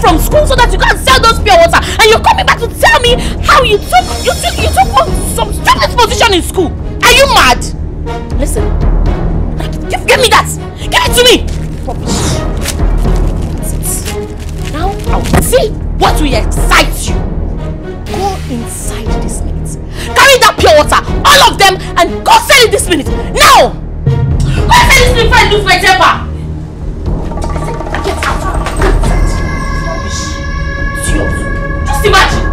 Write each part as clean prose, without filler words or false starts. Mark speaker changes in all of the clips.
Speaker 1: from school so that you can sell those pure water, and you're coming back to tell me how you took some stupid position in school. Are you mad? Listen, give me that. Give it to me. Rubbish. Now I'll see what will excite you. Go inside this minute. Carry that pure water, all of them, and go sell it this minute. Now! Go sell this minute before I lose my temper. Get out. Rubbish. Just imagine.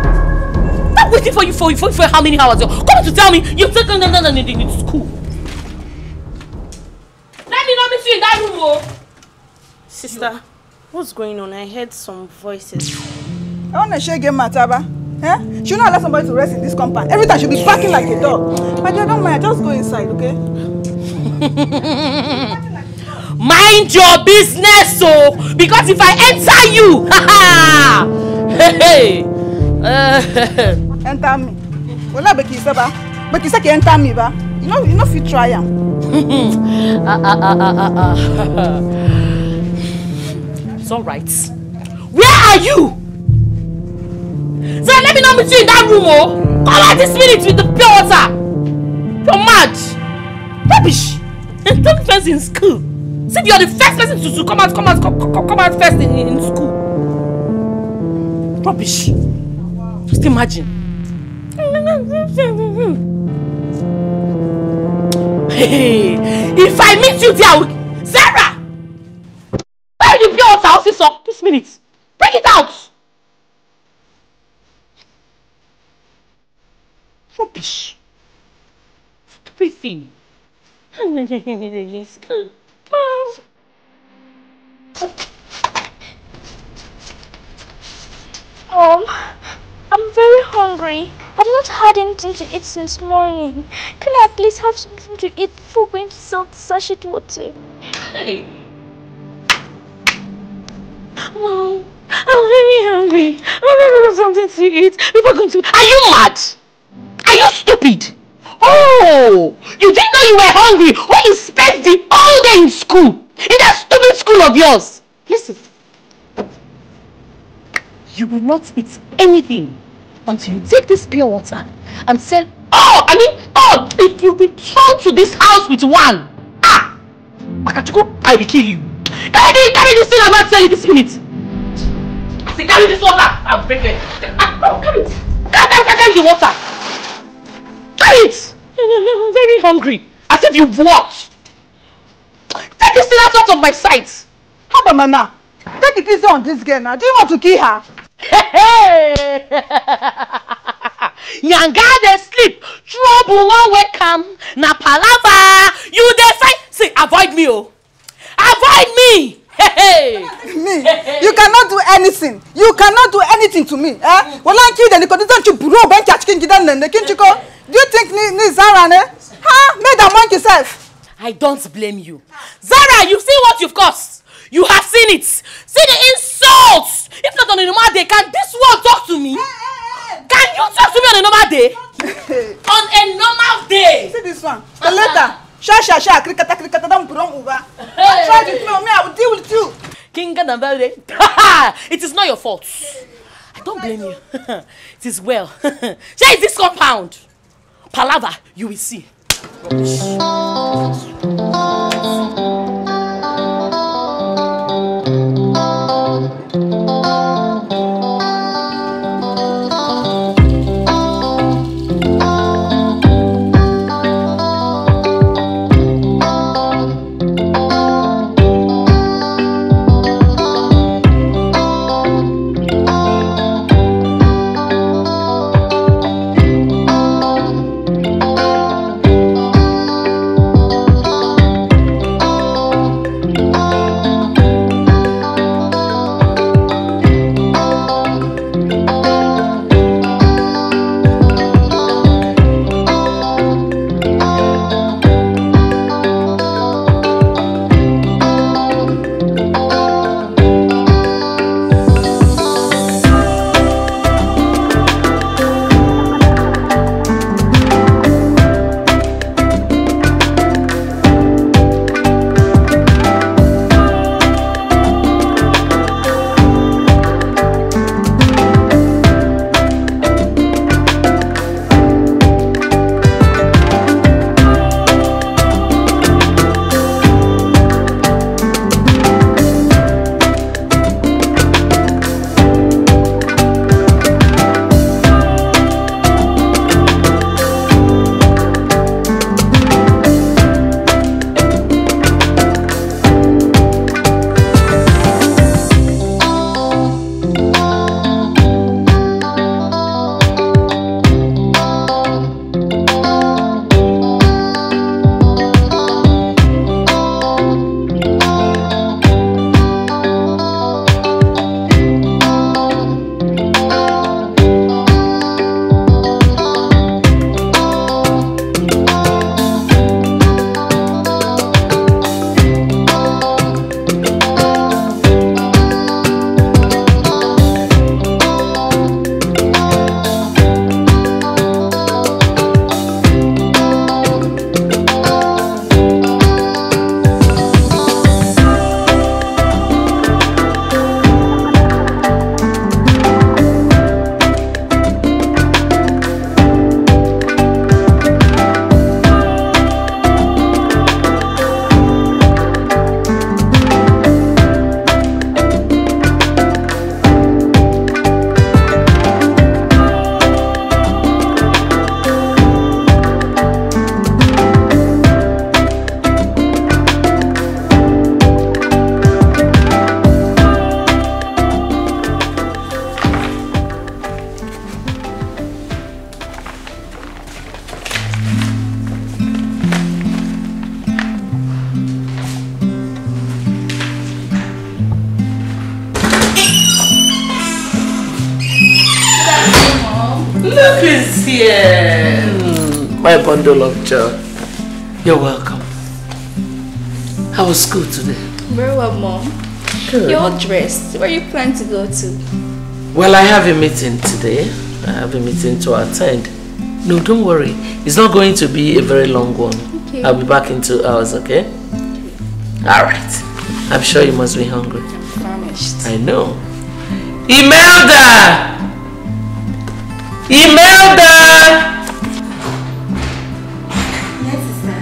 Speaker 1: I'm waiting for you for how many hours? Come to tell me you've taken them in school. Let me not meet you in that room, oh.
Speaker 2: Sister, what's going on? I heard some voices.
Speaker 3: I want to share game Mataba. Eh? She will not allow somebody to rest in this compound. Every time she'll be barking like a dog. My dear, don't mind. Just go inside, okay?
Speaker 1: Mind your business, so because if I enter you, hey,
Speaker 3: enter me. Well, Becky Saba. Becky say enter me, ba. You know if you try am.
Speaker 1: It's all right. Where are you? So let me not meet you in that room, oh. Come out this minute with the pure water. You're mad. Rubbish. And don't first in school. See, you're the first person to come out first in school. Rubbish. Just imagine. Hey, if I meet you there, Sarah! Where the pure water? I'll see some this minute. Bring it out. Rubbish. Stupid thing.
Speaker 4: I'm very hungry. I've not had anything to eat since morning. Can I at least have something to eat before going to sell the sachet water?
Speaker 1: Hey. Mom, I'm very hungry. I'm going to have something to eat before going to... Are you mad? Are you stupid? Oh, you didn't know you were hungry when you spent the whole day in school. In that stupid school of yours. Listen. You will not eat anything until you take this pure water and say, if you return to this house with one, Makachuku, I will kill you. Carry this thing I'm not telling you this minute. I say, carry this water. I'll break it. Carry it. Carry the water. Carry it. I'm very hungry. As if you've walked. Take this thing out of my sight.
Speaker 3: How about Mama? Take it easy on this girl now. Do you want to kill her?
Speaker 1: Hey! Yanga dey sleep. Trouble won't wake come. Na palava. You dey fight. See, avoid me, oh. Avoid me. Hey!
Speaker 3: Me? You cannot do anything. You cannot do anything to me. Eh? Well, like you, then you don't you bro ben catch king gidan nende kinchiko. Do you think ni Zara ne? Ha? Make that monkey self.
Speaker 1: I don't blame you. Zara, you've seen what you've caused. You have seen it. See the insults. If not on a normal day, can this one talk to me? Can you talk to me on a normal day? On a normal day.
Speaker 3: See this one. The letter. Sha, krikata, don't put on over. Try to kill me, I will deal with you.
Speaker 1: King Ganabelle. It is not your fault. I don't blame you. It is well. Share this compound. Palava, you will see. Look who's here. My bundle of joy. You're welcome. How was school today?
Speaker 5: Very well, Mom.
Speaker 1: Good.
Speaker 5: You're all dressed. Where are you planning to go to?
Speaker 1: Well, I have a meeting today. I have a meeting to attend. No, don't worry. It's not going to be a very long one.
Speaker 5: Okay.
Speaker 1: I'll be back in 2 hours, okay? Alright. I'm sure you must be hungry.
Speaker 5: I'm famished.
Speaker 1: I know. Imelda! Imelda!
Speaker 6: Yes, sister.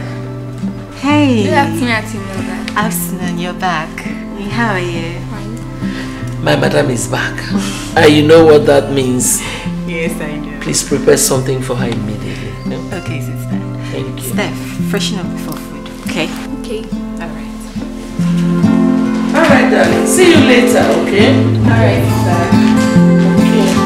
Speaker 6: Hey.
Speaker 5: Good afternoon, Auntie Imelda.
Speaker 6: Afternoon, you're back. How are you?
Speaker 5: Fine.
Speaker 1: My madam is back. And you know what that means.
Speaker 6: Yes, I do.
Speaker 1: Please prepare something for her immediately. No?
Speaker 6: Okay, sister.
Speaker 1: Thank you.
Speaker 6: Steph, freshen up before food, okay?
Speaker 5: Okay.
Speaker 6: Alright.
Speaker 1: Alright, darling. See you later, okay?
Speaker 5: Alright, sister.
Speaker 1: Okay.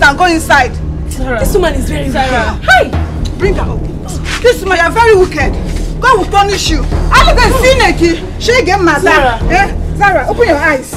Speaker 3: And go inside.
Speaker 2: Sarah. This woman is very wicked.
Speaker 3: Hi! Bring her up. This woman, you are very wicked. God will punish you. I look at Sineki. She get mad.
Speaker 2: Sarah.
Speaker 3: Sarah, open your eyes.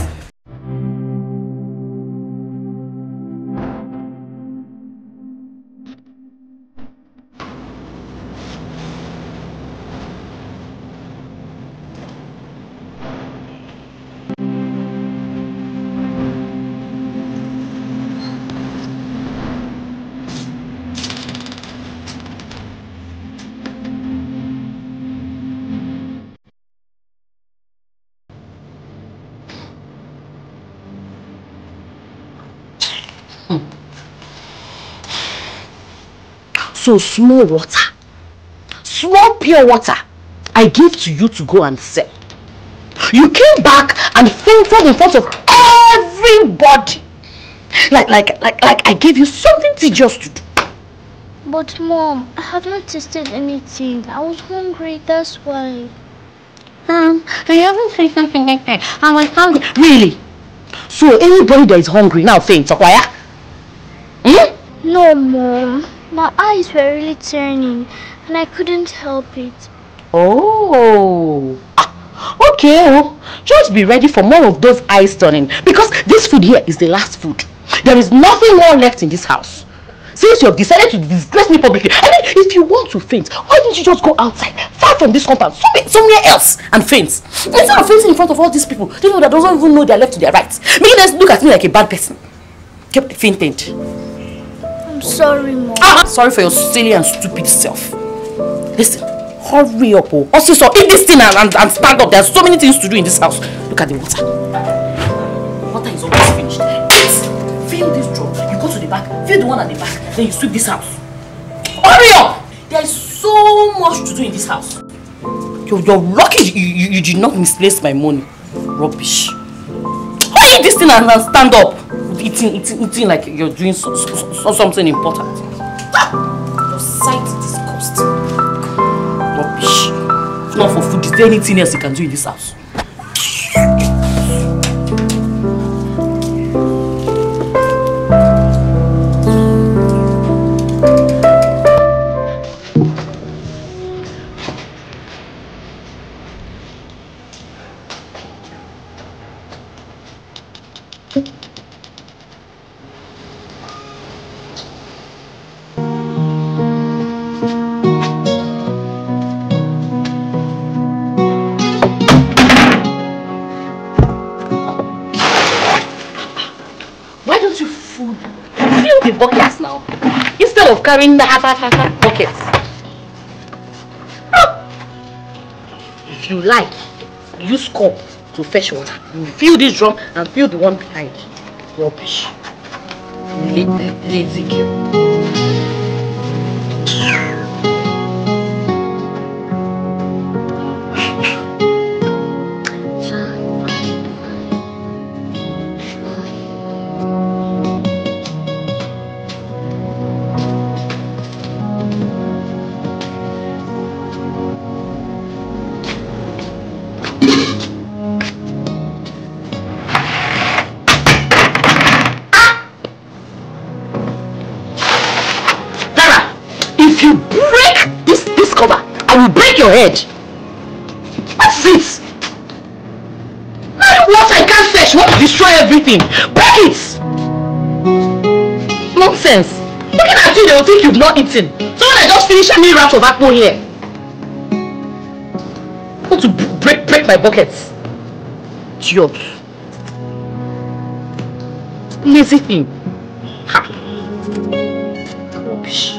Speaker 1: So small water, small pure water, I gave to you to go and sell. You came back and fainted in front of everybody. Like I gave you something tedious to do.
Speaker 4: But Mom, I have not tasted anything. I was hungry, that's why.
Speaker 1: I haven't said something like that. I was hungry. Really? So anybody that is hungry now faints, okay?
Speaker 4: No, Mom. My eyes were really turning and I couldn't help it.
Speaker 1: Oh. Okay. Just be ready for more of those eyes turning. Because this food here is the last food. There is nothing more left in this house. Since you have decided to disgrace me publicly, I mean, if you want to faint, why didn't you just go outside, far from this compound, somewhere else, and faint? Instead of fainting in front of all these people, people that don't even know their left to their right, making them look at me like a bad person. Kept fainted.
Speaker 4: I'm sorry, Mom.
Speaker 1: Sorry for your silly and stupid self. Listen, hurry up, oh. Also, so eat this thing and stand up. There are so many things to do in this house. Look at the water. The water is almost finished. Fill this drum. You go to the back, fill the one at the back, then you sweep this house. Hurry up! There is so much to do in this house. You're lucky you did not misplace my money. Rubbish. Hurry this thing and stand up. eating like you're doing something important. Your sight is disgusting. Rubbish. If not for food, is there anything else you can do in this house? Buckets now, instead of carrying the buckets. If you like, use cup to fetch water. You fill this drum and fill the one behind. Rubbish. Lazy girl. Your head. What's this? What I can't fetch, want to destroy everything. Break it! Nonsense. Looking at you, they'll think you've not eaten. So when I just finish a meal wrapped of apple here. Want to break my buckets. Idiot. Lazy thing. Ha. Rubbish.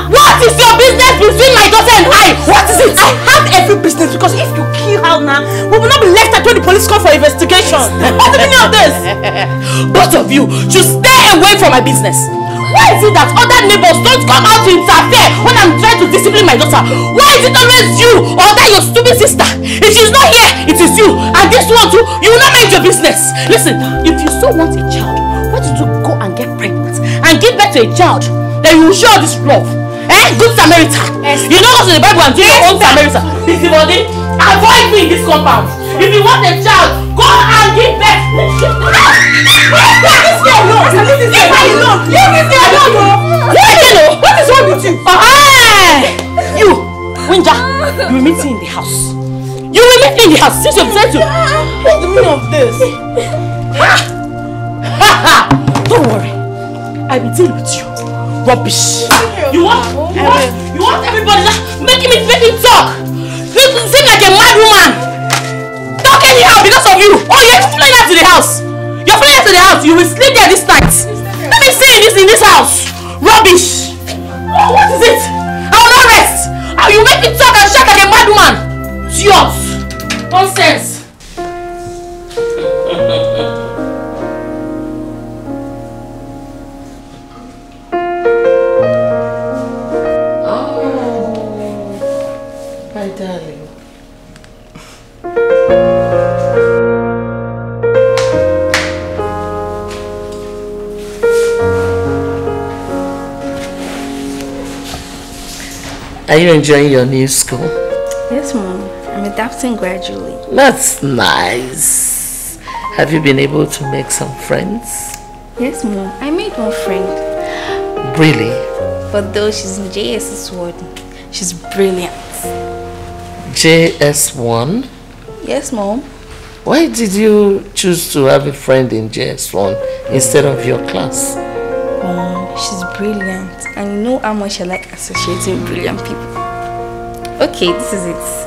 Speaker 1: What is your business between my daughter and I? What is it? I have every business because if you kill her now, we will not be left at when the police come for investigation. What's the meaning of this? Both of you should stay away from my business. Why is it that other neighbors don't come out to interfere when I'm trying to discipline my daughter? Why is it always you or that your stupid sister? If she's not here, it is you. And this one too, you will not make your business. Listen, if you so want a child, why don't you go and get pregnant and give birth to a child? Then you will show this love. Good Samaritan. You know what's in the Bible and do your own Samaritan. Busybody, avoid me in this compound. If you want a child, go and give birth. Leave this girl alone. Leave this girl alone. Leave this girl alone. What is wrong with you? You, Winja, you will meet me in the house. You will meet me in the house since you've tried to. What's the meaning of this? Don't worry. I will deal with you. Rubbish. You want everybody making me talk. You seem like a mad woman. Talk anyhow because of you. Oh, you're flying out to the house. You're flying out to the house. You will sleep there this night. Let me stay in this house. Rubbish. Oh, what is it? I will not rest. You make me talk and shout like a mad woman. Idiot. Nonsense. Are you enjoying your new school?
Speaker 5: Yes, Mom. I'm adapting gradually.
Speaker 1: That's nice. Have you been able to make some friends?
Speaker 5: Yes, Mom. I made one friend.
Speaker 1: Really?
Speaker 5: But though she's in JS1, she's brilliant.
Speaker 1: JS1?
Speaker 5: Yes, Mom.
Speaker 1: Why did you choose to have a friend in JS1 instead of your class?
Speaker 5: Mom, she's brilliant. And you know how much I like associating with brilliant people. Okay, this is it.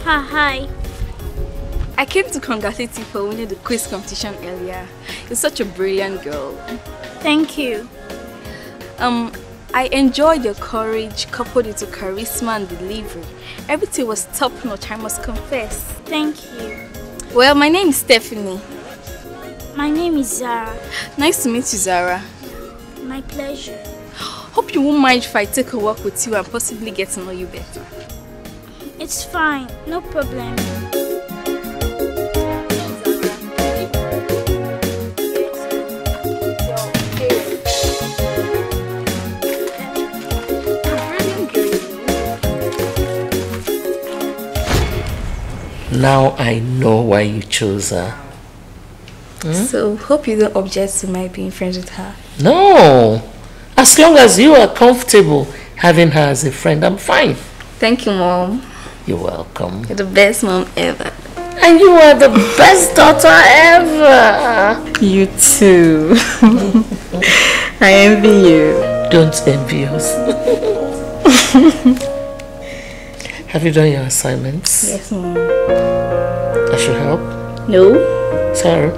Speaker 4: Hi.
Speaker 5: I came to congratulate you for winning the quiz competition earlier. You're such a brilliant girl.
Speaker 4: Thank you.
Speaker 5: I enjoyed your courage coupled with your charisma and delivery. Everything was top notch, I must confess.
Speaker 4: Thank you.
Speaker 5: Well, my name is Stephanie.
Speaker 4: My name is Zara.
Speaker 5: Nice to meet you, Zara.
Speaker 4: My pleasure.
Speaker 5: Hope you won't mind if I take a walk with you and possibly get to know you better.
Speaker 4: It's fine, no problem.
Speaker 1: Now I know why you chose her.
Speaker 5: So, hope you don't object to my being friends with her.
Speaker 1: No. As long as you are comfortable having her as a friend, I'm fine.
Speaker 5: Thank you, Mom.
Speaker 1: You're welcome.
Speaker 5: You're the best mom ever.
Speaker 1: And you are the best daughter ever.
Speaker 5: You too. I envy you.
Speaker 1: Don't envy us. Have you done your assignments?
Speaker 5: Yes, Mom.
Speaker 1: I should help?
Speaker 5: No.
Speaker 1: Sorry.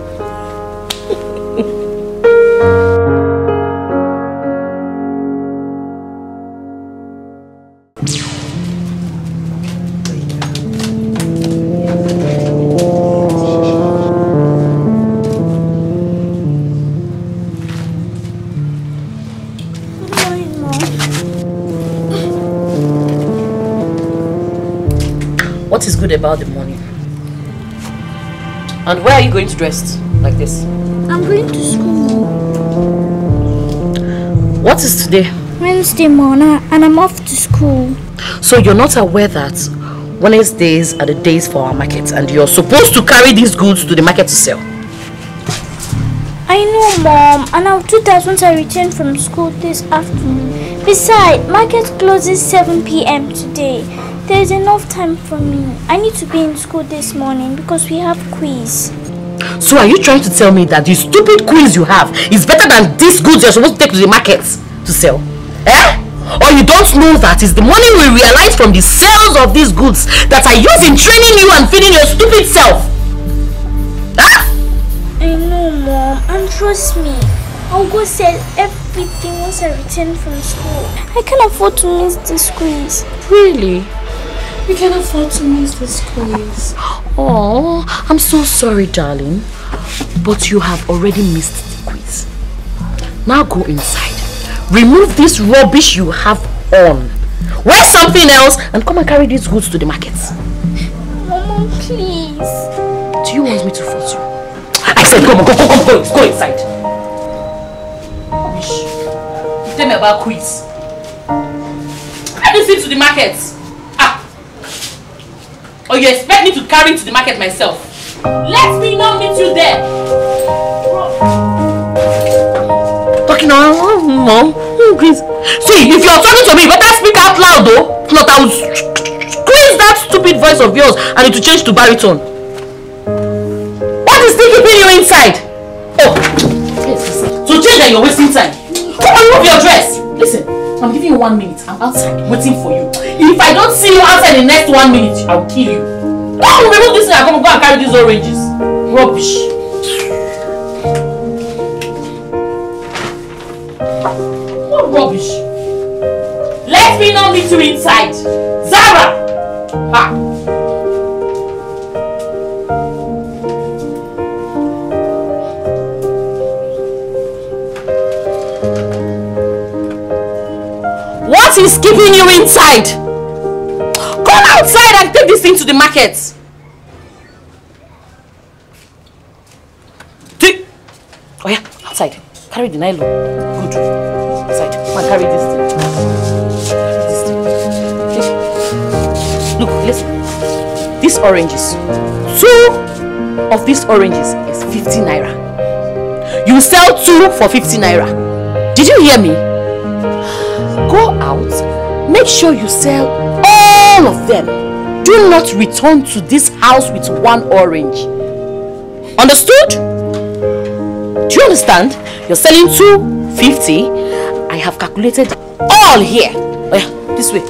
Speaker 7: What is good about the morning? And where are you going to dress like this?
Speaker 4: I'm going to school.
Speaker 7: What is today?
Speaker 4: Wednesday morning, and I'm off to school.
Speaker 7: So you're not aware that Wednesdays are the days for our market and you're supposed to carry these goods to the market to sell?
Speaker 4: I know, Mom, and I'll do that once I return from school this afternoon. Besides, market closes 7 p.m. today. There is enough time for me. I need to be in school this morning because we have quiz.
Speaker 7: So are you trying to tell me that the stupid quiz you have is better than these goods you're supposed to take to the market to sell? Eh? Or you don't know that it's the money we realize from the sales of these goods that I use in training you and feeding your stupid self? Huh?
Speaker 4: I know, Mom, and trust me, I'll go sell everything once I return from school. I can't afford to miss this quiz.
Speaker 7: Really? You can afford to miss this quiz. Oh, I'm so sorry, darling. But you have already missed the quiz. Now go inside. Remove this rubbish you have on. Wear something else and come and carry these goods to the market.
Speaker 4: Mama, please.
Speaker 7: Do you want me to force you? I said go inside. Rubbish. Tell me about quiz. Carry this thing to the market. Or you expect me to carry it to the market myself? Let me not meet you there. Talking on, Mom. Please. See, if you're talking to me, better speak out loud though. If not, I will squeeze that stupid voice of yours and it will change to baritone. What is still keeping you inside? Oh, yes. So change that you're wasting time. Come on, remove your dress. Listen, I'm giving you 1 minute. I'm outside waiting for you. If I don't see you outside in the next 1 minute, I'll kill you. Come remove this thing and come and go and carry these oranges. Rubbish. What rubbish? Let me not meet you inside. Zara! Ha! What is keeping you inside? Come outside and take this thing to the market. Oh yeah, outside. Carry the nylon. Good. Outside. Come and carry this thing. Okay. Look, listen. These oranges. 2 of these oranges is 50 naira. You sell 2 for 50 naira. Did you hear me? Go out. Make sure you sell all of them. Do not return to this house with 1 orange. Understood? Do you understand? You're selling 250. I have calculated all here. Oh yeah, this way.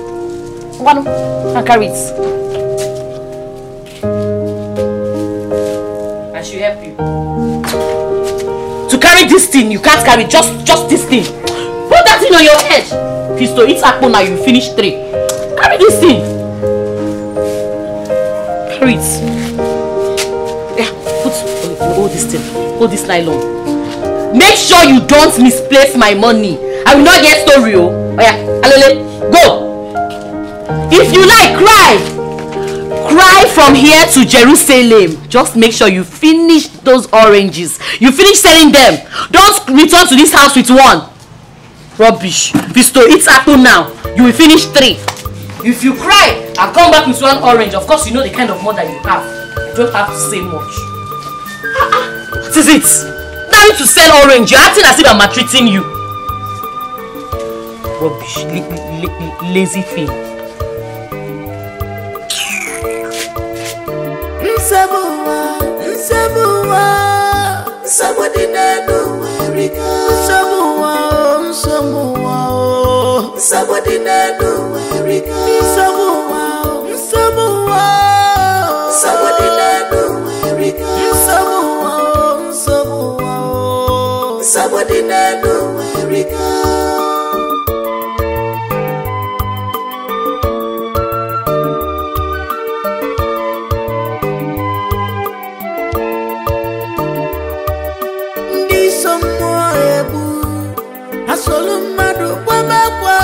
Speaker 7: One, and carry it. I should help you. To carry this thing, you can't carry just this thing. Put that thing on your head. If you still eat apple now, you finish 3. Carry this thing. Carry it. Yeah, hold this thing. Hold this nylon. Make sure you don't misplace my money. I will not get story. Oh yeah, Alele, go. If you like, cry. Cry from here to Jerusalem. Just make sure you finish those oranges. You finish selling them. Don't return to this house with 1. Rubbish. If you still eat apple now, you will finish 3. If you cry and come back with 1 orange, of course you know the kind of mother you have. You don't have to say much. What is it? Married to sell orange, you're acting as if I'm maltreating you. Rubbish, lazy thing.
Speaker 8: Somebody named America. Ndi somwa ebu asolu madu kwa makwa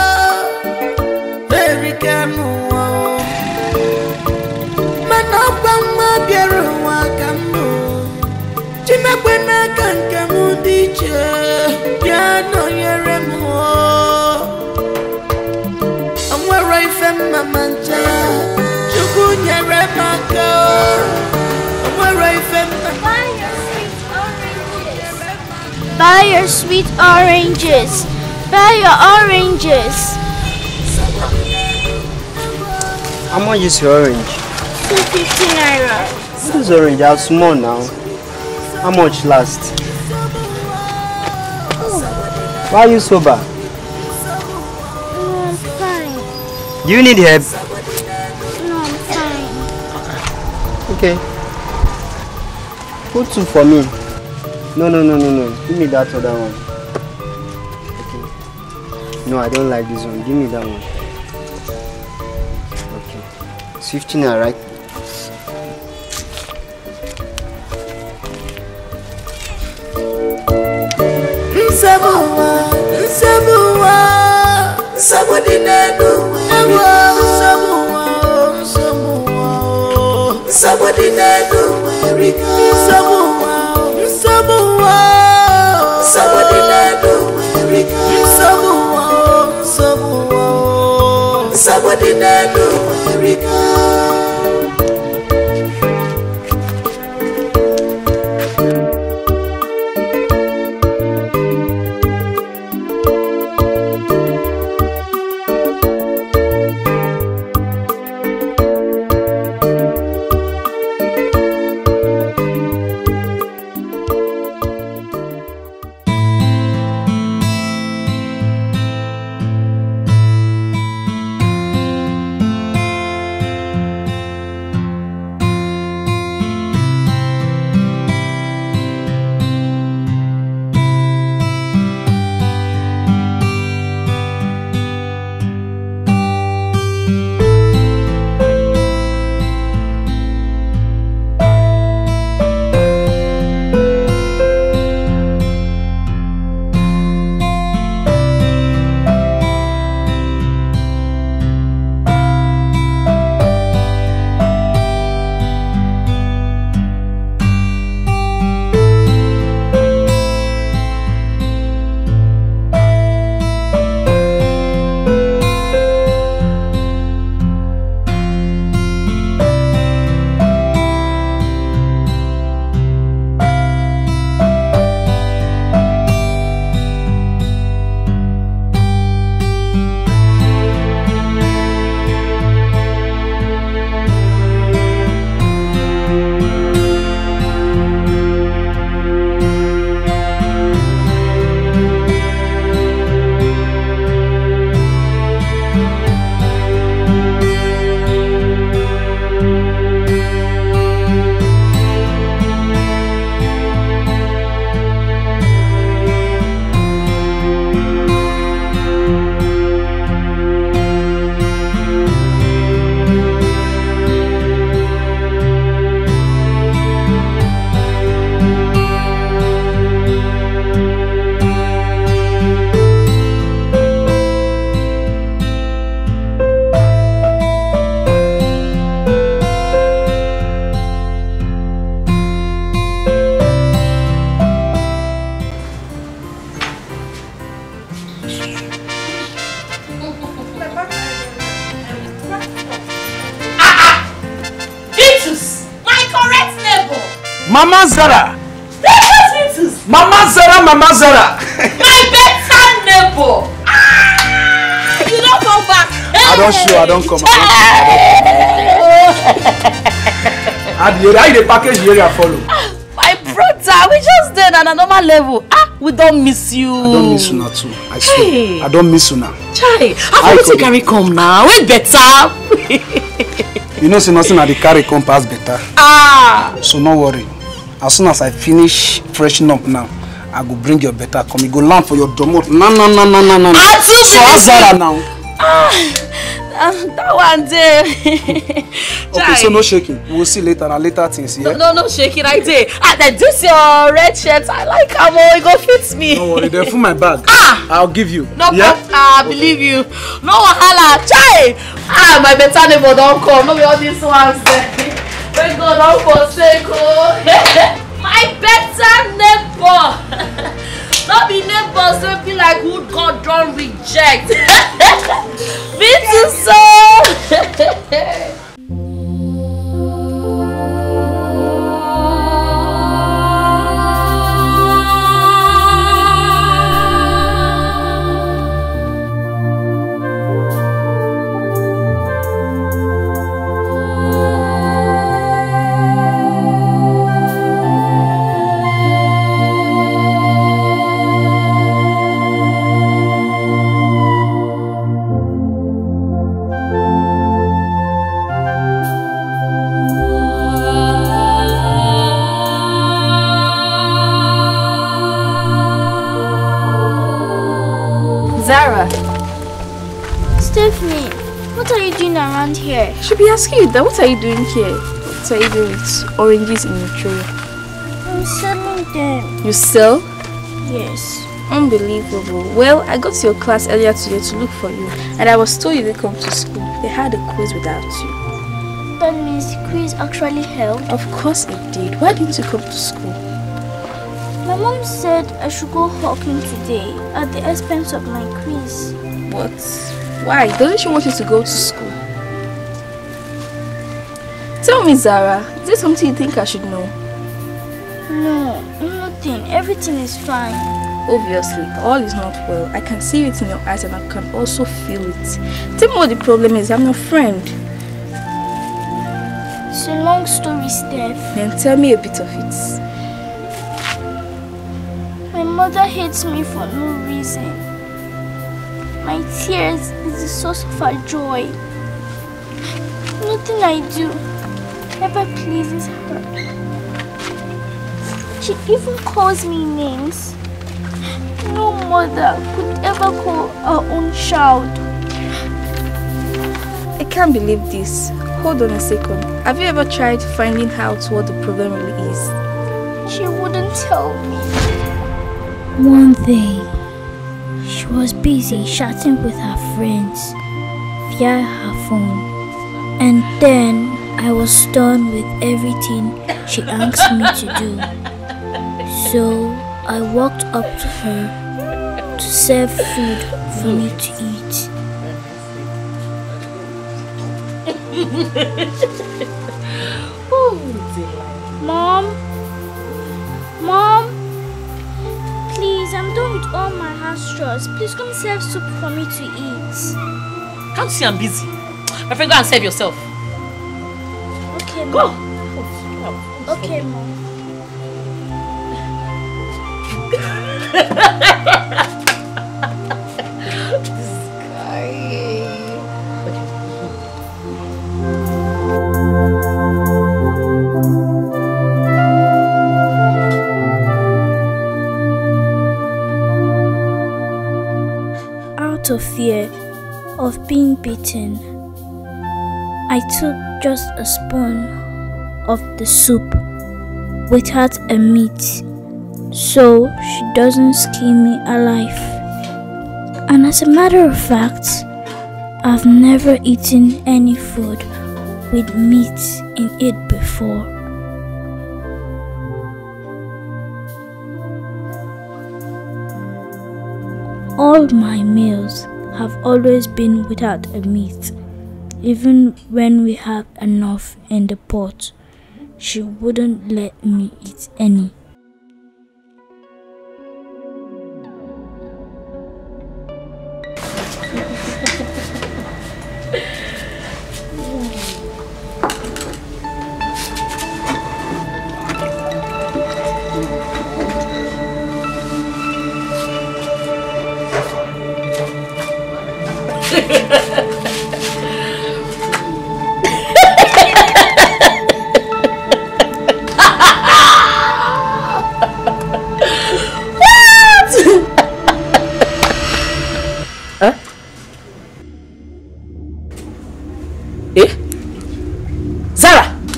Speaker 8: America nuwa manokwa mabieru wakamu chimekwana kankamu diche piano yeremo amwera ife mamanta chuku nyeremaka amwera ife
Speaker 4: Buy your sweet oranges. Buy your oranges.
Speaker 9: How much is your orange?
Speaker 4: 250 naira.
Speaker 9: This orange are small now. How much last? Why are you sober?
Speaker 4: No, I'm fine.
Speaker 9: Do you need help?
Speaker 4: No, I'm fine.
Speaker 9: Okay. Put 2 for me. No. Give me that other one. Okay. No, I don't like this one. Give me that one. Okay. It's 15 naira, right?
Speaker 8: Somebody named America. Somebody named America. Somebody named America.
Speaker 10: Mama Zara. Mama Zara, Mama Zara.
Speaker 7: My better neighbor. You don't come back.
Speaker 10: I don't show, I don't come. I the package here I follow.
Speaker 7: My brother, we just did on a normal level. We don't miss you.
Speaker 10: I don't miss you now too. I swear. I don't miss you now.
Speaker 7: Chai, how will you carry come now? Wait better.
Speaker 10: You know, say nothing at the carry come pass better. So no worry. As soon as I finish freshening up now, I go bring your better come. You go land for your domot. No. So Zara now.
Speaker 7: That one there.
Speaker 10: Okay, so no shaking. We'll see later and later things, yeah?
Speaker 7: No shaking right there. This your red shirt. I like how it go fits me.
Speaker 10: Don't worry, they're for my bag. I'll give you.
Speaker 7: No, yeah? I believe you. No wahala. Chai. My better neighbor don't come. No be all these ones there. When God don't forsake. My better neighbor. Not be neighbors will be like who God don't reject. Me too, so.
Speaker 5: Zara.
Speaker 4: Stephanie, what are you doing around here?
Speaker 5: I should be asking you that. What are you doing here? What are you doing with oranges in your tray?
Speaker 4: I'm selling them.
Speaker 5: You sell?
Speaker 4: Yes.
Speaker 5: Unbelievable. Well, I got to your class earlier today to look for you, and I was told you didn't come to school. They had a quiz without you.
Speaker 4: That means the quiz actually held?
Speaker 5: Of course it did. Why didn't you come to school?
Speaker 4: My mom said I should go hawking today at the expense of my quiz.
Speaker 5: What? Why? Doesn't she want you to go to school? Tell me, Zara, is there something you think I should know?
Speaker 4: No, nothing. Everything is fine.
Speaker 5: Obviously, all is not well. I can see it in your eyes and I can also feel it. Tell me what the problem is. I'm your friend.
Speaker 4: It's a long story, Steph.
Speaker 5: Then tell me a bit of it.
Speaker 4: My mother hates me for no reason. My tears is the source of her joy. Nothing I do ever pleases her. She even calls me names. No mother could ever call her own child.
Speaker 5: I can't believe this. Hold on a second. Have you ever tried finding out what the problem really is?
Speaker 4: She wouldn't tell me.
Speaker 11: One day, she was busy chatting with her friends via her phone, and then I was done with everything she asked me to do. So I walked up to her to serve food for me to eat.
Speaker 4: Mom? Please, I'm done with all my house chores. Please come serve soup for me to eat.
Speaker 7: Can't see I'm busy. My friend, go and serve yourself.
Speaker 4: Okay, Mom.
Speaker 7: Go.
Speaker 4: Okay, Mom.
Speaker 7: This guy.
Speaker 11: Out of fear of being beaten, I took just a spoon of the soup without a meat, so she doesn't skin me alive. And as a matter of fact, I've never eaten any food with meat in it before. All my meals have always been without a meat, even when we have enough in the pot. she wouldn't let me eat any.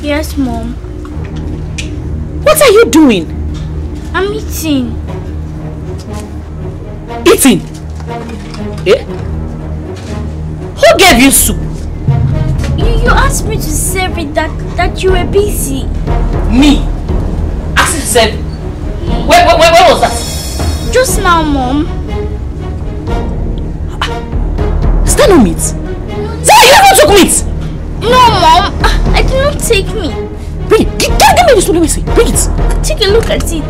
Speaker 4: Yes, Mom.
Speaker 7: What are you doing?
Speaker 4: I'm eating.
Speaker 7: Eating? Eh? Who gave you soup?
Speaker 4: You asked me to serve it that you were busy.
Speaker 7: Me? Asked you to serve it? Where was that?
Speaker 4: Just now, Mom.
Speaker 7: Is that no meat? Say you never took meat!
Speaker 4: No, Mom. I did not take meat.
Speaker 7: Bring it. Give me this one. Let me see. Bring it.
Speaker 4: Take a look at it.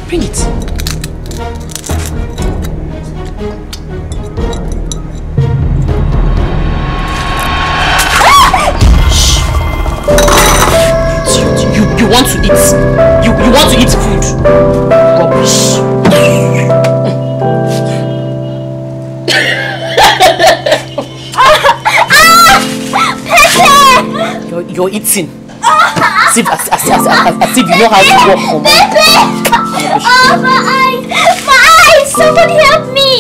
Speaker 7: Bring it. Shh. You want to eat. You want to eat food. Rubbish. You're eating. As if you know how to walk from
Speaker 4: Oh, my eyes! My eyes! Somebody help me!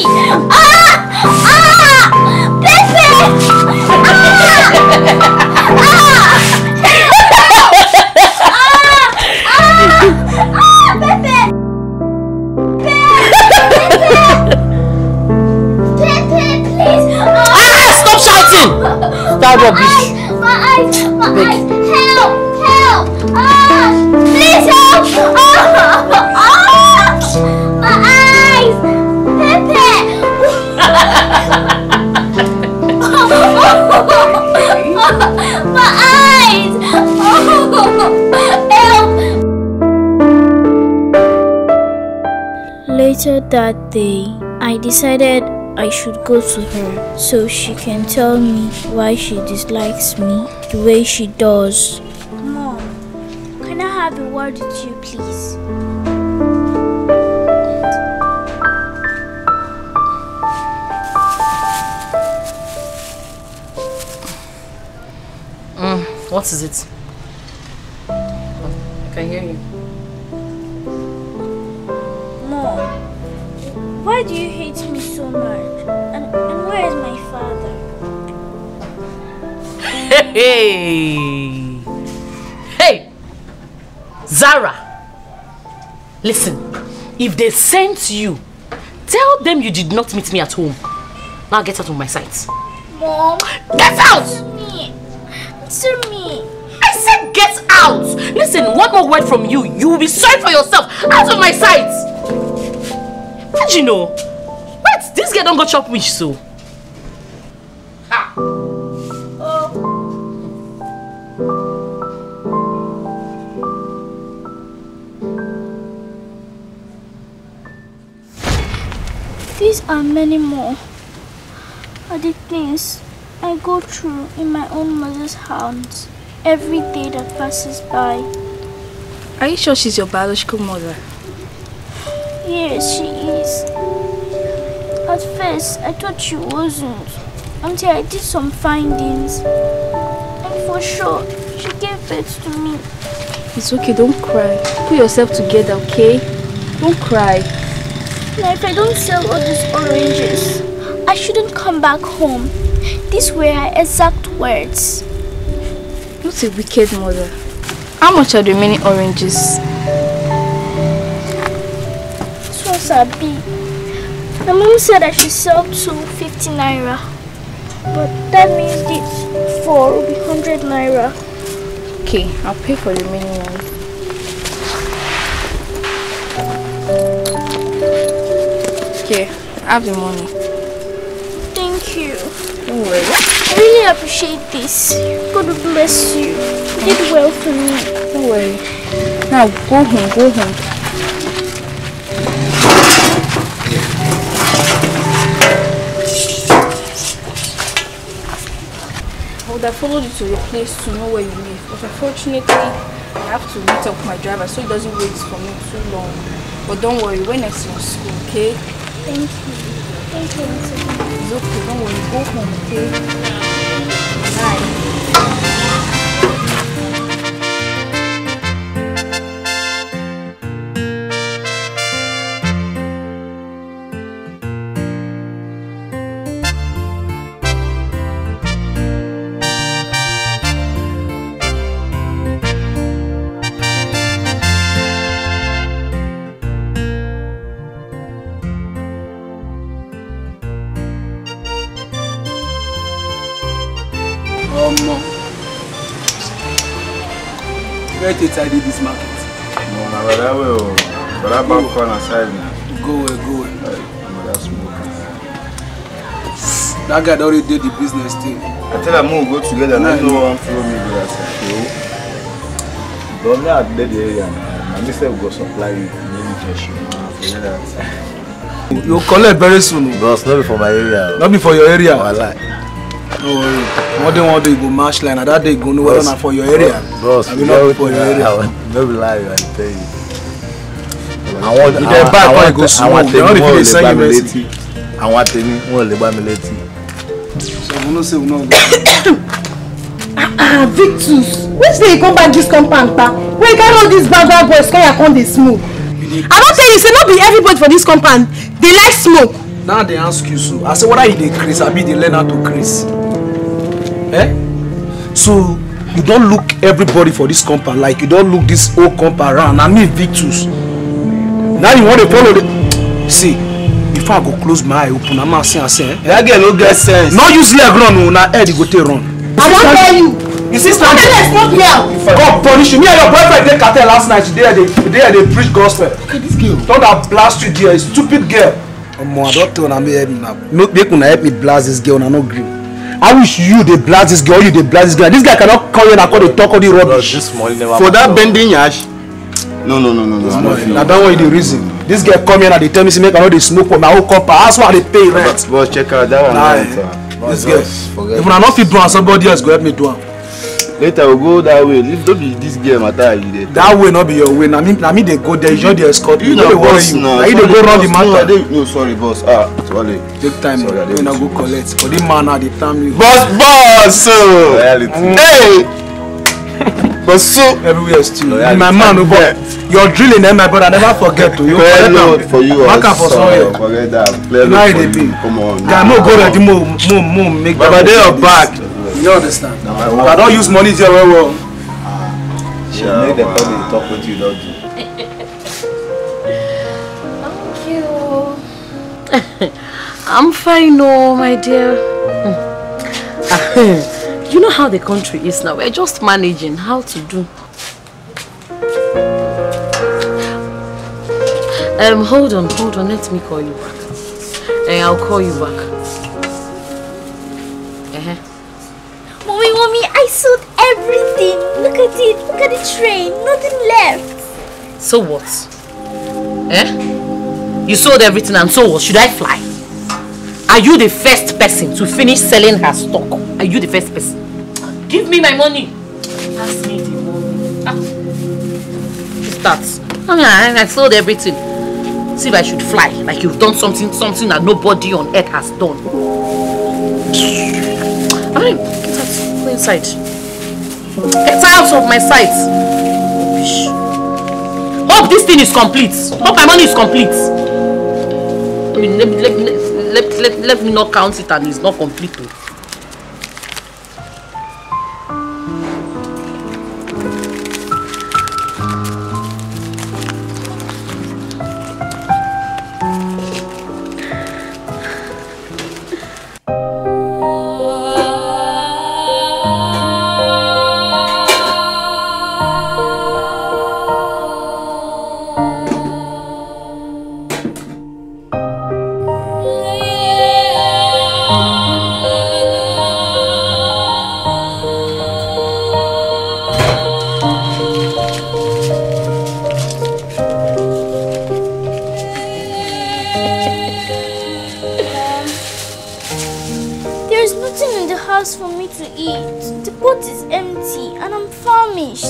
Speaker 4: Pepe, please!
Speaker 7: Stop shouting! Stop rubbish!
Speaker 4: My eyes! Help! Please help! My eyes! Pepe! My eyes! Help!
Speaker 11: Later that day, I decided I should go to her so she can tell me why she dislikes me the way she does.
Speaker 4: Mom, can I have a word with you, please?
Speaker 7: What is it? I can hear you.
Speaker 4: Mom, why do you hate me so much? And where is my father?
Speaker 7: Hey! Zara! Listen, if they sent you, tell them you did not meet me at home. Now get out of my sight.
Speaker 4: Mom!
Speaker 7: Get out!
Speaker 4: Answer me!
Speaker 7: I said get out! Listen, one more word from you, you will be sorry for yourself. Out of my sight! How'd you know? Wait, this girl don't go chop wish so. Ha!
Speaker 4: These are many more. Are the things I go through in my own mother's hands every day that passes by.
Speaker 5: Are you sure she's your biological mother?
Speaker 4: Yes, she is. At first, I thought she wasn't, until I did some findings. And for sure, she gave birth to me.
Speaker 5: It's okay, don't cry. Put yourself together, okay? Don't cry.
Speaker 4: Now, if I don't sell all these oranges, I shouldn't come back home. These were her exact words.
Speaker 5: What a wicked mother. How much are the remaining oranges?
Speaker 4: This ones are big. My mom said I should sell 250 naira. But that means this 4 will be 100 naira.
Speaker 5: Okay, I'll pay for the remaining ones. Okay, I have the money.
Speaker 4: Thank you.
Speaker 5: Don't worry.
Speaker 4: I really appreciate this. God bless you. You did well for me. Don't worry. Now go home, go home. I would have followed you to your place to know where you live, but unfortunately, I have to meet up with my driver so he doesn't wait for me too long. But don't worry, when next in school, okay? Thank you. Thank you. It's okay, don't worry, go home, okay? Bye.
Speaker 10: Where did I do this market?
Speaker 12: No, but that will. But that back corner side now.
Speaker 10: Go away. That guy already did the business thing.
Speaker 12: I tell him we'll go together and no one follow me with that. But now at the area, I myself go supply you many fish.
Speaker 10: You'll collect very soon.
Speaker 12: Bros, not for my area.
Speaker 10: Not for your area.
Speaker 12: I like.
Speaker 10: No worry. One day you go match line, and that day you go know whether not for your area.
Speaker 12: Bros,
Speaker 10: I will not for your area.
Speaker 12: No be lie, I tell you.
Speaker 10: I want to get back when you go small. I want to feel send you message.
Speaker 12: I want to know the family.
Speaker 10: So we no say we no go.
Speaker 1: Victus, which day you come back this compound, pa? Where you carry all these bad boys come here come dey smoke? I don't tell you, say not be everybody for this compound. They like smoke.
Speaker 10: Now they ask you so. I say whether you dey craze, I be they learn how to craze. Eh? So you don't look everybody for this compound like you don't look this whole compound around. I mean Victus. Now you want to follow the. See, if I go close my eye open, I'm not saying
Speaker 12: that girl no get sense.
Speaker 10: No use leg run, no. Now head you go take run.
Speaker 1: I won't tell you.
Speaker 10: You see, stand
Speaker 1: there. Not here.
Speaker 10: God punish you. Me and your boyfriend take cartel last night. They preach gospel.
Speaker 12: Okay, this girl.
Speaker 10: Don't that blast you there, stupid girl. I don't tell me help me now. Make una help me blast this girl. I no green. I wish you they blast this girl. You they blast this girl. This guy cannot come here and call the talk all the rubbish.
Speaker 12: For that bending yash. No.
Speaker 10: Now that one is the reason. This guy come here and they tell me to make another smoke for my whole compound. That's why they pay rent.
Speaker 12: Boss, check out that one.
Speaker 10: This girl. If I not fit do, somebody else go help me do it.
Speaker 12: Later we'll go that way. Don't be this girl matter you there.
Speaker 10: That way not be your way. I mean they go there. You the escort.
Speaker 12: You know they worry you.
Speaker 10: Now you they go around the matter.
Speaker 12: No, sorry boss. Sorry.
Speaker 10: Take time. When I go collect. For the man at the time you.
Speaker 12: Boss. So. Hey. But so
Speaker 10: everywhere still. My man, but you're drilling them, my brother. Never forget to you.
Speaker 12: For you.
Speaker 10: Forget that. Now they be.
Speaker 12: Come on.
Speaker 10: Yeah, no go ready. More. Make.
Speaker 12: But they are back.
Speaker 10: You understand? I don't use money there well.
Speaker 12: Yeah, make them come talk with you, don't you?
Speaker 7: Thank you. I'm fine, oh my dear. You know how the country is now. We're just managing how to do. Hold on. Let me call you back. I'll call you back.
Speaker 4: Mommy, I sold everything. Look at it. Look at the train. Nothing left.
Speaker 7: So what? You sold everything and so what? Should I fly? Are you the first person to finish selling her stock? Are you the first person? Give me my money. Pass me the money. Start. I sold everything. See if I should fly. Like you've done something that nobody on earth has done. I mean, go inside. Get out of my sight. Hope this thing is complete. Hope my money is complete. I mean, let me not count it and it's not complete.
Speaker 4: nothing in the house for me to eat. The pot is empty and I'm famished.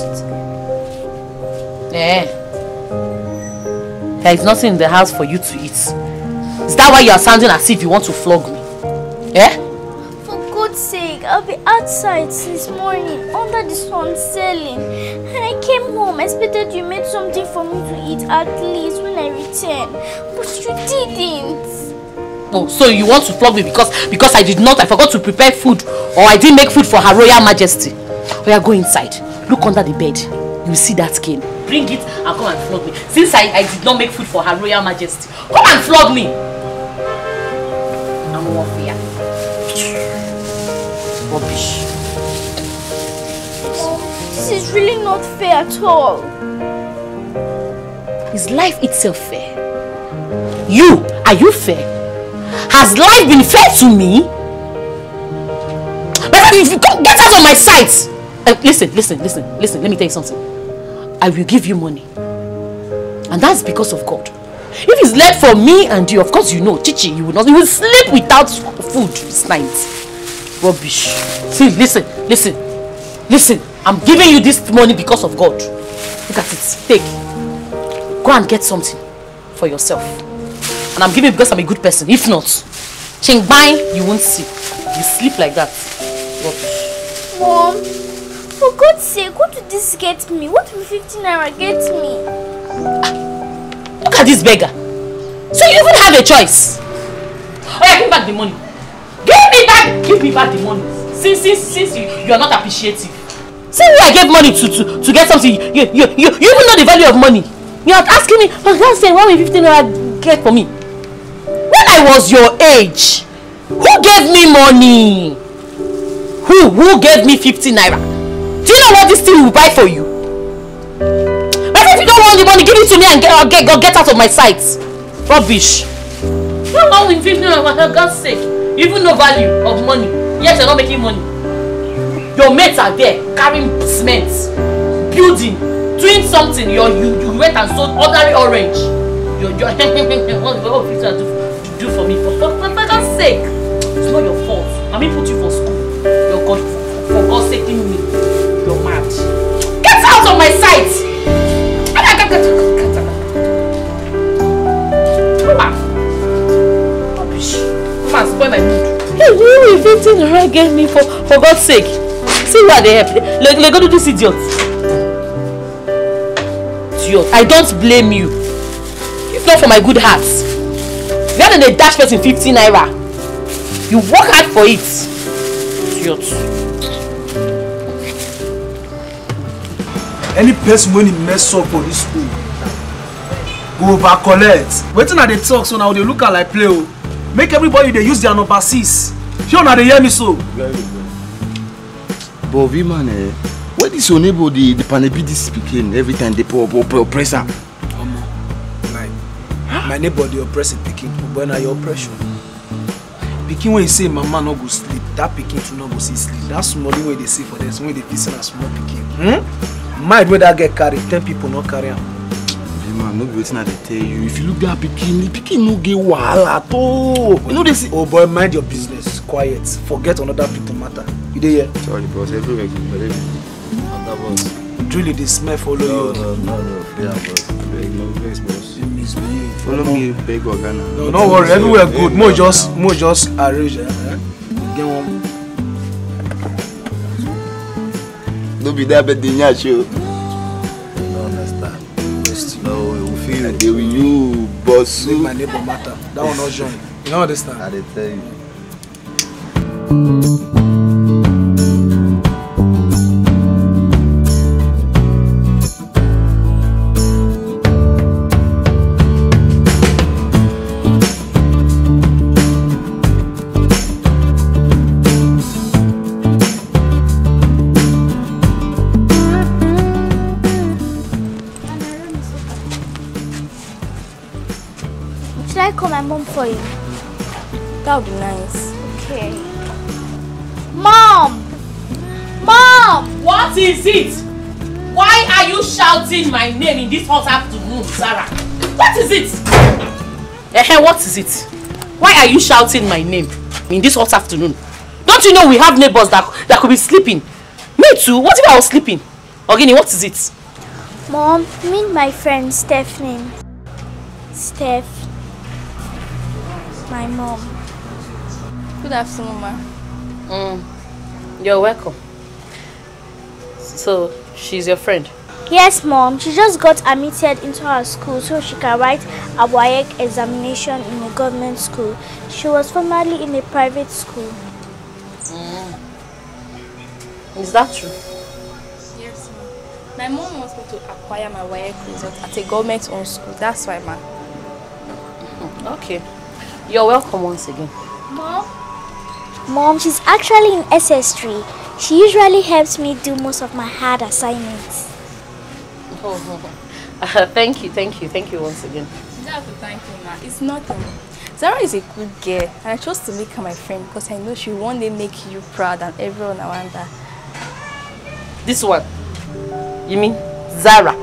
Speaker 7: There is nothing in the house for you to eat. Is that why you are sounding as if you want to flog me?
Speaker 4: For God's sake, I've been outside since morning under the sun selling. And I came home, I expected you made something for me to eat at least when I returned. But you didn't.
Speaker 7: Oh, so you want to flog me because I forgot to prepare food or I didn't make food for Her Royal Majesty. Oh yeah, go inside. Look under the bed. You will see that cane. Bring it and come and flog me. Since I did not make food for Her Royal Majesty. Come and flog me. I'm more fair. Rubbish.
Speaker 4: This is really not fair at all.
Speaker 7: Is life itself fair? Are you fair? Has life been fair to me? But if you get out of my sight! Listen, let me tell you something. I will give you money. And that's because of God. If it's left for me and you, of course you know, Chichi, you will sleep without food this night. Rubbish. See, listen. I'm giving you this money because of God. Look at it. Take. Go and get something for yourself. And I'm giving it because I'm a good person. If not, ching bang, you won't see. You sleep like that. Rubbish.
Speaker 4: Mom, for God's sake, what will this get me? What will 15 naira get me?
Speaker 7: Look at this beggar. So you even have a choice. Oh yeah, give me back the money. Give me back the money. Since you are not appreciative. See who I gave money to get something. You even know the value of money. You are asking me, for God's sake, what will 15 naira get for me? When I was your age, who gave me money? Who gave me 15 naira? Do you know what this thing will buy for you? But if you don't want the money, give it to me and get out of my sight. Rubbish. What wrong with 15 naira, for God's sake? You even know value of money. Yes, you're not making money. Your mates are there carrying cement, building, doing something. You went and sold ordinary orange. What do you do for me? For God's sake, it's not your fault. I mean, put you for school. You're God, for God's sake, in me. You're mad. Get out of my sight! Come on. Rubbish. Come on, spoil my mood. Hey, who will 15 naira get me for God's sake? See why they help. Like go to this idiot. I don't blame you. If not for my good heart. Rather than a dash person 15 naira. You work hard for it. Idiot.
Speaker 10: Any person when he mess up for this school, go over collect. Waiting at the talk so now they look at like play. Make everybody they use their number 6. You know they hear me so.
Speaker 12: But man, what is your neighbor the panebidi speaking every time they oppress her?
Speaker 10: Like my neighbor the oppressive picking, when are your oppression? Picking when you say mama no go sleep, that picking to no go see sleep. That's small way they say for this when they listen as small picking. Mind where that get carried, 10 people not carry him.
Speaker 12: Man, no be waiting at they tell you. If you look at picking no get wahala at all. You know they say,
Speaker 10: oh boy, mind your business, quiet. Forget another people matter. You dey here?
Speaker 12: Sorry, boss. Everywhere you believe me. That boss.
Speaker 10: Really, the smell follow you.
Speaker 12: No. Yeah, boss. No place, boss. You misbehave. Follow me, beg Organa.
Speaker 10: No, don't worry. Everywhere good. More just arrange. Get one.
Speaker 12: No be that bad thing, yeah, show.
Speaker 10: No understand.
Speaker 12: No, we will feel it. They will you, boss.
Speaker 10: Make my neighbor matter. That one not join. You don't understand?
Speaker 12: I dey tell you.
Speaker 4: Should I call my mom for you?
Speaker 2: That would be nice.
Speaker 4: Okay. Mom! Mom!
Speaker 7: What is it? Why are you shouting my name in this hot afternoon, Sarah? What is it? What is it? Why are you shouting my name in this hot afternoon? Don't you know we have neighbors that could be sleeping? Me too. What if I was sleeping? Ogini, what is it?
Speaker 11: Mom, meet my friend Stephanie. Steph. My mom.
Speaker 5: Good afternoon, ma.
Speaker 7: You're welcome. So, she's your friend?
Speaker 11: Yes, Mom. She just got admitted into our school so she can write a WAEC examination in a government school. She was formerly in a private school.
Speaker 7: Is that true?
Speaker 5: Yes, ma. My mom wants me to acquire my WAEC result at a government-owned school. That's why, ma.
Speaker 7: Okay. You're welcome once again.
Speaker 11: Mom, she's actually in SS3. She usually helps me do most of my hard assignments.
Speaker 7: Thank you once again.
Speaker 5: You don't have to thank me, ma. It's nothing. Zara is a good girl, and I chose to make her my friend because I know she will one day make you proud and everyone around her.
Speaker 7: This one? You mean Zara?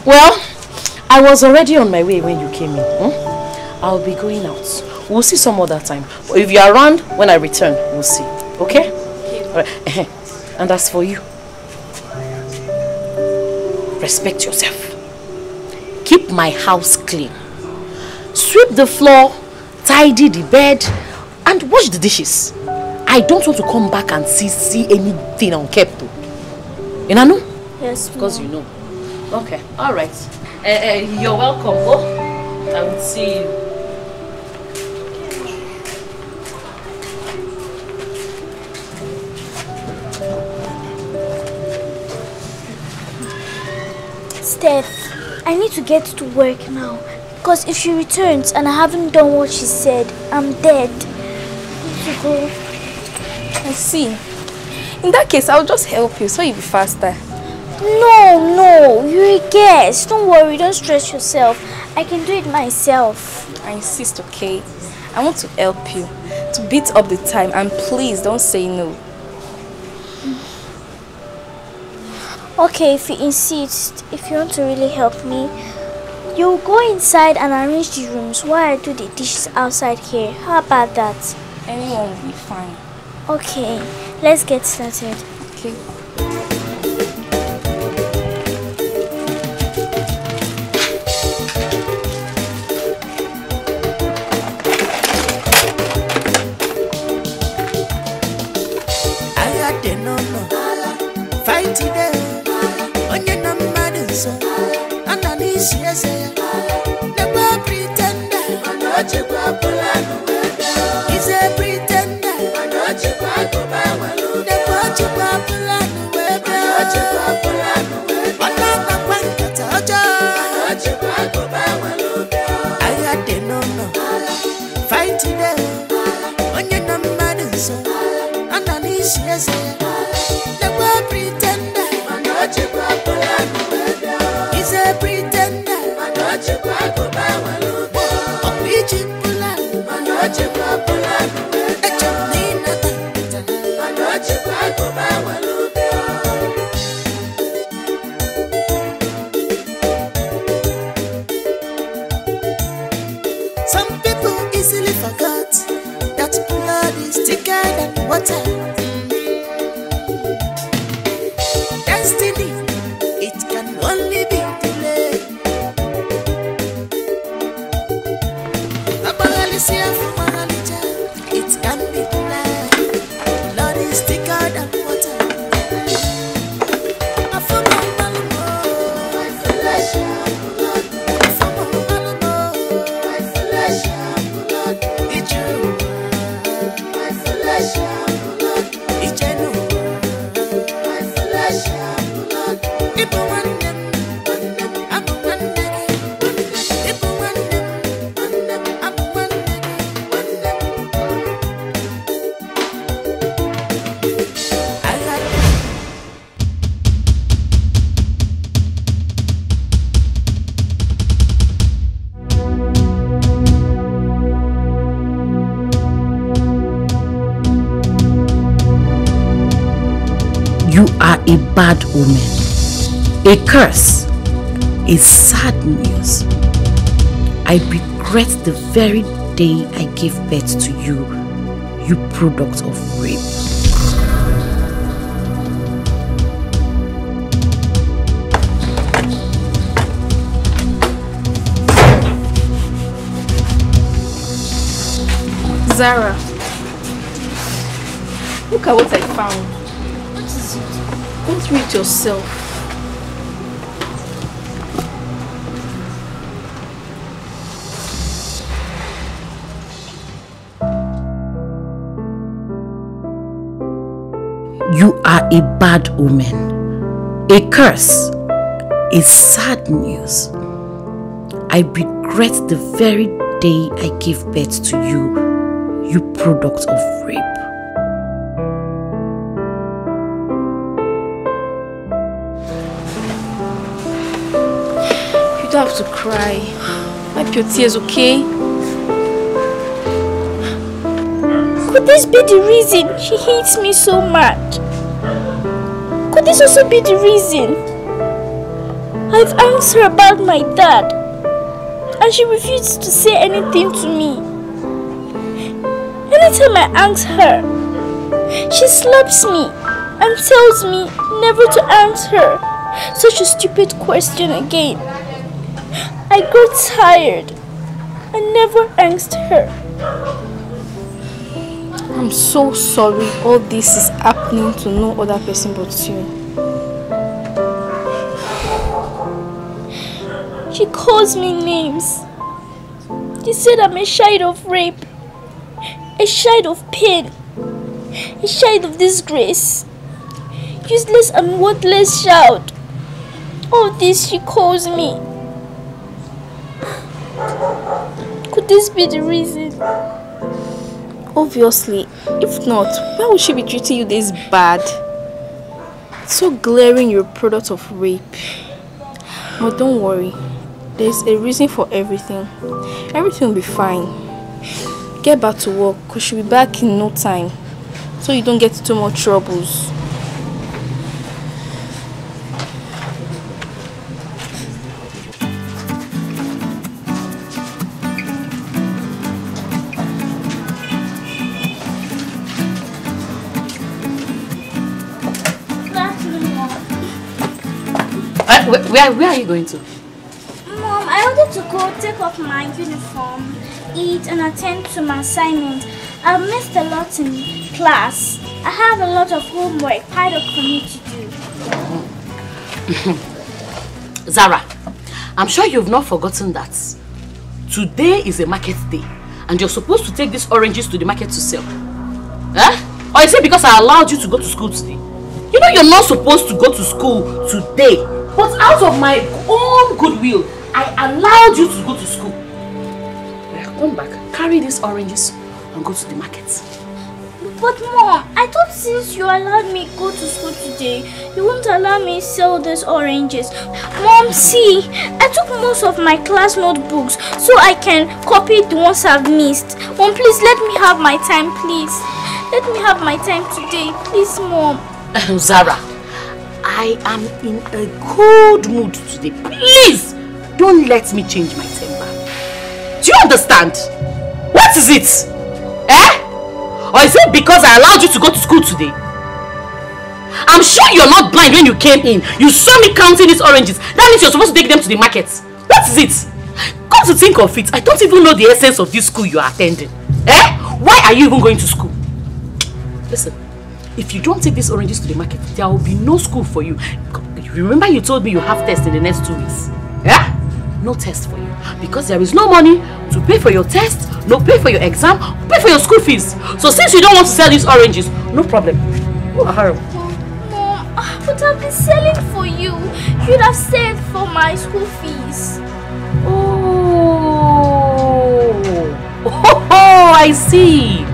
Speaker 7: Well, I was already on my way when you came in. I'll be going out. We'll see some other time. But if you're around when I return, we'll see. Okay? All right. And as for you, respect yourself. Keep my house clean. Sweep the floor, tidy the bed, and wash the dishes. I don't want to come back and see anything unkept. You know?
Speaker 11: Yes,
Speaker 7: because you know. Okay, all right. You're welcome. Oh, I will see you.
Speaker 11: Steph, I need to get to work now. Because if she returns and I haven't done what she said, I'm dead. I need to go.
Speaker 5: I see. In that case, I'll just help you so you'll be faster.
Speaker 11: No, you're a guest. Don't worry, don't stress yourself. I can do it myself.
Speaker 5: I insist, okay? I want to help you, to beat up the time, and please don't say no.
Speaker 11: Okay, if you insist, if you want to really help me, you go inside and arrange the rooms while I do the dishes outside here. How about that?
Speaker 5: Anyone will be fine.
Speaker 11: Okay, let's get started.
Speaker 5: Okay.
Speaker 8: Some people easily forget that blood is thicker than water. Destiny, it can only be delayed. It can be denied. Blood is thicker than water.
Speaker 7: You are a bad omen, a curse, is sad news. I regret the very day I gave birth to you, you product of rape.
Speaker 5: Zara, look at what I found.
Speaker 11: What is it?
Speaker 5: Don't read yourself.
Speaker 7: You are a bad omen, a curse, a sad news. I regret the very day I gave birth to you, you product of rape.
Speaker 5: You don't have to cry. Wipe your tears, okay?
Speaker 11: Could this be the reason she hates me so much? Could this also be the reason? I've asked her about my dad, and she refused to say anything to me. Anytime I ask her, she slaps me and tells me never to answer such a stupid question again. I got tired and never asked her.
Speaker 5: I'm so sorry all this is happening to no other person but you.
Speaker 11: She calls me names. She said I'm a child of rape, a child of pain, a child of disgrace, useless and worthless child. All this she calls me. Could this be the reason?
Speaker 5: Obviously, if not, why would she be treating you this bad? It's so glaring you're a product of rape. But don't worry, there's a reason for everything. Everything will be fine. Get back to work, because she'll be back in no time, so you don't get into more troubles.
Speaker 7: Where are you going to?
Speaker 11: Mom, I wanted to go take off my uniform, eat and attend to my assignment. I've missed a lot in class. I have a lot of homework piled up for me to do.
Speaker 7: Zara, I'm sure you've not forgotten that today is a market day and you're supposed to take these oranges to the market to sell. Eh? Or is it because I allowed you to go to school today? You know you're not supposed to go to school today. But out of my own goodwill, I allowed you to go to school. Come back, carry these oranges and go to the market.
Speaker 11: But Mom, I thought since you allowed me go to school today, you won't allow me sell these oranges. Mom, see, I took most of my class notebooks so I can copy the ones I've missed. Mom, please let me have my time, please. Let me have my time today, please, Mom.
Speaker 7: Zara, I am in a good mood today. Please, don't let me change my temper. Do you understand? What is it? Eh? Or is it because I allowed you to go to school today? I'm sure you're not blind when you came in. You saw me counting these oranges. That means you're supposed to take them to the market. What is it? Come to think of it, I don't even know the essence of this school you are attending. Eh? Why are you even going to school? Listen. If you don't take these oranges to the market, there will be no school for you. Remember you told me you have tests in the next 2 weeks? Yeah? No test for you. Because there is no money to pay for your test, no pay for your exam, pay for your school fees. So since you don't want to sell these oranges, no problem.
Speaker 11: Mom, but I've been selling for you. You'd have saved for my school fees.
Speaker 7: Oh, I see.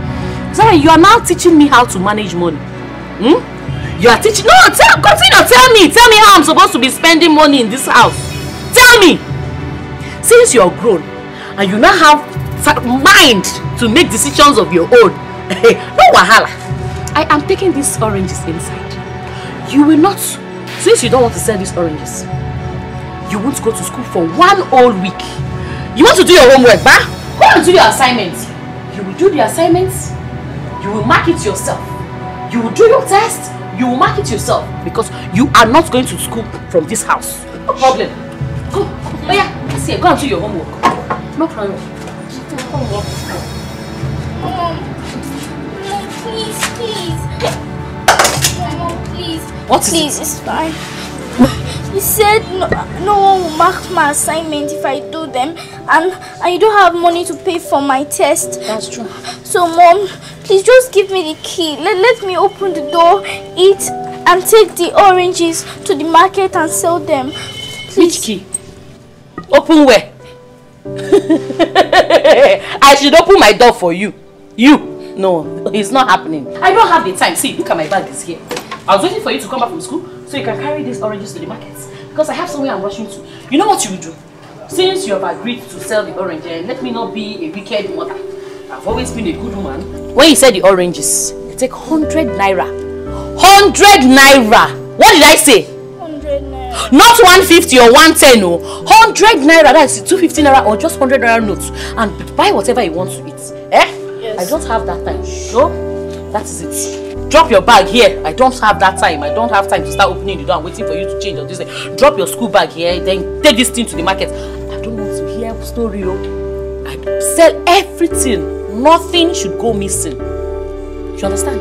Speaker 7: Sorry, you are now teaching me how to manage money. Hmm? You are teaching... No, continue. Tell me how I'm supposed to be spending money in this house. Tell me. Since you're grown and you now have mind to make decisions of your own, no wahala. I am taking these oranges inside. You will not... Since you don't want to sell these oranges, You won't go to school for 1 whole week. You want to do your homework, bah? Go and do your assignments. You will do the assignments. You will mark it yourself. You will do your test. You will mark it yourself. Because you are not going to school from this house. No problem. Go. Oh yeah, let's see. Go and do your homework. No problem.
Speaker 4: Mom, please. Mom, please.
Speaker 7: What is
Speaker 4: Please, it's fine. You said no one will mark my assignment if I do them, and I don't have money to pay for my test.
Speaker 7: That's true.
Speaker 4: So, Mom, please just give me the key. Let me open the door, eat, and take the oranges to the market and sell them. Please.
Speaker 7: Which key? Open where? I should open my door for you. You? No, it's not happening. I don't have the time. See, look at my bag is here. I was waiting for you to come back from school so you can carry these oranges to the market. Because I have somewhere I'm rushing to. You know what you will do? Since you have agreed to sell the orange, let me not be a wicked mother. I've always been a good woman. When you sell the oranges, you take 100 naira. 100 naira! What did I say?
Speaker 4: 100 naira.
Speaker 7: Not 150 or 110, no. 100 naira, that's 250 naira or just 100 naira notes. And buy whatever you want to eat. Eh?
Speaker 4: Yes.
Speaker 7: I don't have that time. So, that is it. Drop your bag here. I don't have that time. I don't have time to start opening the door and waiting for you to change or this thing. Drop your school bag here, then take this thing to the market. I don't want to hear story. I sell everything. Nothing should go missing. You understand?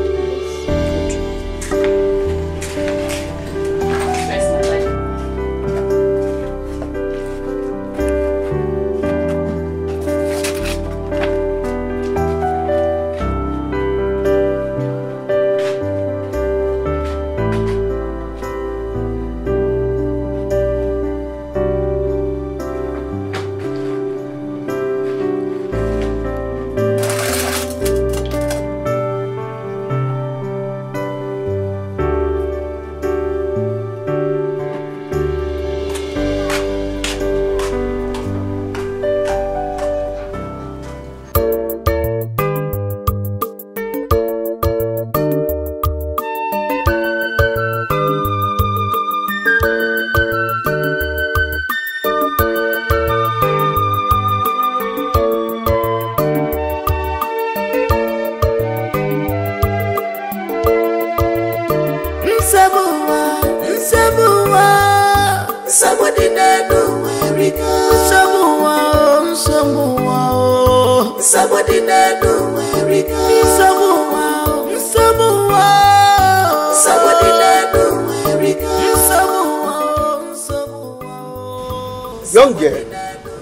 Speaker 9: Young girl,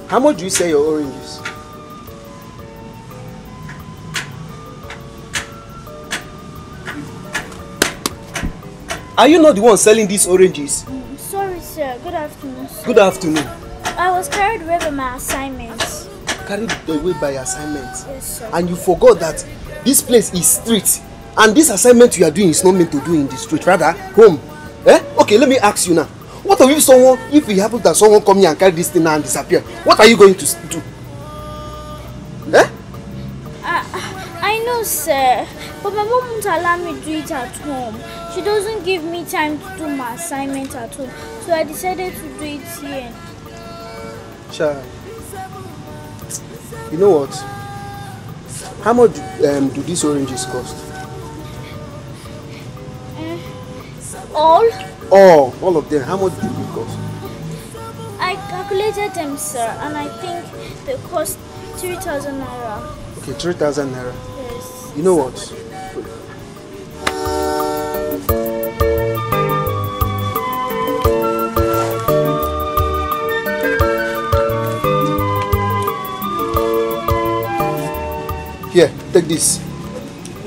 Speaker 9: how much do you sell your oranges? Are you not the one selling these oranges?
Speaker 4: Sorry, sir. Good afternoon, sir.
Speaker 9: Good afternoon.
Speaker 4: I was carried away by my assignments.
Speaker 9: Carried away by your assignments?
Speaker 4: Yes, sir.
Speaker 9: And you forgot that this place is street. And this assignment you are doing is not meant to do in the street, rather home. Eh? Okay, let me ask you now. What if it happens that someone come here and carry this thing and disappear? What are you going to do? Eh?
Speaker 4: I know, sir. But my mom won't allow me to do it at home. She doesn't give me time to do my assignment at home. So I decided to do it here.
Speaker 9: Child. You know what? How much do these oranges cost?
Speaker 4: All?
Speaker 9: All of them. How much do they cost?
Speaker 4: I calculated them, sir, and I think they cost 3,000 naira.
Speaker 9: Okay, 3,000 naira.
Speaker 4: Yes.
Speaker 9: You know what? Here, take this.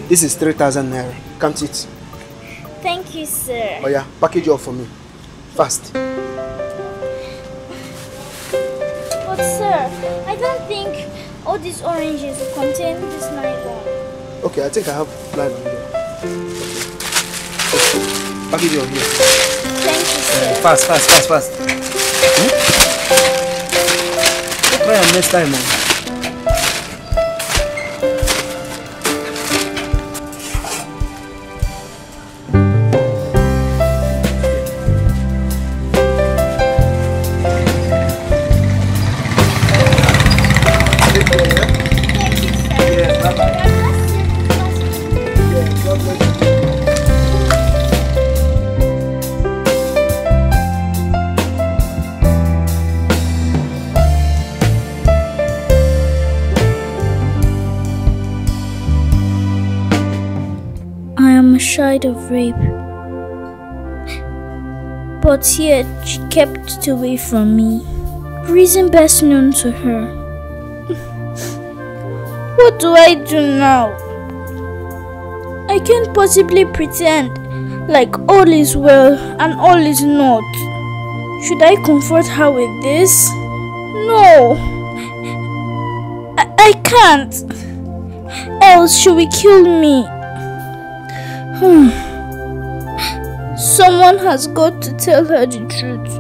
Speaker 9: This is 3,000 naira. Count it.
Speaker 4: Thank you, sir.
Speaker 9: Oh yeah, package it up for me. Fast.
Speaker 4: But sir, I don't think all these oranges will contain this nylon.
Speaker 9: Okay, I think I have nylon there. Okay. Package it on here.
Speaker 4: Thank you, sir.
Speaker 9: Fast. Don't try and next time, man.
Speaker 11: a child of rape. But yet she kept away from me. Reason best known to her. What do I do now? I can't possibly pretend like all is well and all is not. Should I comfort her with this? No. I can't. Else she will kill me. Someone has got to tell her the truth.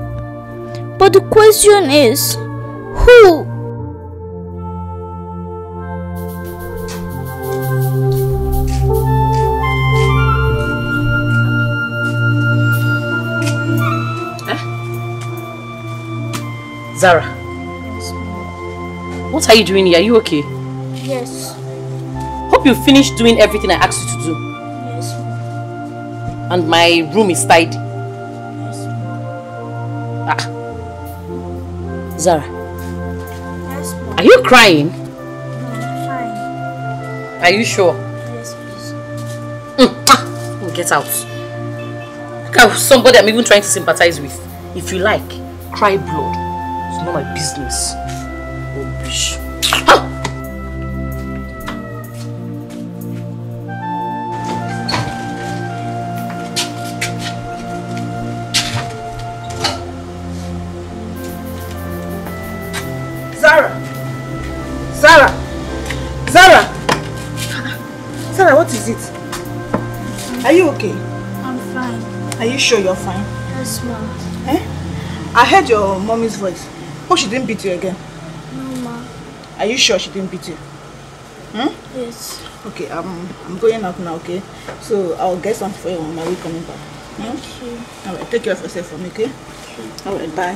Speaker 11: But the question is, who?
Speaker 7: Zara, what are you doing here? Are you okay?
Speaker 11: Yes.
Speaker 7: Hope you finished doing everything I asked you to do.
Speaker 11: Yes.
Speaker 7: And my room is tidy.
Speaker 11: Yes.
Speaker 7: Zara.
Speaker 11: Yes,
Speaker 7: Are you crying?
Speaker 11: No, I'm fine.
Speaker 7: Are you sure?
Speaker 11: Yes, please.
Speaker 7: Get out. Look at somebody I'm even trying to sympathize with. If you like, cry blood. It's not my business. Oh, bish.
Speaker 3: Sarah, what is it? Are you okay?
Speaker 11: I'm fine.
Speaker 3: Are you sure you're fine?
Speaker 11: Yes, Mom.
Speaker 3: I heard your mommy's voice. Oh, she didn't beat you again?
Speaker 11: No, Ma.
Speaker 3: Are you sure she didn't beat you?
Speaker 11: Yes.
Speaker 3: Okay, I'm going out now, okay? So I'll get something for you on my way coming back.
Speaker 11: Thank you.
Speaker 3: Alright, take care of yourself for me, okay? Alright, bye.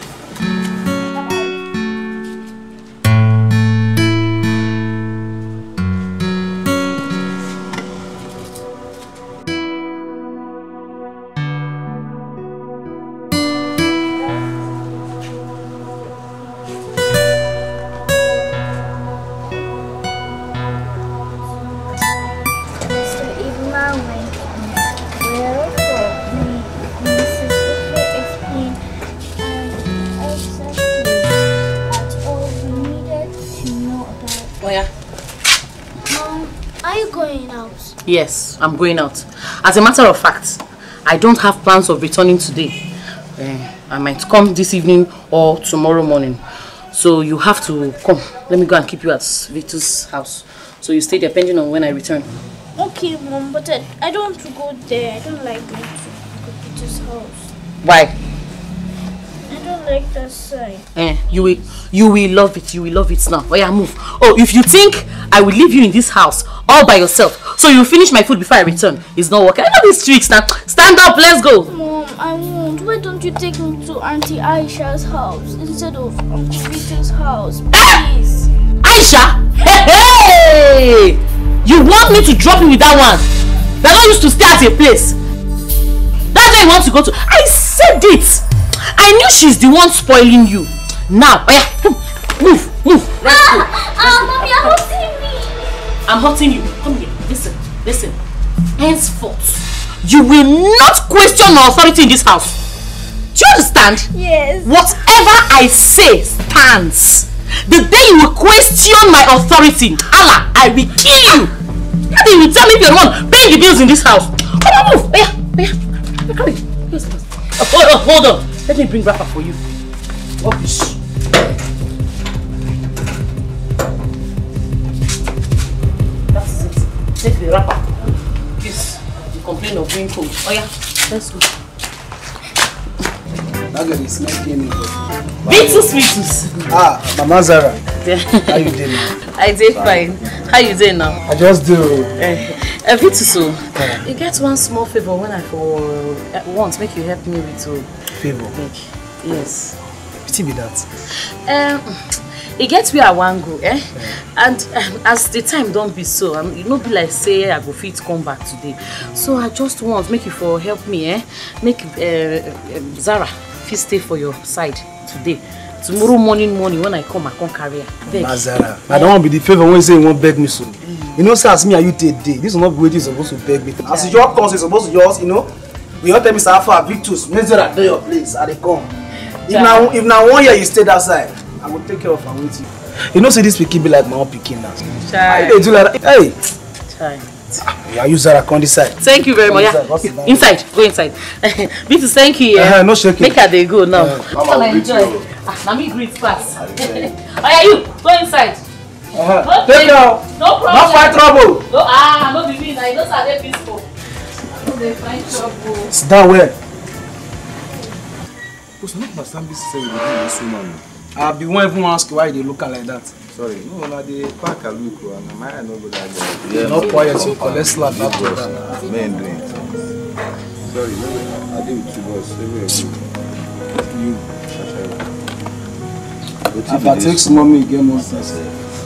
Speaker 7: Yes, I'm going out. As a matter of fact, I don't have plans of returning today. I might come this evening or tomorrow morning. So you have to come. Let me go and keep you at Vitu's house. So you stay there pending on when I return.
Speaker 11: Okay, Mom, but I don't want to go there. I don't like going to Vitu's house.
Speaker 7: Why?
Speaker 11: I don't like that side.
Speaker 7: You will love it. You will love it now. Oh yeah, move. Oh, if you think I will leave you in this house all by yourself, so you finish my food before I return, it's not working. I know these tricks now. Stand up, let's go.
Speaker 11: Mom, I won't. Why don't you take me to Auntie Aisha's house instead of Uncle Vito's house, please?
Speaker 7: Aisha? Hey! You want me to drop you with that one? They're not used to stay at a place. That's where you want to go to. I said it. I knew she's the one spoiling you. Now, oh yeah, move. Let's go.
Speaker 11: Mommy, you're hurting me.
Speaker 7: I'm hurting you. Come here. Listen. Henceforth, you will not question my authority in this house. Do you understand?
Speaker 11: Yes.
Speaker 7: Whatever I say stands. The day you will question my authority, Allah, I will kill you. Nothing will tell me if you're the one paying the bills in this house. Come on, move. Oh, come here. Hold on. Let me bring wrapper for you. Rubbish. That's it. Take the wrapper. Please, you complain of being cold. Oh yeah, let's go.
Speaker 10: That girl is not getting me.
Speaker 7: Vitus.
Speaker 10: Mama Zara. How you doing?
Speaker 7: I did fine. How you doing now?
Speaker 10: I just do.
Speaker 7: Vitus, you get one small favor when I once make you help me with a
Speaker 10: favor.
Speaker 7: Yes.
Speaker 10: What be that?
Speaker 7: It gets where I want go, and as the time don't be so, you know, be like say I go fit come back today. So I just want make you for help me, make Zara fit stay for your side today. Tomorrow morning when I come carry her.
Speaker 10: Zara, I don't want to be the favor when you say you won't beg me soon. You know, sir, as me and you take day, this will not be what you're supposed to beg me. As your course is supposed to yours, you know. We don't tell me sir for Victus, make sure that your place and they come. If now 1 year you stayed outside, I will take care of and wait you. You know, see this pikin be like my own pikin now. Why they do like that? Hey! Yeah, use that on this side.
Speaker 7: Thank you very much. Yeah. Inside, go inside. Victus, thank you. Yeah.
Speaker 10: No shaking.
Speaker 7: Make her they go now. Mama, enjoy. Now me greet pass. Oh yeah, you go inside.
Speaker 10: Take care.
Speaker 7: No problem.
Speaker 10: Not fight trouble.
Speaker 7: No, no be me. I know say they peaceful. No dey find trouble.
Speaker 10: Sit down where?
Speaker 12: Because I don't understand this say we do this woman.
Speaker 10: I be one even ask why they look like that.
Speaker 12: Sorry, no, na the pack a look and my no go like that.
Speaker 10: Yeah, not quiet, you collect slap after that.
Speaker 12: Men doing it. Sorry, no, I did with you, boss. You,
Speaker 10: if I take some money, get more sense.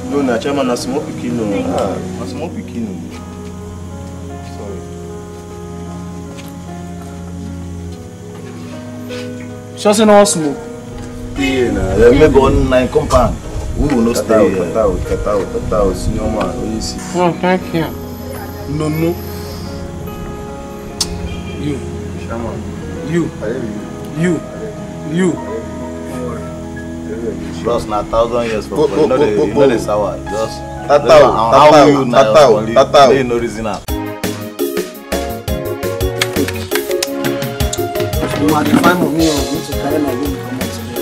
Speaker 12: No, na chairman, na small pikin no. Na small pikin no. Sorry.
Speaker 10: Just no smoke.
Speaker 12: Yeah, na. Remember on 9 compound. We will not stay here. Cut out, senior man. What you see?
Speaker 10: Oh, thank you. No. You.
Speaker 12: Shaman.
Speaker 10: You.
Speaker 12: Plus, na 1,000 years for you know the sour. Just
Speaker 9: Tatao.
Speaker 12: They no reason now.
Speaker 10: You want to find money or go to carry my baby come out today?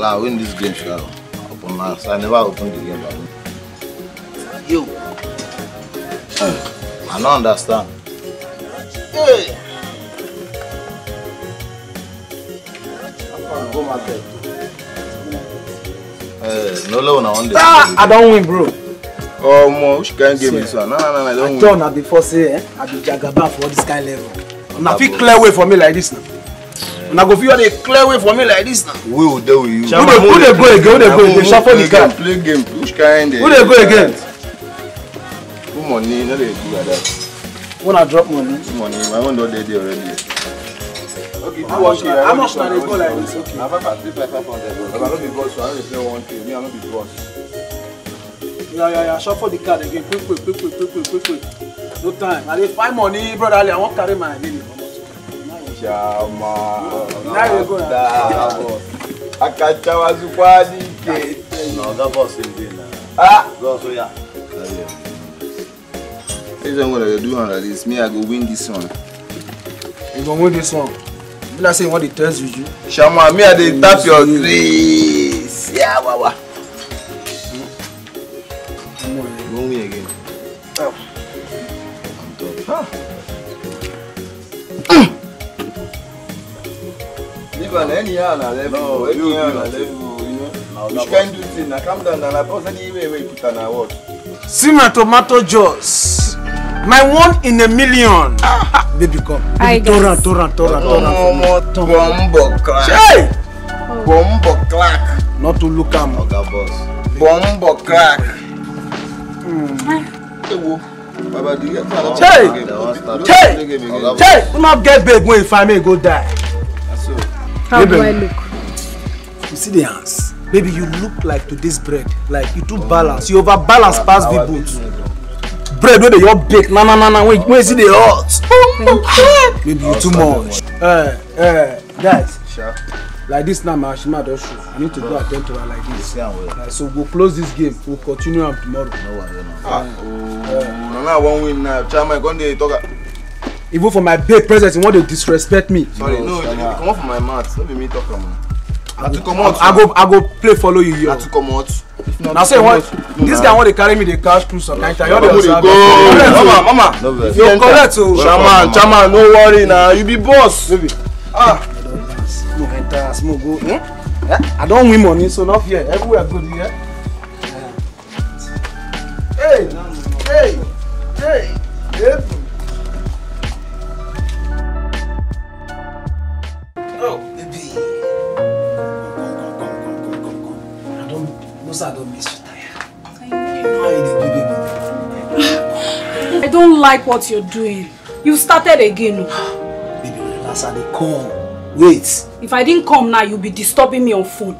Speaker 12: I win this game, sure. I never opened the game. You. I don't understand. Hey. Go market. No loan on this.
Speaker 10: I don't win, bro.
Speaker 12: Oh, mo, which kind of game is one? No, I don't win.
Speaker 10: I don't before say, I be Jagaba for this kind of level. Now, if you clear way for me like this now. Now go feel a clear way for me like this now.
Speaker 12: We will deal with you.
Speaker 10: Who they go again? Shuffle the card.
Speaker 12: Play game. Which kind?
Speaker 10: Who they go again?
Speaker 12: Who money? No, they do like that.
Speaker 10: When I drop money.
Speaker 12: Money. My one don't dead already. Okay.
Speaker 10: How much now they go like this? Okay.
Speaker 12: I have 500. I'm not the boss. So I only play 1K. Me, I'm not the boss.
Speaker 10: Yeah. Shuffle the card again. Quick. No time. I dey find money, brother. I won't carry my baby.
Speaker 12: Chama.
Speaker 10: Now you go.
Speaker 12: Akacha wazukwadi ke. No, that boss is there now. Go so yeah. This one what I do on this. Me, I go win this one.
Speaker 10: You go win this one. You like say what the test with you?
Speaker 12: Shama, me I dey tap your grace. Yeah, wawa. Go me again. I'm top. Anyhow, na level. No, anyhow, na level. You know. Which kind do thing? Na calm down. Na pause anyway. Put on a what?
Speaker 10: See my tomato juice. My 1 in a million. Baby, come. Torrent.
Speaker 12: Bombo clack.
Speaker 10: Hey!
Speaker 12: Bombo clack.
Speaker 10: Not to look at me.
Speaker 12: Boss. Bombo clack.
Speaker 10: Hey! Do not get big when if I may go die.
Speaker 5: How do I look?
Speaker 10: You see the hands? Baby, you look like today's bread. Like you too balanced. You overbalance past the boots. Bread where they all bake. No. When you see the hot. Maybe you too much. Guys.
Speaker 12: Sure.
Speaker 10: Like this now, my Ashima does shoot. I need to go attend to her like this. So we'll close this game. We'll continue on tomorrow.
Speaker 12: No, I won't win now. Chama, go there talk.
Speaker 10: Even for my big presence, you want to disrespect me.
Speaker 12: Sorry, no, come off my mouth. Don't be me talking. I
Speaker 10: go play follow you here.
Speaker 12: I to come out.
Speaker 10: Now say what? This guy want to carry me the cash cruise or kind of.
Speaker 12: Mama.
Speaker 10: You're correct, so.
Speaker 12: Chairman, no worry now. You be boss.
Speaker 10: Baby. No enter, smoke go. I don't win money, so not here. Everywhere good here. Hey. Oh, baby. I don't miss you, Taya. You know how you do, baby.
Speaker 3: I don't like what you're doing.
Speaker 13: You started again.
Speaker 10: Baby, relax, I dey come. Wait.
Speaker 13: If I didn't come now, you'll be disturbing me on phone.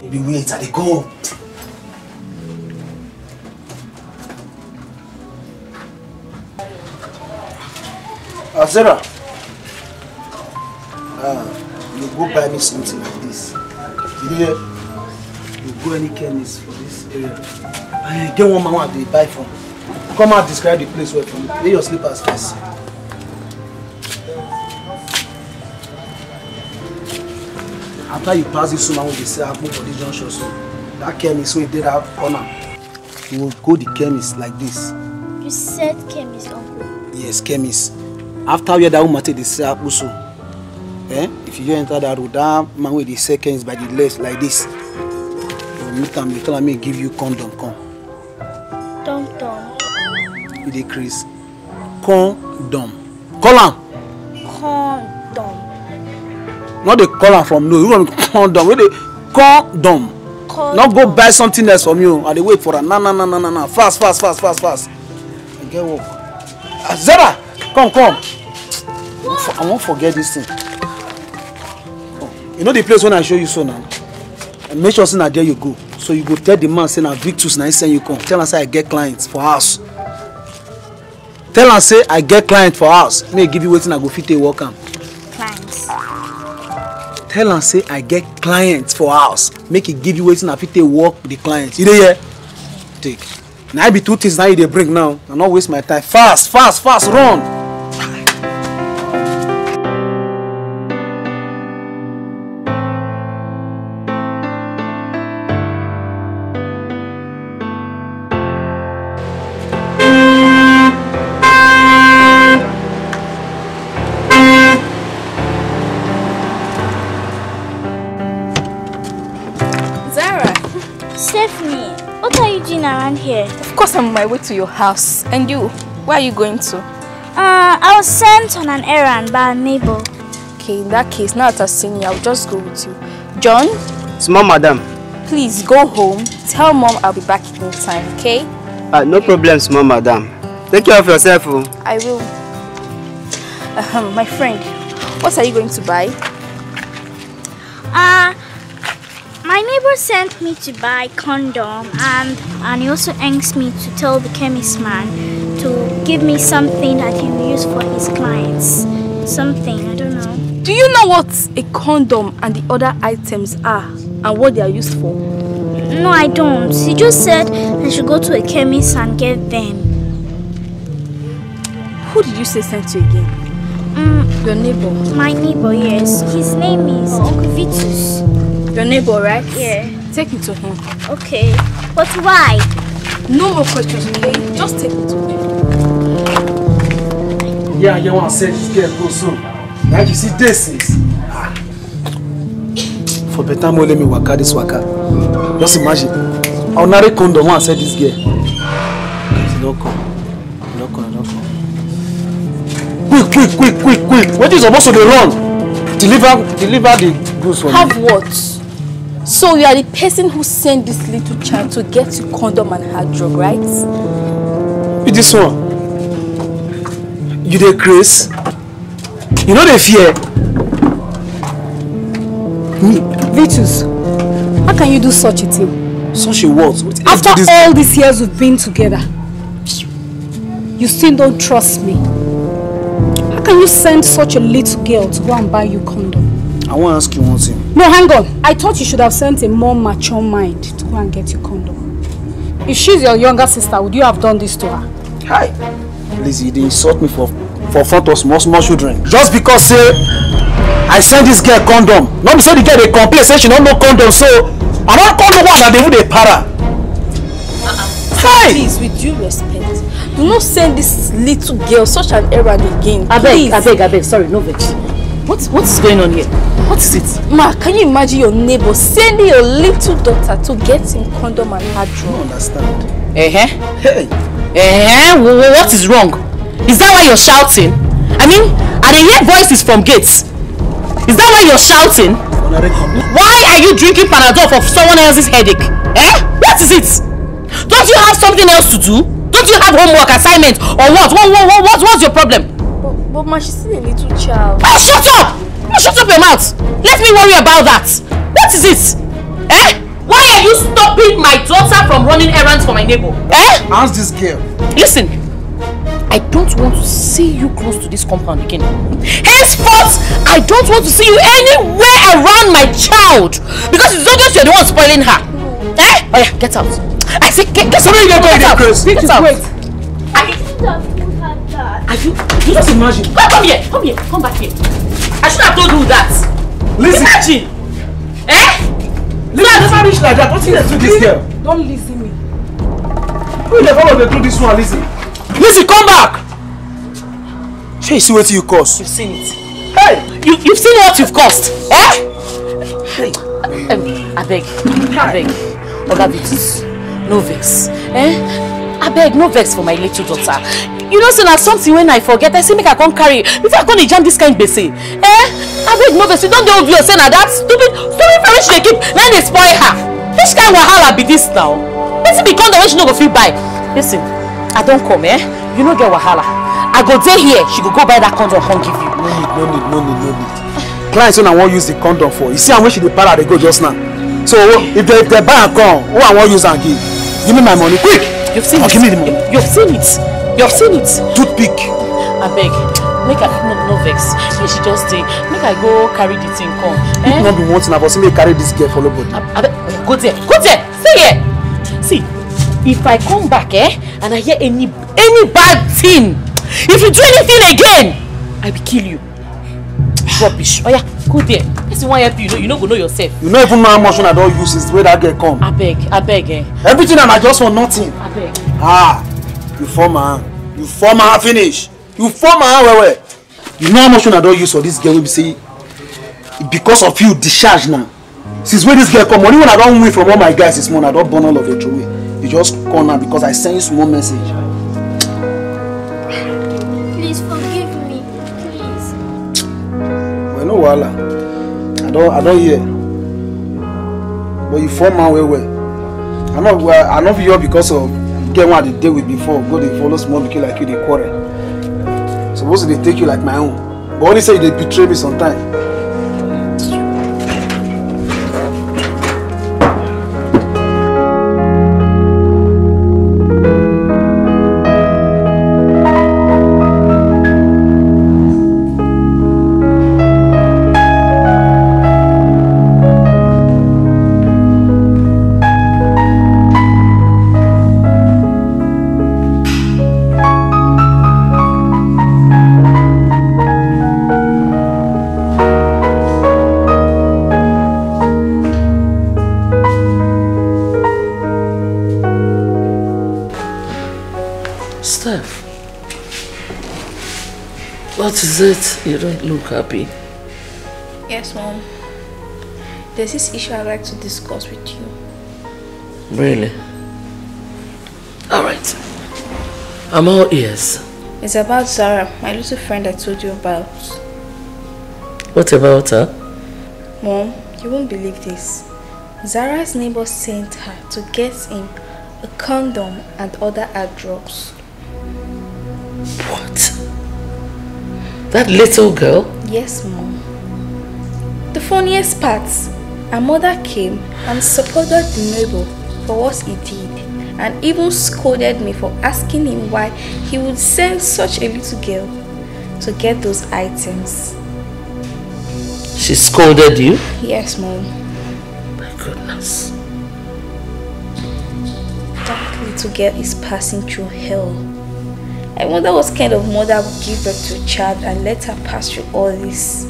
Speaker 10: Baby, wait, I dey come. Sarah. You go buy me something like this. You hear? You go any chemist for this area. I get one man they buy from. Come out, describe the place where from. Lay your slippers first. After you pass this woman, they say I go for the junction. So that chemist, so he did that corner. You will go the chemist like this.
Speaker 11: You said chemist, uncle?
Speaker 10: Yes, chemist. After we that woman take the say also. If you enter that road, that man with the seconds by the left like this. You meet him, you tell me give you condom, come.
Speaker 11: Dum.
Speaker 10: You decrease. Condom. Call him.
Speaker 11: Condom.
Speaker 10: Not the call him from no, you want condom. Where they condom. Not go buy something else from you and they wait for a no. Fast. And get work. Zara, come. I won't forget this thing. You know the place when I show you so now? And make sure say there you go. So you go tell the man say na Victus na he send you come. Tell him say I get clients for house. Tell him say I get clients for house. May give you waiting I go fit a work am.
Speaker 11: Clients.
Speaker 10: Tell him say I get clients for house. Make it give you waiting I fit a work with the clients. You there? Take. Now I be 2 things now you dey bring now. I not waste my time. Fast, run.
Speaker 5: Here. Of course I'm on my way to your house. And you? Where are you going to?
Speaker 11: I was sent on an errand by a neighbor.
Speaker 5: Okay, in that case, now that I've seen you, I'll just go with you. John?
Speaker 14: Small madam.
Speaker 5: Please go home. Tell mom I'll be back in no time, okay?
Speaker 14: No problem, small madam. Take care of yourself.
Speaker 5: I will. My friend, what are you going to buy?
Speaker 11: My neighbor sent me to buy condom and he also asked me to tell the chemist man to give me something that he will use for his clients. Something, I don't know.
Speaker 5: Do you know what a condom and the other items are and what they are used for?
Speaker 11: No, I don't. He just said I should go to a chemist and get them.
Speaker 5: Who did you say sent you again? Your neighbor.
Speaker 11: My neighbor, yes. His name is Uncle Vitus.
Speaker 5: Your neighbor, right?
Speaker 11: Yeah.
Speaker 5: Take me to him.
Speaker 11: Okay. But why?
Speaker 5: No more questions, okay? Just take me to him.
Speaker 10: Yeah, you want to say this girl go soon. Like you see this is. For better more, let me waka this waka. Just imagine. I'll not condom and say this girl. She don't come. Quick. What is supposed to be run? Deliver the goods for me.
Speaker 5: Have what? So you are the person who sent this little child to get you condom and hard drug, right?
Speaker 10: With this one. You dey grace? You know the fear?
Speaker 13: Me? Vitus, how can you do such a thing?
Speaker 10: Such a what?
Speaker 13: After all these years we've been together, you still don't trust me. How can you send such a little girl to go and buy you condom?
Speaker 10: I want to ask you one thing.
Speaker 13: No, hang on. I thought you should have sent a more mature mind to go and get you condom. If she's your younger sister, would you have done this to her?
Speaker 10: Hi. Please, you didn't insult me for front of small children. Just because say I send this girl condom. Not because the girl they complain say she don't know condom, so I don't condom one and they would para.
Speaker 5: Hi. Please, with due respect, do not send this little girl such an errand again.
Speaker 7: I beg. Sorry, no vex. What's going on here? What is it?
Speaker 5: Ma, can you imagine your neighbor sending your little daughter to get him condom and hard drug?
Speaker 10: I don't understand.
Speaker 7: What is wrong? Is that why you're shouting? I mean, I hear voices from gates. Is that why you're shouting? Why are you drinking Panadol for someone else's headache? What is it? Don't you have something else to do? Don't Don't you have homework assignment or what? What's your problem?
Speaker 5: But ma, she's still a little child.
Speaker 7: Oh, shut up! Oh, shut up your mouth! Let me worry about that. What is it? Eh? Why are you stopping my daughter from running errands for my neighbor? Eh?
Speaker 10: Ask this girl.
Speaker 7: Listen, I don't want to see you close to this compound again. Henceforth, I don't want to see you anywhere around my child because it's obvious you're the one spoiling her. Eh? Oh yeah, get out. I say get out. Get out. Get out.
Speaker 10: Wait.
Speaker 7: Are you
Speaker 10: just imagine?
Speaker 7: Come here. Come back here. I should have told you that.
Speaker 10: Listen.
Speaker 7: Imagine. Eh?
Speaker 10: Listen, I never reach like that. What you do this girl?
Speaker 13: Don't listen me.
Speaker 10: Who the hell will do this one, Lizzie? Lizzie, come back! Shey, you see what you cost?
Speaker 7: You've seen it.
Speaker 10: Hey!
Speaker 7: You've seen what you've cost. Eh? Hey. I beg. Oga Vitus, no vex. Eh? I beg, no vex for my little daughter. You know, so now something when I forget, I say make I come carry. Before I come jam this kind of bese. Eh? I beg, no vex. You don't know obvious say na that stupid parents they keep. Now they spoil her. Which kind of wahala be this now? Let's be condom when she no go fit buy. Listen, I don't come, eh? You no get wahala. I go there here. She go buy that condom and give you.
Speaker 10: No need. Clients when I want use the condom for. You see how when she dey para they go just now. So if they buy a condom, who I want use and give? Give me my money quick.
Speaker 7: You've seen it.
Speaker 10: Give me the money.
Speaker 7: You've seen it.
Speaker 10: Toothpick.
Speaker 7: I beg. Make I no vex. Make she just stay. Make I go carry the thing come.
Speaker 10: Eh? Not be wanting about me carry this girl for nobody.
Speaker 7: I beg. Go there. Stay here. See, if I come back, and I hear any bad thing, if you do anything again, I will kill you. Rubbish. Oh yeah, go there. This is why you no go know yourself.
Speaker 10: You don't even know how much I don't use is the way that girl come.
Speaker 7: I beg.
Speaker 10: Everything I just for nothing.
Speaker 7: I beg.
Speaker 10: You form her finish. You form her well. You know how much I don't use for this girl will be say because of you discharge now. Since when this girl come, only when I don't win from all my guys this morning, I don't burn all of it away. You just call now because I send you small message.
Speaker 4: Please forgive me, please.
Speaker 10: Well, no wahala. I don't hear. But you form her well. I know you because of get one the day with before. Go they follow small because like you they quarrel. Supposed to they take you like my own. But only say they betray me sometimes.
Speaker 7: What is it? You don't look happy.
Speaker 5: Yes, Mom. There's this issue I'd like to discuss with you.
Speaker 7: Really? Alright. I'm all ears.
Speaker 5: It's about Zara, my little friend I told you about.
Speaker 7: What about her?
Speaker 5: Mom, you won't believe this. Zara's neighbor sent her to get him a condom and other hard drugs.
Speaker 7: What? That little girl?
Speaker 5: Yes, Mom. The funniest part, her mother came and supported the neighbor for what he did and even scolded me for asking him why he would send such a little girl to get those items.
Speaker 7: She scolded you?
Speaker 5: Yes, Mom.
Speaker 7: My goodness.
Speaker 5: That little girl is passing through hell. I wonder what kind of mother would give birth to a child and let her pass through all this.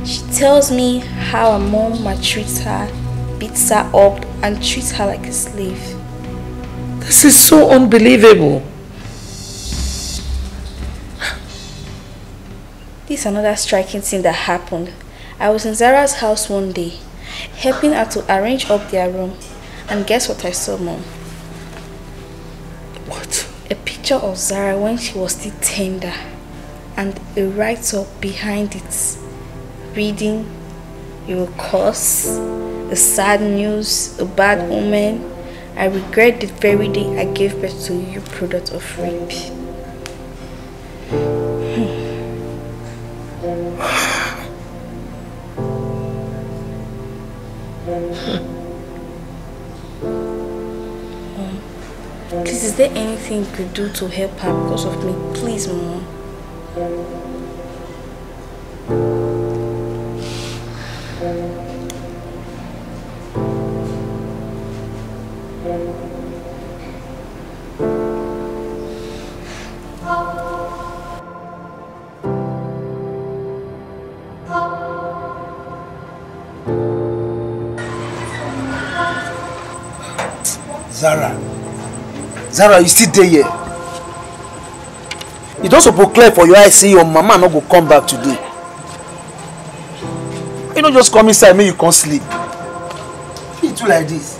Speaker 5: She tells me how her mom maltreats her, beats her up, and treats her like a slave.
Speaker 7: This is so unbelievable.
Speaker 5: This is another striking thing that happened. I was in Zara's house one day, helping her to arrange up their room. And guess what I saw, Mom?
Speaker 7: What?
Speaker 5: A picture of Zara when she was still tender, and a write-up behind it, reading, "You will curse, a sad news, a bad omen, I regret the very day I gave birth to you, product of rape. Please, is there anything you could do to help her because of me? Please, Mom.
Speaker 10: Zara, you still there here? You don't suppose clear for your eyes say your mama not go come back today. You don't just come inside me, you can't sleep. You do like this.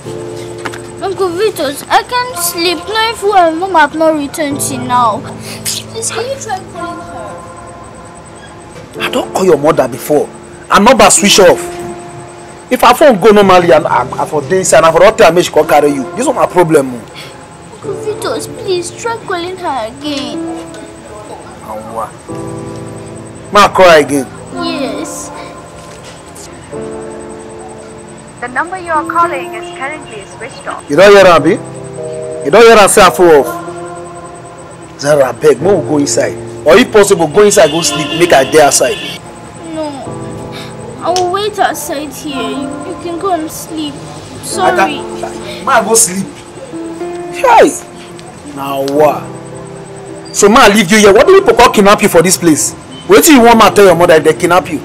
Speaker 11: Uncle Vitus, I can't sleep. Not if my mom have not returned till now. Please, can you try calling her?
Speaker 10: I don't call your mother before. I'm not about switch off. If her phone go normally and I for day inside and I for not tell me she can carry you. This is my problem.
Speaker 11: Uncle Vitus, please try calling her again.
Speaker 10: Ma cry again.
Speaker 11: Yes.
Speaker 15: The number you are calling is currently switched off.
Speaker 10: You don't hear her, Abi? You don't hear her say her phone off? Zara, beg, we will go inside. Or if possible, go inside, go sleep, make her day outside.
Speaker 11: No. I will wait outside here. You can go and sleep. Sorry.
Speaker 10: Ma, go sleep. Hey! Now what? So ma, leave you here. What do people call kidnap you for this place? Wait till you want ma tell your mother if they kidnap you.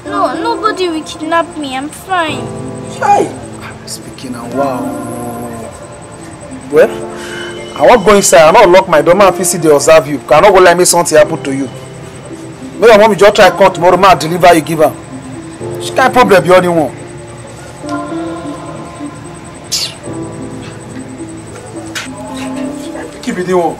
Speaker 11: No, nobody will kidnap me. I'm fine.
Speaker 10: Hey! Speaking of wow. Well, I won't go inside. I not lock my door. Man, see they observe you. I not go let me something happen to you. Maybe your mom just try to come tomorrow. Man, deliver you, give her. She can't problem be only one. Keep it the one.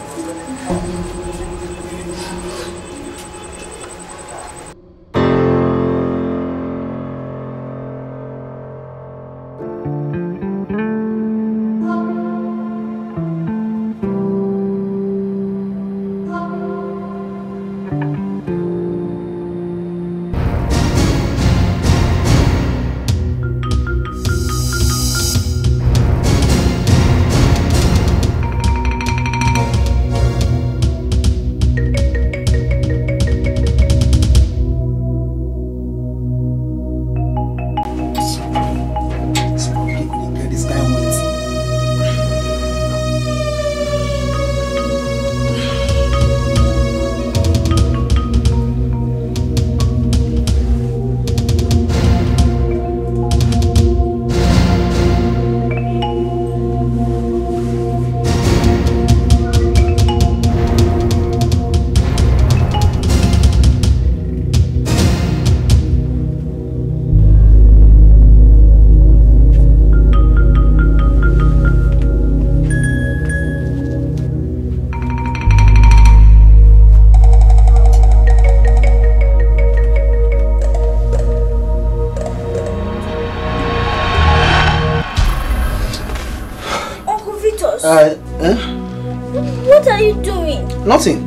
Speaker 11: What are you doing?
Speaker 10: Nothing.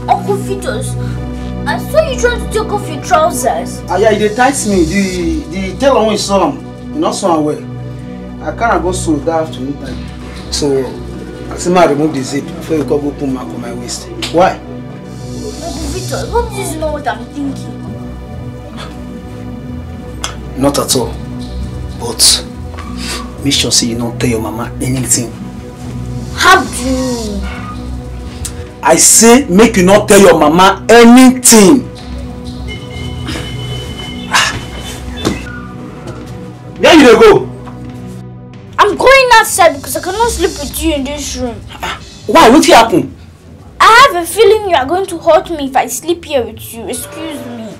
Speaker 11: Uncle Vitus, I saw you trying to take off your trousers.
Speaker 10: Yeah, they tight me. The tailor when you saw him, you not so well. I can't go so that afternoon time. So I said, I remove the zip before you can go put mark on my waist. Why?
Speaker 11: Uncle Vitus, hope this is not what I'm thinking.
Speaker 10: Not at all. But make sure say you don't tell your mama anything.
Speaker 11: How do you?
Speaker 10: I say make you not tell your mama anything. Where you dey go?
Speaker 11: I'm going outside because I cannot sleep with you in this room.
Speaker 10: Why? What happened?
Speaker 11: I have a feeling you are going to hurt me if I sleep here with you. Excuse me.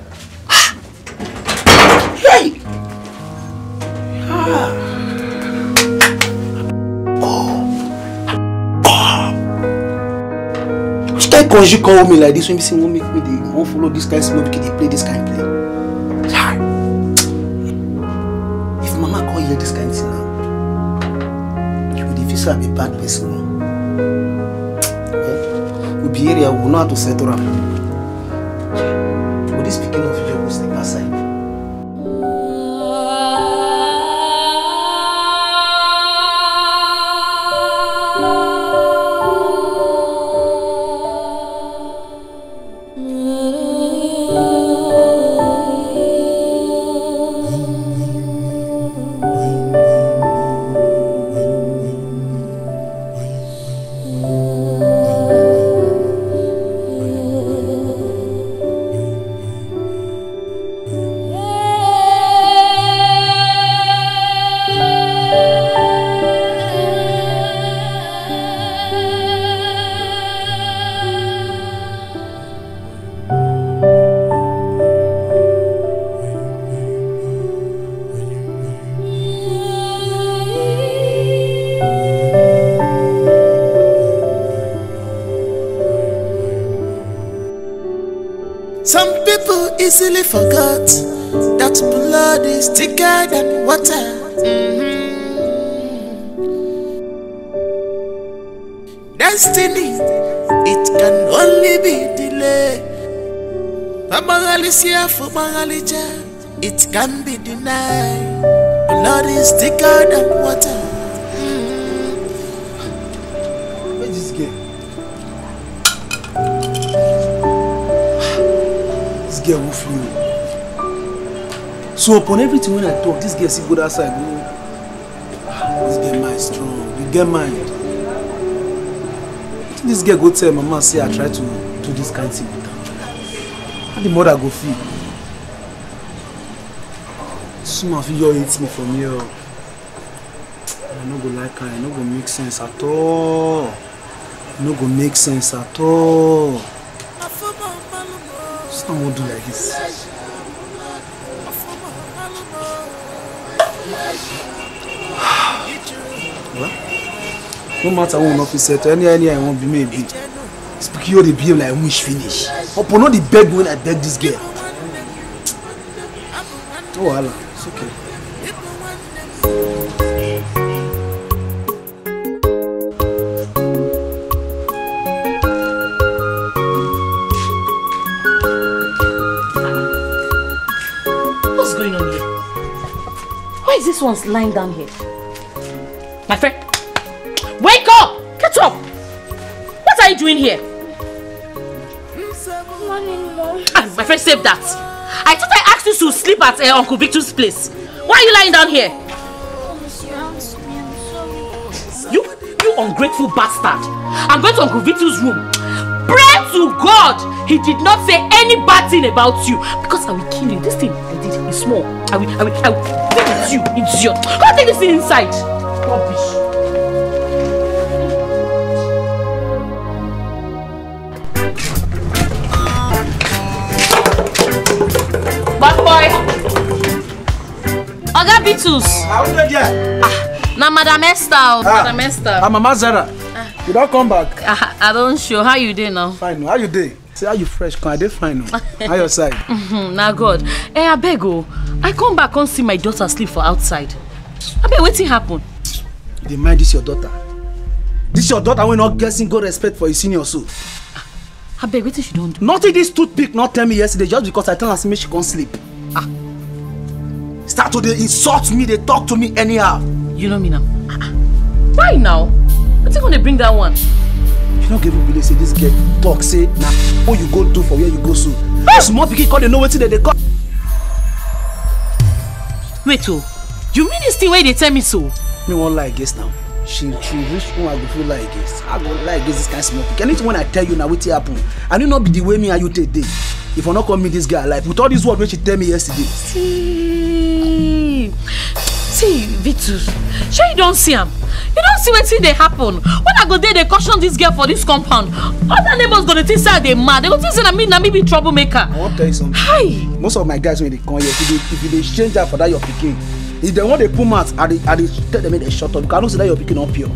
Speaker 10: Hey! Which kind of conjure call me like this when you say won't make me they won't follow this kind of small because they play this kind of play. If mama call you this kind of thing now, you say I'm a bad person. We'll be here, we'll know how to settle up. But this picking of you will step aside.
Speaker 8: Some people easily forgot that blood is thicker than water. Destiny, it can only be delayed. It can be denied. Blood is thicker than water.
Speaker 10: Where's this girl? This girl will flew. So upon everything when I talk, this girl see good outside. This girl mind strong. You get mind. This girl go tell mama say I try to do this kind of thing with her. How the mother go feel? Some of you hate me from here. I no go like her. I no go make sense at all. No go make sense at all. Someone won't do like this. Well, no matter what one say to any I won't be maybe. Speak you the behave like wish finish. Upon all the beg when I beg this girl. Oh Allah, it's okay.
Speaker 7: What's going on here? Why is this one lying down here? My friend, wake up! Get up! What are you doing here?
Speaker 4: Morning, Mom.
Speaker 7: My friend, save that. I thought I asked you to sleep at Uncle Victor's place. Why are you lying down here?
Speaker 4: You asked me, I'm sorry.
Speaker 7: You ungrateful bastard. I'm going to Uncle Victor's room. Pray to God he did not say any bad thing about you. Because I will kill you. This thing I did is small. I will deal with you, idiot. Go take this thing inside. Rubbish. Bad boy. Oga Vitus. Now Madam Esther. Madam Esther.
Speaker 10: I'm Mama Zara. You don't come back.
Speaker 7: I don't show. How you doing now?
Speaker 10: Fine. How you doing? Say how you fresh? Can I dey fine? How your side?
Speaker 7: Now God. I beg you. I come back and see my daughter sleep for outside. I beg, wetin happen?
Speaker 10: You dey mind this your daughter? This your daughter will not get good respect for his senior so.
Speaker 7: I beg, wetin she don't do?
Speaker 10: Nothing this toothpick not tell me yesterday just because I tell her make she can't sleep. Start to dey insult me, they talk to me anyhow.
Speaker 7: You know me now. Why now? What's gonna bring that one?
Speaker 10: You don't give me believe say this girl talk say now what you go do for where you go so. Small pikin call they know wetin they call.
Speaker 7: Wait oh, you mean this thing where they tell me so?
Speaker 10: Me won't lie against now. She reach home I go feel like against. I go lie against this kind of small pikin. Anything when I tell you now what happen, and you not be the way me and you take day. If I not call me this guy alive with all this word which she tell me yesterday.
Speaker 7: See, Vitus, sure you don't see him. You don't see wetin dey happen. When I go there, they caution this girl for this compound. Other neighbors gonna think say they mad. They go think say na me be troublemaker.
Speaker 10: I want to tell you something.
Speaker 7: Hi.
Speaker 10: Most of my guys when they come here, if you change that for that your pikin, if they want they pull mouth, I tell them they shut up. Because I don't say that your pikin not pure.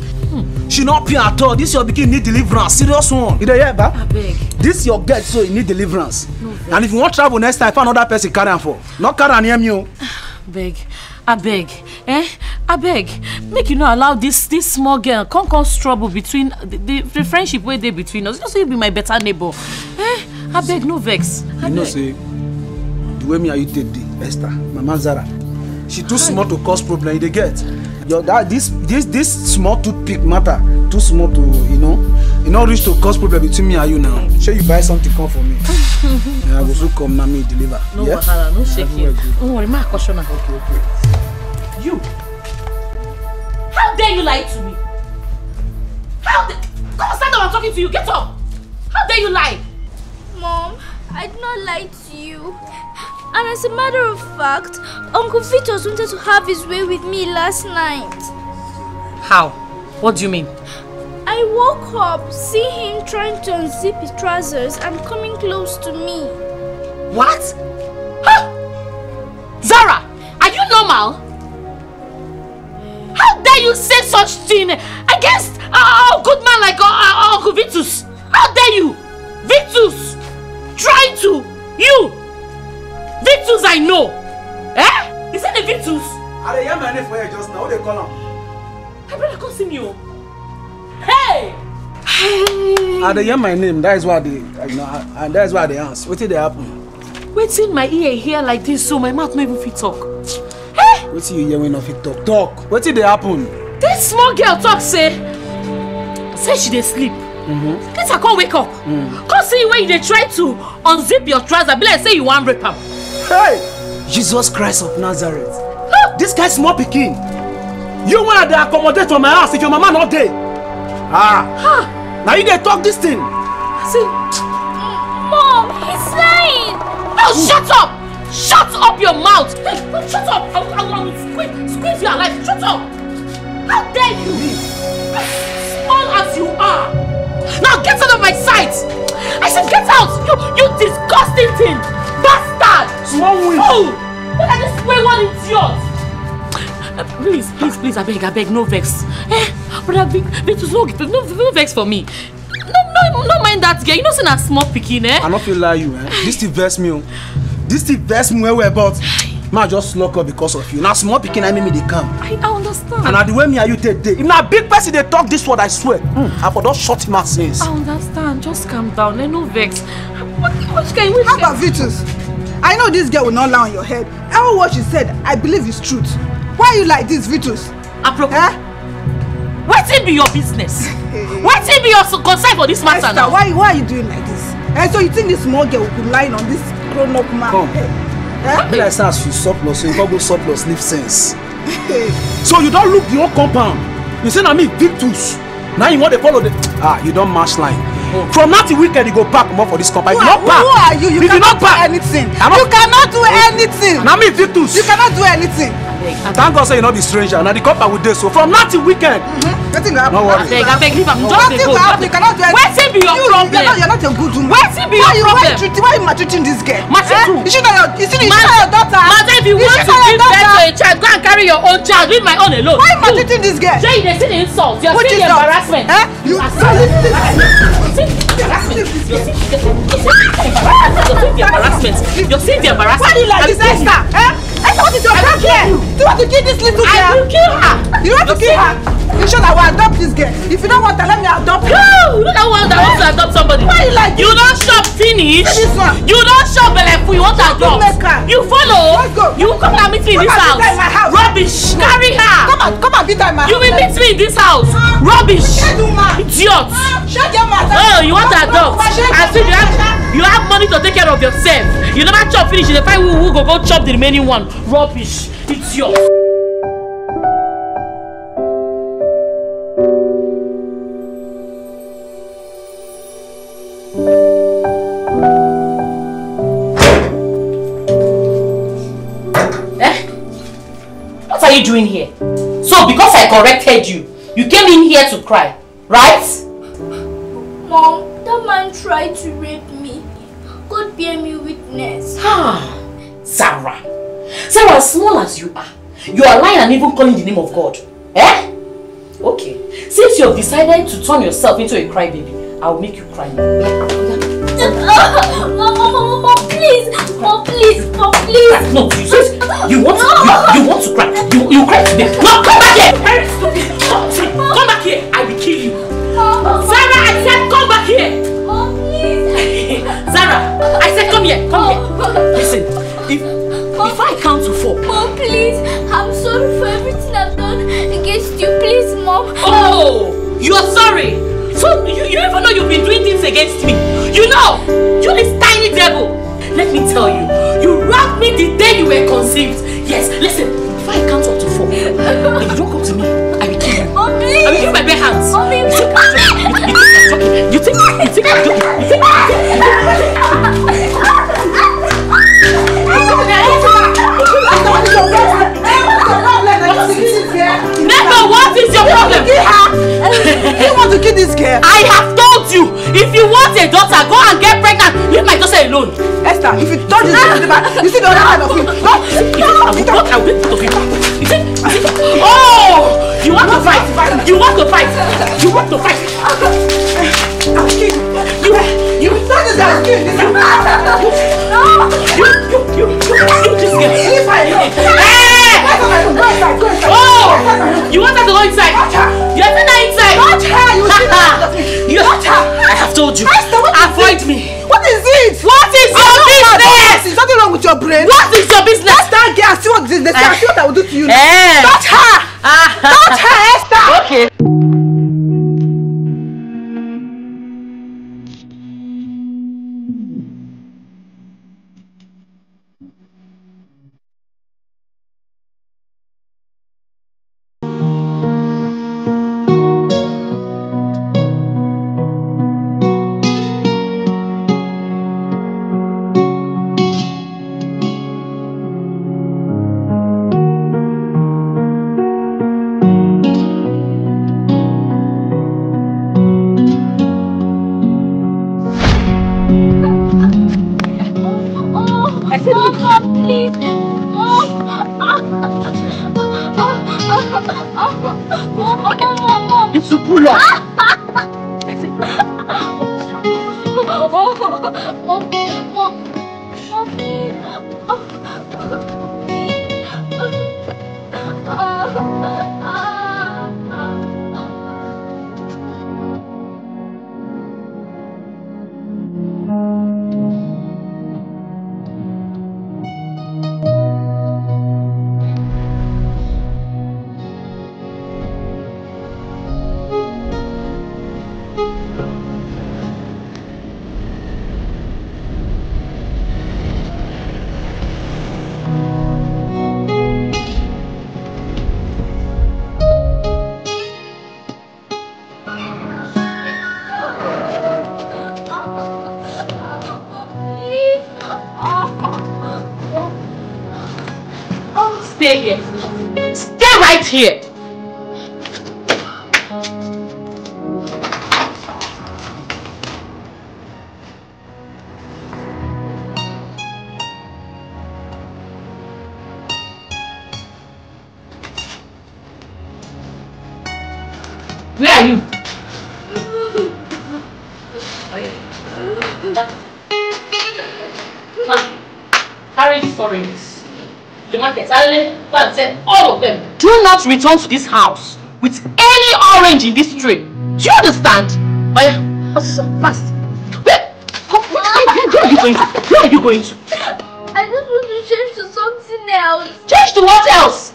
Speaker 10: She not pure at all. This your pikin need deliverance. Serious one. You hear ba?
Speaker 7: I beg.
Speaker 10: This your girl so you need deliverance.
Speaker 7: No,
Speaker 10: and if you want travel next time, find another person carry am for. Not carry am near me.
Speaker 7: Beg. I beg. I beg, make you not allow this small girl come cause trouble between the friendship where they between us. You know, so you be my better neighbor. I beg, no vex.
Speaker 10: You know, say the way me and you take the Esther, Mama Zara, she too small to cause problem. You get this small toothpick matter too small to you know reach to cause problem between me and you now. Sure, you buy something come for me. I will soon come now me deliver.
Speaker 7: No wahala, no shaking. Don't worry, my caution. Okay. You. How dare you lie to me? How dare... Come stand up, I'm talking to you. Get up. How dare you lie?
Speaker 4: Mom, I did not lie to you. And as a matter of fact, Uncle Vitus wanted to have his way with me last night.
Speaker 7: How? What do you mean?
Speaker 4: I woke up, see him trying to unzip his trousers and coming close to me.
Speaker 7: What? Huh? Zara, are you normal? How dare you say such thing against a good man like Uncle Vitus? How dare you? Vitus! Trying to! You! Vitus I know! Eh? Is that the Vitus?
Speaker 10: I hear my name for you just now. What they call him?
Speaker 7: I better come see you. Hey!
Speaker 10: I hear my name. That is why they, and that is why they ask. What did they happen?
Speaker 7: Waiting my ear here like this, so my mouth not even fit talk.
Speaker 10: What you hear when you talk? Talk. What did they happen?
Speaker 7: This small girl talk say she dey sleep. Later come wake up. Come see when they try to unzip your trousers. Be like say you want rape him.
Speaker 10: Hey! Jesus Christ of Nazareth. This guy small pikin. You wanna dey accommodate for my house if your mama not there? Now you dey talk this thing.
Speaker 7: See?
Speaker 4: Mom, he's lying.
Speaker 7: Oh, shut up! Shut up your mouth! Hey, shut up! I will squeeze your life. Shut up! How dare you? Small as you are! Now get out of my sight! I said get out! You disgusting thing! Bastard!
Speaker 10: Small win!
Speaker 7: Oh! Look at this wayward idiot! Please, I beg, no vex. Brother Vitus, no vex for me. No mind that girl. You know, say na small pikin, eh?
Speaker 10: I don't feel like you, eh? This the best meal. This the best me where we're about. Man just lock up because of you. Now small pikin I me they come.
Speaker 7: I understand.
Speaker 10: And now the way me and you take day. If now big person they talk this word, I swear. I for just shut him out since.
Speaker 7: I understand. Just calm down. No vex. What can you?
Speaker 3: How about Vitus? I know this girl will not lie on your head. All what she said, I believe is truth. Why are you like this, Vitus?
Speaker 7: Apropos. What be your business? What be your concern for this matter now?
Speaker 3: Why are you doing like this? And so you think this small girl will be lying on this grown-up man?
Speaker 10: Come. Be like as you surplus, so you can't go surplus, leave sense. So you don't look the whole compound. You say na me Vitus. Now you want to follow the you don't match line. From now till weekend you go back more for this company.
Speaker 3: Who are you? You cannot do anything. You cannot do anything.
Speaker 10: Now me Vitus.
Speaker 3: You cannot do anything.
Speaker 10: Thank God say you not be stranger. Now the company will do so. From now till weekend.
Speaker 3: Nothing will happen.
Speaker 10: No worry.
Speaker 7: I beg, leave him.
Speaker 3: Nothing will happen. You cannot do anything.
Speaker 7: Where's be your problem?
Speaker 3: You're not a good woman.
Speaker 7: Where's be your problem?
Speaker 3: Why are you maltreating this girl?
Speaker 7: Is
Speaker 3: she not your daughter?
Speaker 7: Mother, if you want to give birth to a child, go and carry your own child. Leave my own alone.
Speaker 3: Why are you maltreating this girl?
Speaker 7: Jay, they see the insult. You're seeing the embarrassment.
Speaker 3: You are
Speaker 7: seeing the embarrassment. You're seeing the embarrassment.
Speaker 3: Why do you like this, Esther? Esther, what is your problem? Do you want to kill this little girl?
Speaker 7: I will kill her.
Speaker 3: You want to kill her? You sure I will adopt this girl? If you don't want her, let me adopt her.
Speaker 7: No, you don't want that wants to adopt somebody.
Speaker 3: Why you like this?
Speaker 7: You don't shop finish.
Speaker 3: This one.
Speaker 7: You don't shop belefu. You want to adopt. You follow.
Speaker 3: Let's go.
Speaker 7: You come and meet me in this house. Rubbish. Carry her.
Speaker 3: Come and beat her in my house.
Speaker 7: You will meet me in this house. Rubbish. Idiot.
Speaker 3: Shut your mouth.
Speaker 7: Oh, you want to adopt? I see you have money to take care of yourself. You never chop finish. You find who go chop the remaining one. Rubbish. Idiot. What are you doing here? So because I corrected you, you came in here to cry, right?
Speaker 4: Mom, that man tried to rape me. God bear me witness.
Speaker 7: Sarah, as small as you are lying and even calling the name of God. Eh? Okay. Since you have decided to turn yourself into a crybaby, I'll make you cry.
Speaker 4: Mom, please. Mom, please. Mom, please.
Speaker 7: No, you want to cry. You cry today. No, come back here. Very stupid. Come back here. I will kill you. Zara, I said come back here.
Speaker 4: Mom, please.
Speaker 7: Zara, I said come here. Come here. Listen, if I count to 4.
Speaker 4: Mom, please. I'm sorry for everything I've done against you. Please, Mom.
Speaker 7: Oh, you're sorry. So you even know you've been doing things against me. You know, you're this tiny devil. Let me tell you, you robbed me the day you were conceived. Yes, listen, if I count up to 4, and you don't come to me, I will kill you.
Speaker 4: Mom, please.
Speaker 7: I will give my bare hands.
Speaker 4: Mom,
Speaker 7: You think I'm joking? You think I'm Never, what is your problem?
Speaker 3: You want to kill this girl?
Speaker 7: I have told you, if you want a daughter, go and get pregnant. Leave my daughter alone.
Speaker 3: Esther, if you touch this girl, you see the other side of it.
Speaker 7: I will get of you. Oh, you want to fight? You want to fight? You want to fight?
Speaker 3: I'll kill you. You touch this girl, kill this girl. You
Speaker 7: this girl.
Speaker 3: Oh!
Speaker 7: You want her to go inside? You have her inside. I have told you. Avoid me.
Speaker 3: What is it?
Speaker 7: What is your business?
Speaker 3: Is something wrong with your brain?
Speaker 7: What is your business?
Speaker 3: That girl, see what this. See what I will do to you.
Speaker 7: Touch
Speaker 3: her. Touch her, Esther.
Speaker 7: Okay. Stay here. Stay right here. Where are you? Carry these oranges. The market, I'll say all of them. Do not return to this house with any orange in this tray. Do you understand? Oh yeah, fast. Where are you going to? Where are you going to?
Speaker 4: I just want to change to something else.
Speaker 7: Change to what else?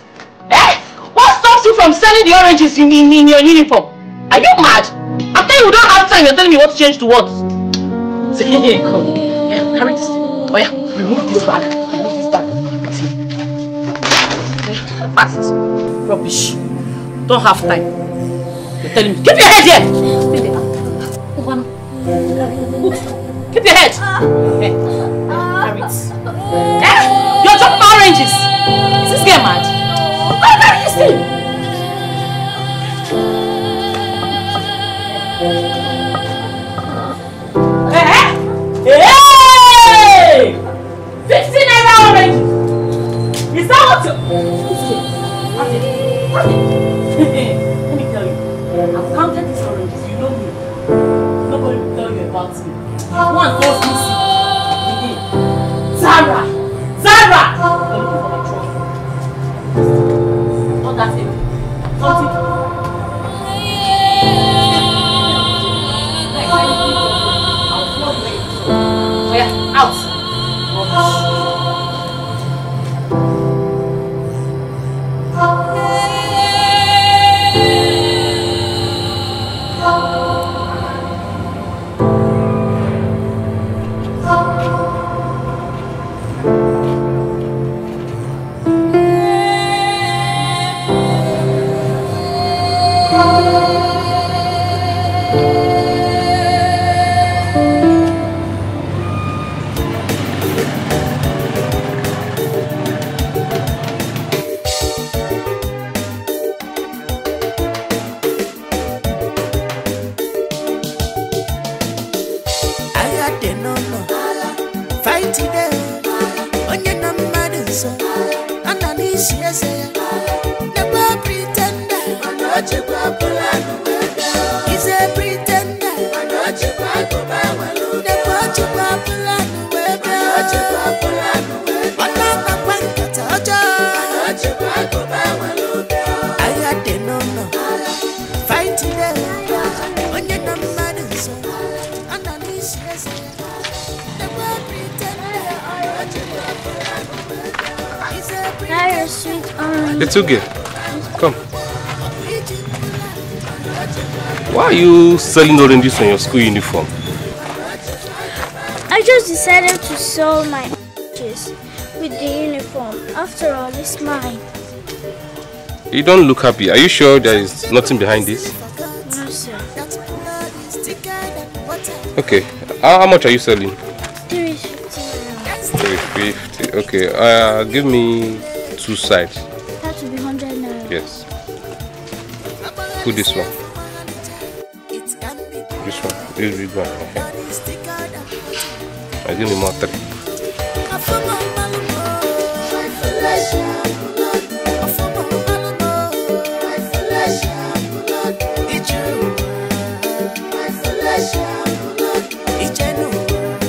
Speaker 7: Eh? What stops you from selling the oranges in your uniform? Are you mad? I'm telling you, we don't have time. You're telling me what to change to what? Say, hey, come. Yeah, carry this. Oh yeah, remove this bag. Remove this bag. Fast. Rubbish. Don't have time. You're telling me. Keep your head here! Keep your head! Carry it. You're dropping oranges! Is this girl mad? Why are you still? Hey! 15 naira oranges! Is that what you... Let me tell you, I've counted these oranges, you know me. Nobody will tell you about me. One goes missing.
Speaker 16: It's okay. Come. Why are you selling oranges on your school uniform?
Speaker 11: I just decided to sell my oranges with the uniform. After all, it's mine.
Speaker 16: You don't look happy. Are you sure there is nothing behind this?
Speaker 11: No, sir.
Speaker 16: Okay. How much are you selling?
Speaker 11: 350.
Speaker 16: 350. Okay. Give me 2 sides.
Speaker 11: That will be 100 naira.
Speaker 16: Yes. Put this one. This one. This big one. Okay. Give me more 3.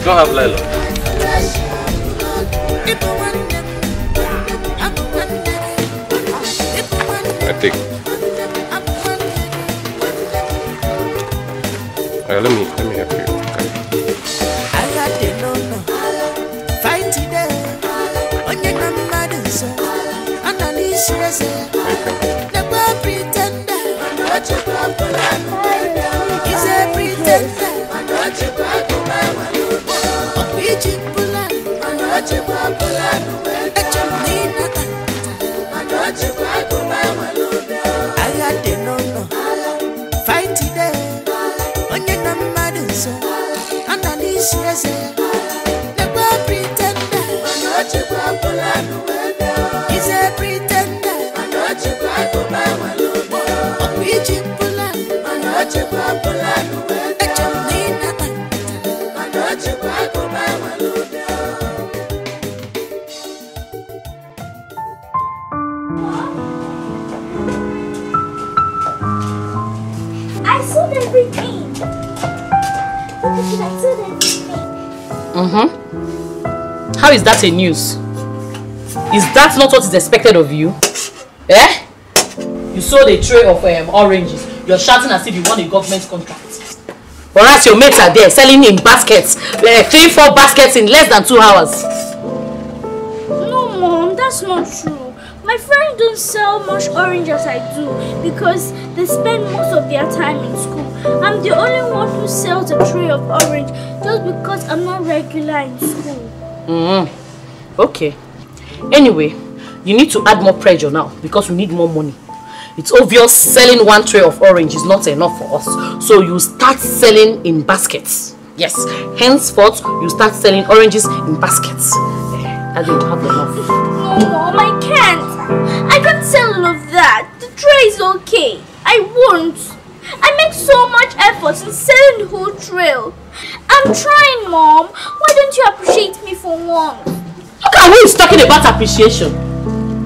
Speaker 16: Don't have Lila. I take. Let me help you.
Speaker 11: I sold everything. Look at it, I sold everything.
Speaker 7: How is that a news? Is that not what is expected of you? Eh? You sold a tray of oranges. You're shouting as if you won a government contract. Whereas your mates are there selling in baskets, 3-4 baskets in less than 2 hours.
Speaker 11: No, Mom, that's not true. My friends don't sell much orange as I do because they spend most of their time in school. I'm the only one who sells a tray of orange just because I'm not regular in school.
Speaker 7: Okay. Anyway, you need to add more pressure now because we need more money. It's obvious selling 1 tray of orange is not enough for us. So you start selling in baskets. Yes, henceforth you start selling oranges in baskets. And you have enough.
Speaker 11: No, Mom, I can't. I can't sell all of that. The tray is okay. I won't. I make so much effort in selling the whole trail. I'm trying, Mom. Why don't you appreciate me for once?
Speaker 7: Look at who is talking about appreciation.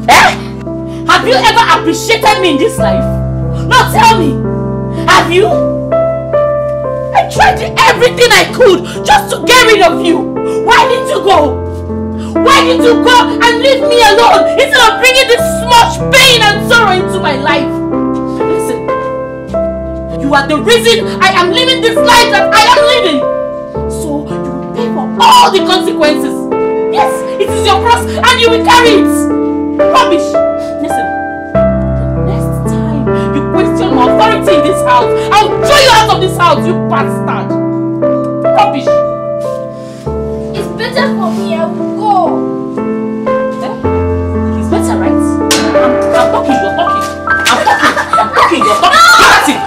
Speaker 7: Eh? Have you ever appreciated me in this life? Now tell me. Have you? I tried everything I could just to get rid of you. Why did you go? Why did you go and leave me alone instead of bringing this much pain and sorrow into my life? Listen, you are the reason I am living this life that I am living. So you will pay for all the consequences. Yes, it is your cross and you will carry it. Rubbish. Listen, the next time you question my authority in this house, I'll throw you out of this house, you bastard. Rubbish.
Speaker 11: It's better for me, I will go.
Speaker 7: It's better, right? I'm talking, you're talking. I'm talking, you're talking. Get it.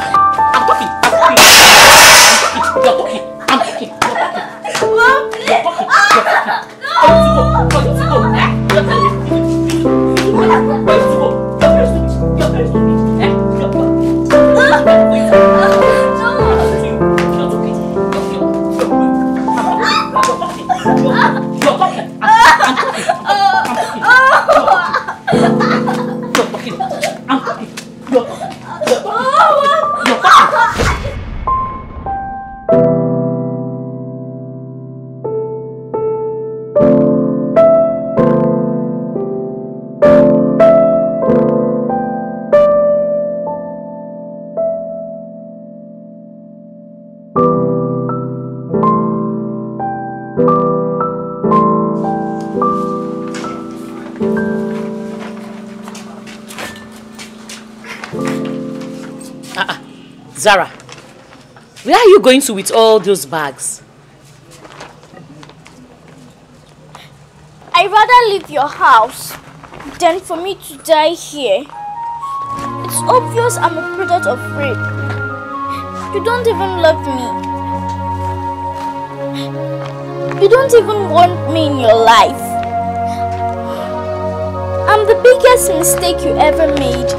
Speaker 1: Zara, where are you going to with all those bags?
Speaker 4: I'd rather leave your house than for me to die here. It's obvious I'm a product of rape. You don't even love me. You don't even want me in your life. I'm the biggest mistake you ever made.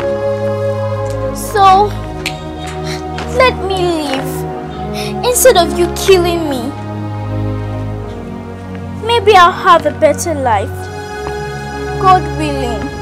Speaker 4: So, let me live instead of you killing me. Maybe I'll have a better life. God willing.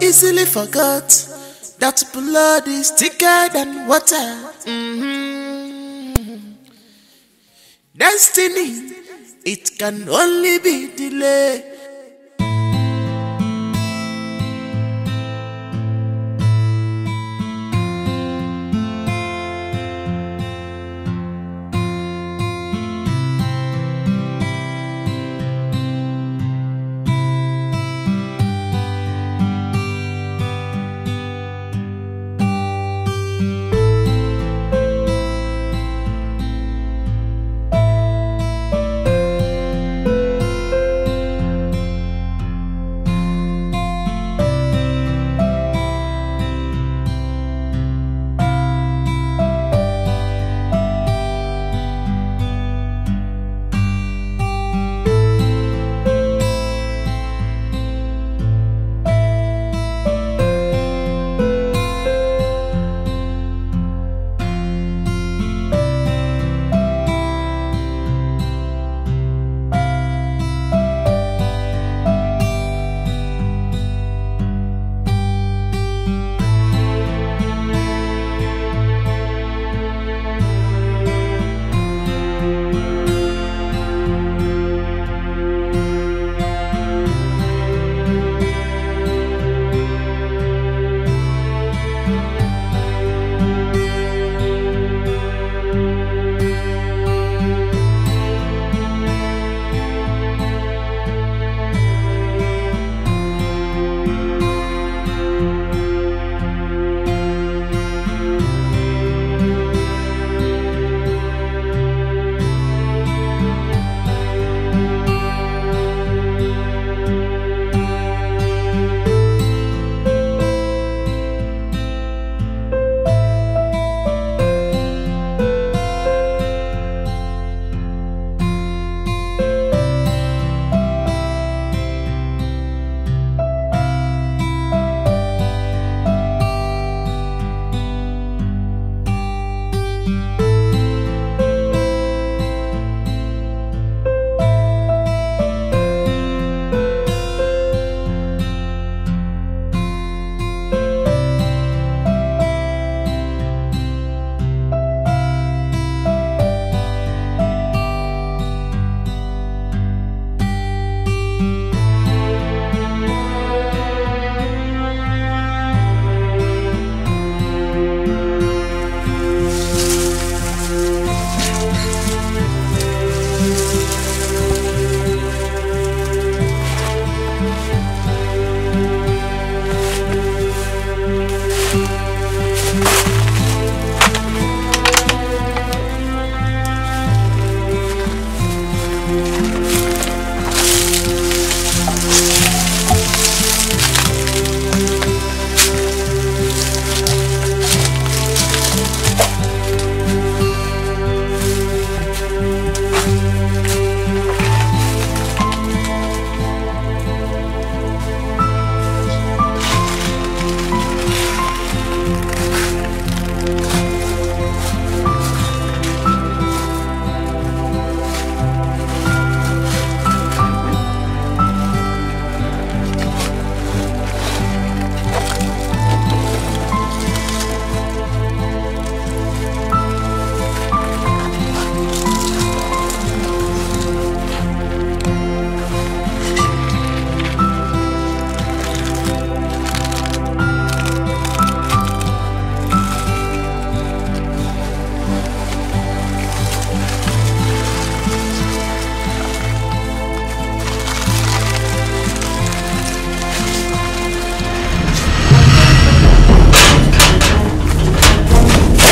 Speaker 8: Easily forgot that blood is thicker than water. Destiny, it can only be delayed.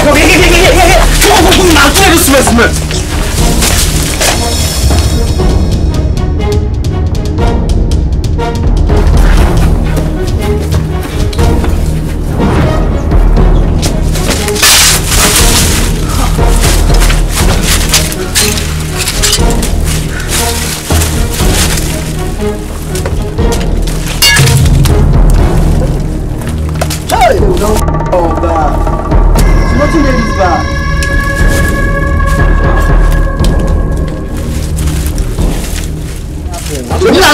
Speaker 9: Now clear this mess, man.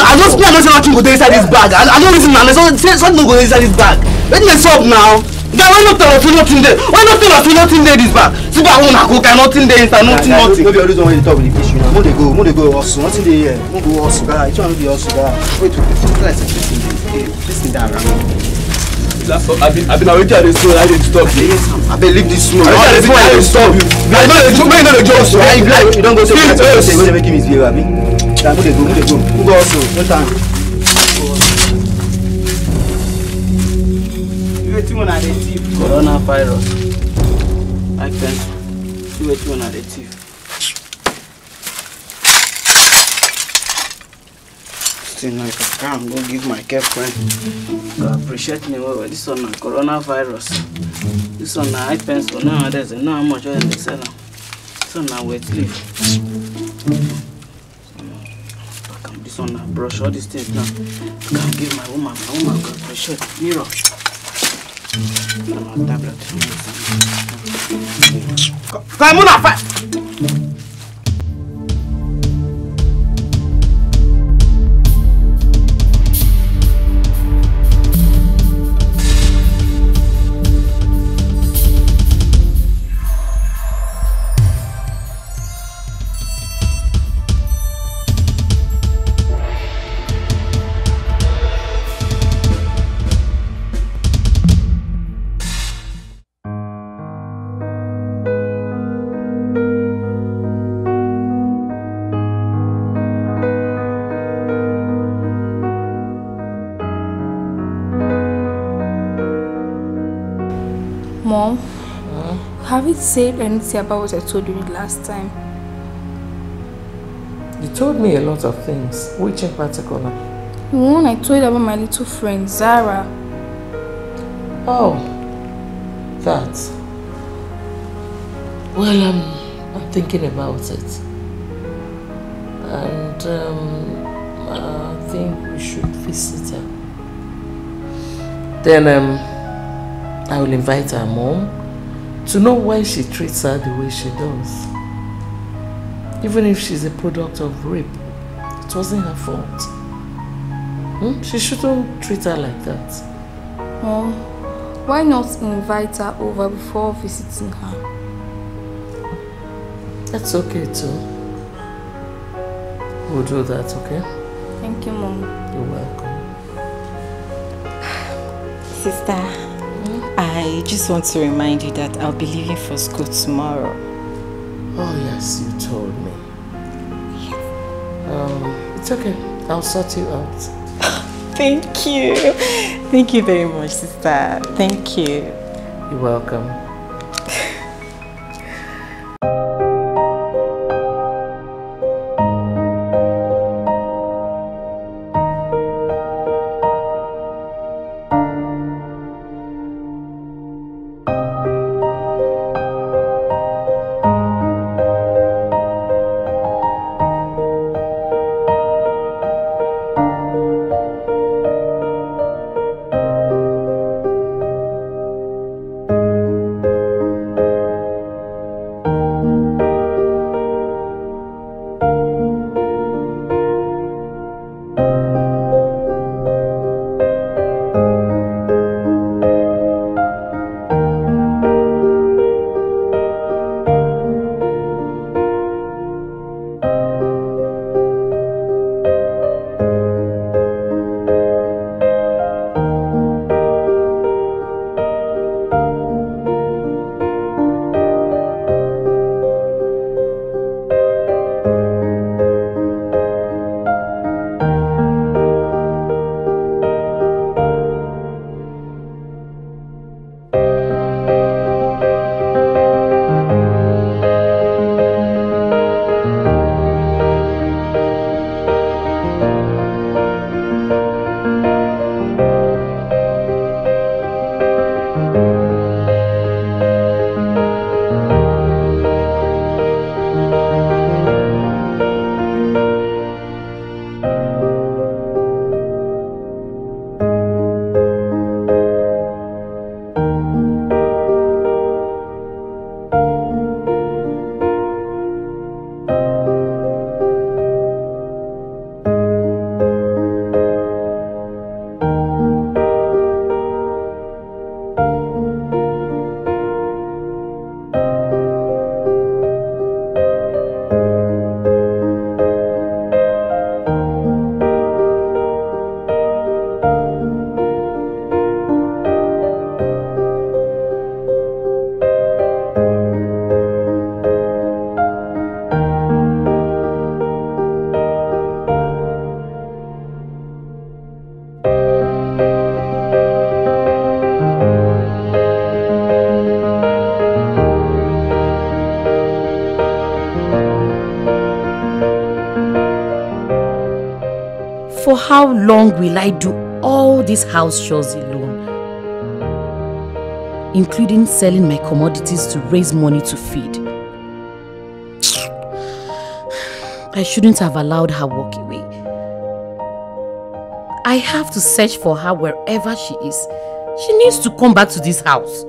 Speaker 9: I don't nothing go inside this bag. I don't listen now. Something go inside this bag. Let me stop now. Guy, why not tell us nothing there? Why not tell us nothing there this bag? See, I want to cook and nothing there inside, nothing. Maybe always when you talk with the fish, you know. Mo dey go also. Nothing there here. Mo go also, guy. It's one of the also, guy. Wait, let's listen down around. I've been already at the store. I didn't stop you. I believe this smoke. I didn't stop you. I know the jokes. You don't go to the place. When they make him misbehave, I mean. Mo dey go. Mo go also. No time. You waiting on the thief. Coronavirus. I can. You waiting on the thief. Still now, if I can, go give my girlfriend. God appreciate me well. This one na coronavirus. This one na high pencil. Nowadays, I know how much oil they sell now. This one na wet leaf. This one na brush. All these things now. I can give my woman. My woman God appreciate. Mirror. And my tablet. Come on, fight.
Speaker 5: Mom, have you said anything about what I told you last time?
Speaker 7: You told me a lot of things. Which in particular?
Speaker 5: The one I told you about my little friend, Zara.
Speaker 7: Oh, that. Well, I'm thinking about it. And I think we should visit her. Then I will invite her mom to know why she treats her the way she does. Even if she's a product of rape, it wasn't her fault. She shouldn't treat her like that.
Speaker 5: Mom, why not invite her over before visiting her?
Speaker 7: That's okay too. We'll do that, okay?
Speaker 5: Thank you, Mom.
Speaker 7: You're welcome.
Speaker 6: Sister, I just want to remind you that I'll be leaving for school tomorrow.
Speaker 7: Oh yes, you told me. It's okay. I'll sort you out.
Speaker 6: Thank you. Thank you very much, sister. Thank you.
Speaker 7: You're welcome. how long will I do all these house chores alone? Including selling my commodities to raise money to feed. I shouldn't have allowed her walk away. I have to search for her wherever she is. She needs to come back to this house.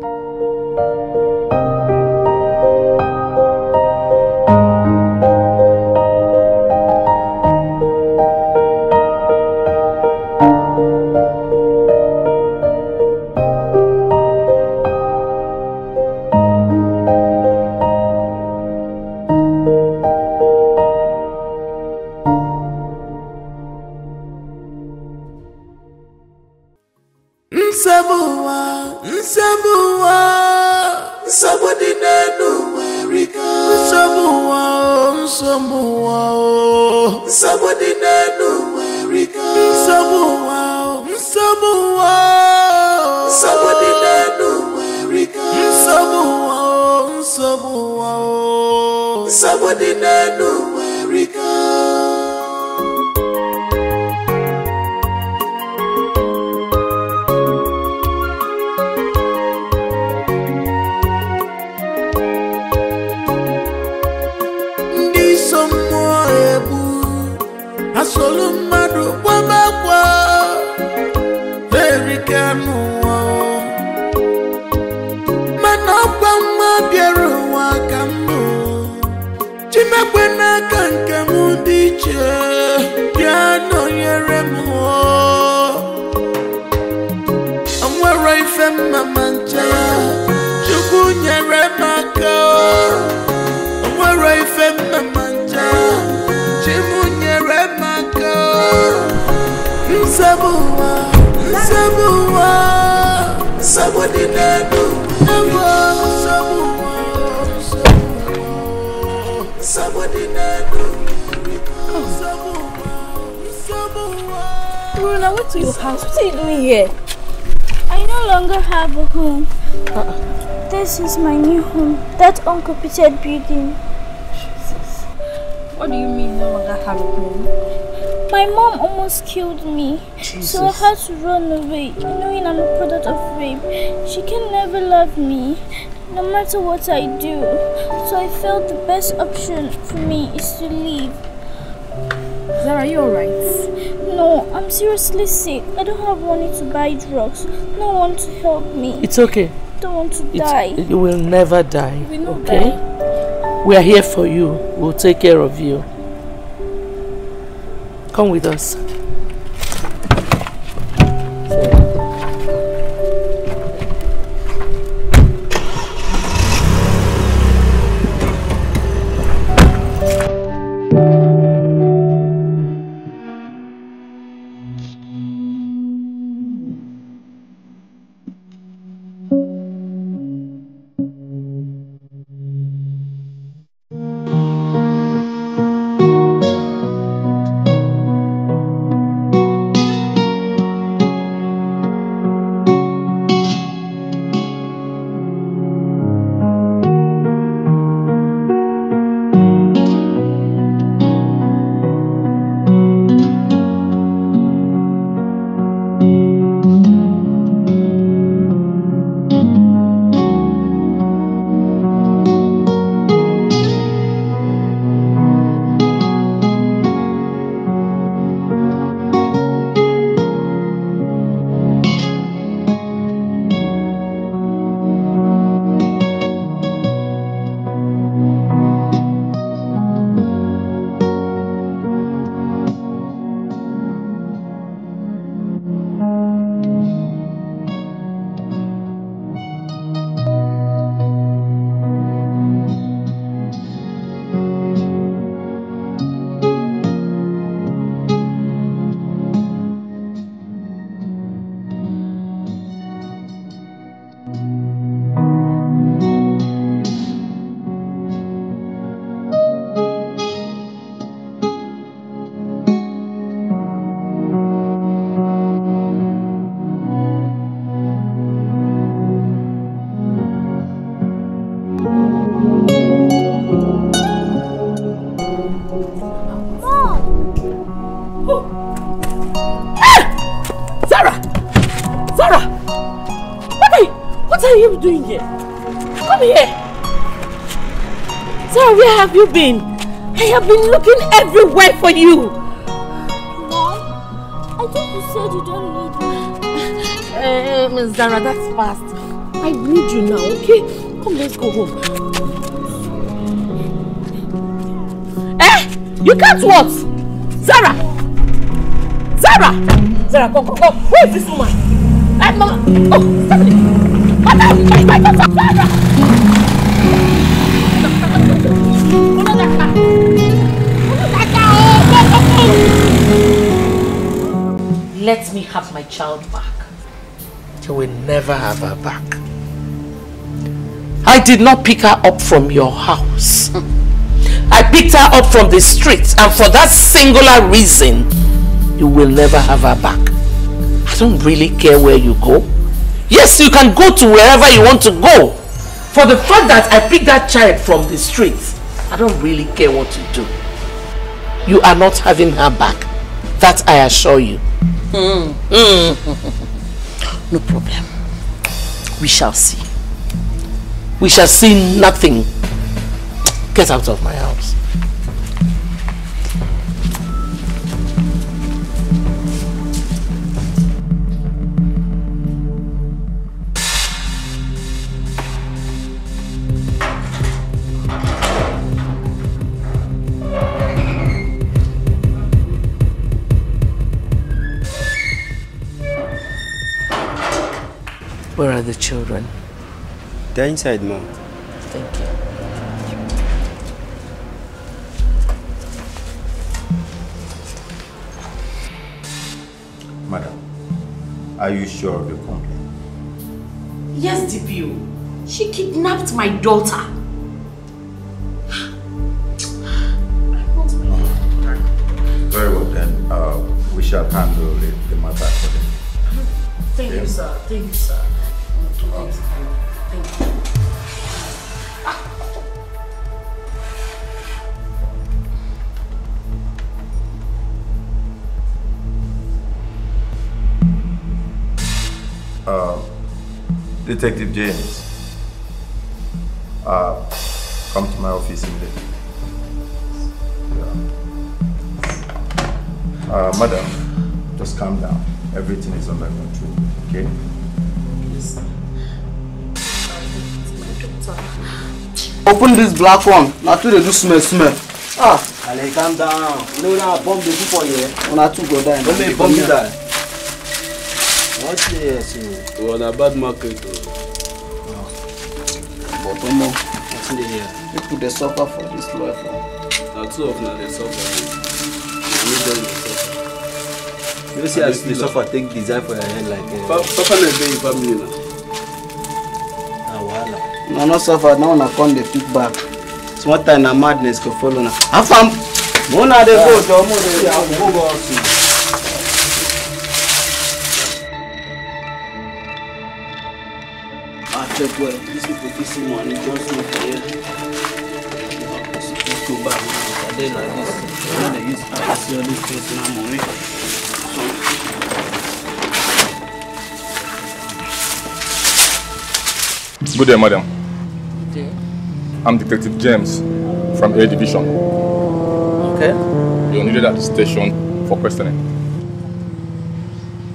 Speaker 5: Rona, went to your house. What are you doing here?
Speaker 11: I no longer have a home. This is my new home. That uncompleted building.
Speaker 5: Jesus. What do you mean no longer have a home?
Speaker 11: My mom almost killed me.
Speaker 5: Jesus.
Speaker 11: So I had to run away, knowing I'm a product of rape. She can never love me, no matter what I do. So I felt the best option for me is to leave.
Speaker 5: Zara, are you alright?
Speaker 11: No, I'm seriously sick. I don't have money to buy drugs. No one to help me.
Speaker 1: It's okay.
Speaker 11: I don't want to die.
Speaker 1: You will never die.
Speaker 11: We will
Speaker 1: okay?
Speaker 11: die.
Speaker 1: We are here for you. We'll take care of you. Come with us.
Speaker 7: What are you doing here? Come here. Sarah, where have you been? I have been looking everywhere for you.
Speaker 4: Mom, I thought you said you don't need me.
Speaker 7: Zara, that's fast. I need you now, okay? Come, let's go home. You can't what? Zara! Zara! Zara, come. Where is this woman? Mama. Oh, Stephanie. My daughter, Zara! Let me have my child back.
Speaker 1: You will never have her back. I did not pick her up from your house. I picked her up from the street, and for that singular reason, you will never have her back. I don't really care where you go. Yes, you can go to wherever you want to go. For the fact that I picked that child from the street, I don't really care what you do. You are not having her back. That I assure you. No problem. We shall see. We shall see nothing. Get out of my house. Where are the children?
Speaker 14: They're inside, Mom.
Speaker 1: Thank you.
Speaker 12: Madam, are you sure of your complaint?
Speaker 7: Yes, DPO. She kidnapped my daughter.
Speaker 12: Very well then, we shall handle the matter accordingly.
Speaker 7: Thank you, sir. Thank you, sir. Thank you.
Speaker 12: Detective James, come to my office immediately. Madam, just calm down. Everything is under control, okay?
Speaker 7: Yes.
Speaker 10: Open this black one. Now to do smell. Ah.
Speaker 14: Allez, calm down. No, no, bomb the people here.
Speaker 10: On a two go down.
Speaker 14: Don't make bomb die. What's this? Well, a bad market.
Speaker 10: But no, what's in here? People they suffer for this life.
Speaker 14: Now two of them they suffer. You see as the suffer take design for your head like suffer na dey family na.
Speaker 10: No, no suffer. Now na come the pick back.
Speaker 14: Small time na madness go follow na. Afam. Mona dey go to mo dey go see. Check well. These people kissing money just look here. Just go back. They like this. When they use ice, all this personal money.
Speaker 16: Good day, madam.
Speaker 1: Good day.
Speaker 16: I'm Detective James from A Division.
Speaker 1: Okay.
Speaker 16: You're needed at the station for questioning.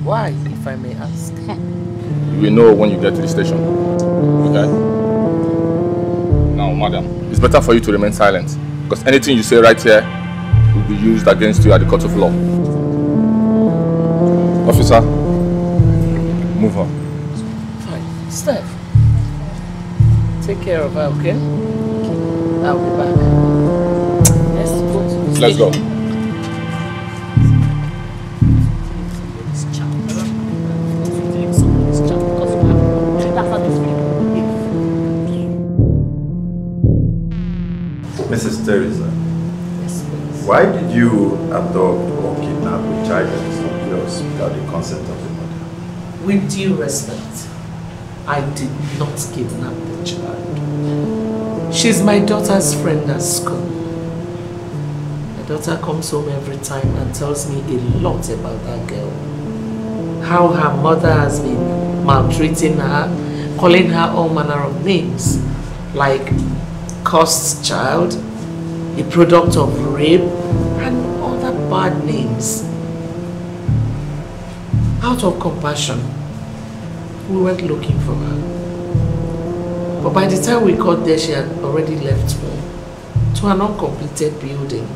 Speaker 1: Why, if I may ask?
Speaker 16: You will know when you get to the station. Okay? Now, madam, it's better for you to remain silent because anything you say right here will be used against you at the court of law. Officer, move on.
Speaker 1: Fine. Steph, take care of her, okay? I'll be back. Let's go to the
Speaker 16: Let's go.
Speaker 12: Mrs. Teresa,
Speaker 1: Yes, please.
Speaker 12: why did you adopt or kidnap a child that is not yours without the consent of the mother?
Speaker 1: With due respect, I did not kidnap the child. She's my daughter's friend at school. My daughter comes home every time and tells me a lot about that girl. How her mother has been maltreating her,
Speaker 7: calling her all manner of names, like cursed child, a product of rape, and other bad names. Out of compassion, we went looking for her. But by the time we got there, she had already left home to an uncompleted building.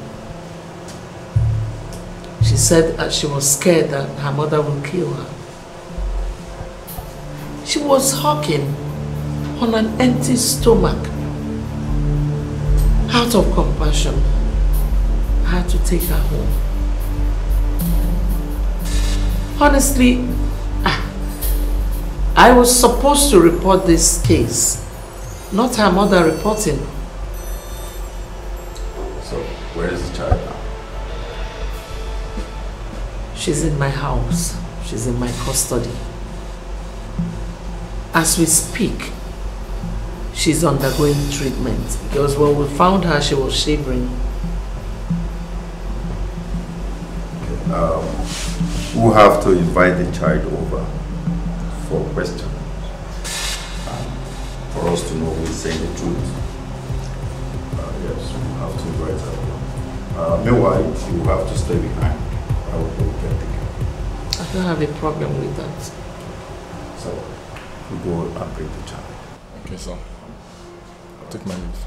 Speaker 7: She said that she was scared that her mother would kill her. She was hawking on an empty stomach. Out of compassion, I had to take her home. Honestly, I was supposed to report this case, not her mother reporting.
Speaker 12: So, where is the child now?
Speaker 7: She's in my house. She's in my custody. As we speak, she's undergoing treatment because when we found her, she was shivering.
Speaker 12: We'll have to invite the child over for questions. For us to know who is saying the truth. Yes, we'll have to invite her. Meanwhile, you will have to stay behind. I will go get the car.
Speaker 7: I don't have a problem with that.
Speaker 12: So, we'll go and bring the child.
Speaker 16: Okay, sir. I'll take my leave.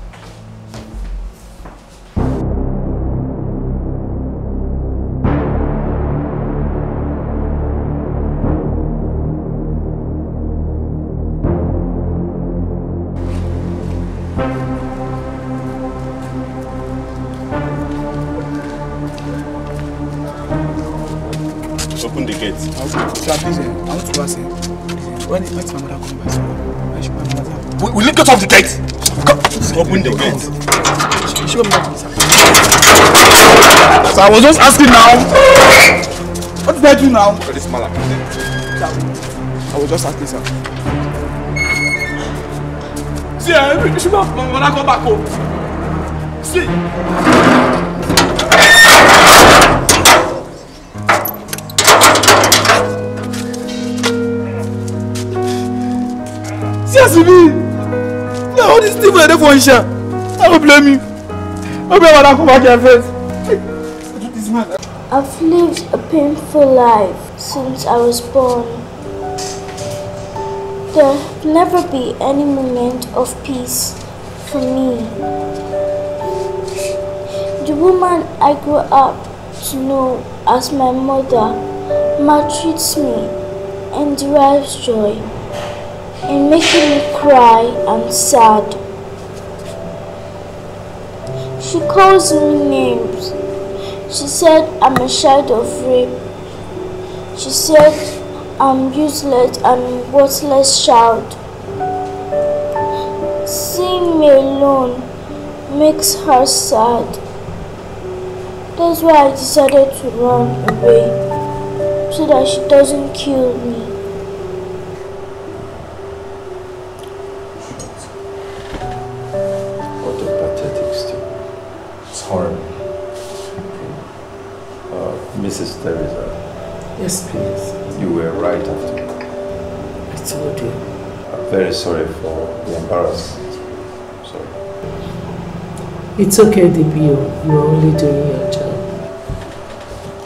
Speaker 12: Open the gate.
Speaker 10: Sir, please, I want to ask him. When my mother comes by school, I should have mother.
Speaker 12: Will you get off the gate? Come. Open the gate.
Speaker 10: Show me that, sir. Sir, I was just asking now. What did I do now?
Speaker 12: This man.
Speaker 10: I was just asking, sir. See, you should have my mother come back home. See. All these things were there for Isha. I don't blame you. I don't blame come back here first.
Speaker 11: I've lived a painful life since I was born. There'll never be any moment of peace for me. The woman I grew up to know as my mother maltreats me and derives joy in making me cry and sad. She calls me names. She said I'm a child of rape. She said I'm useless and worthless child. Seeing me alone makes her sad. That's why I decided to run away, so that she doesn't kill me.
Speaker 12: Mrs. Teresa.
Speaker 7: Yes, please.
Speaker 12: You were right after.
Speaker 7: I told you.
Speaker 12: I'm very sorry for the embarrassment. Sorry.
Speaker 7: It's okay, DPO. You are only doing your job.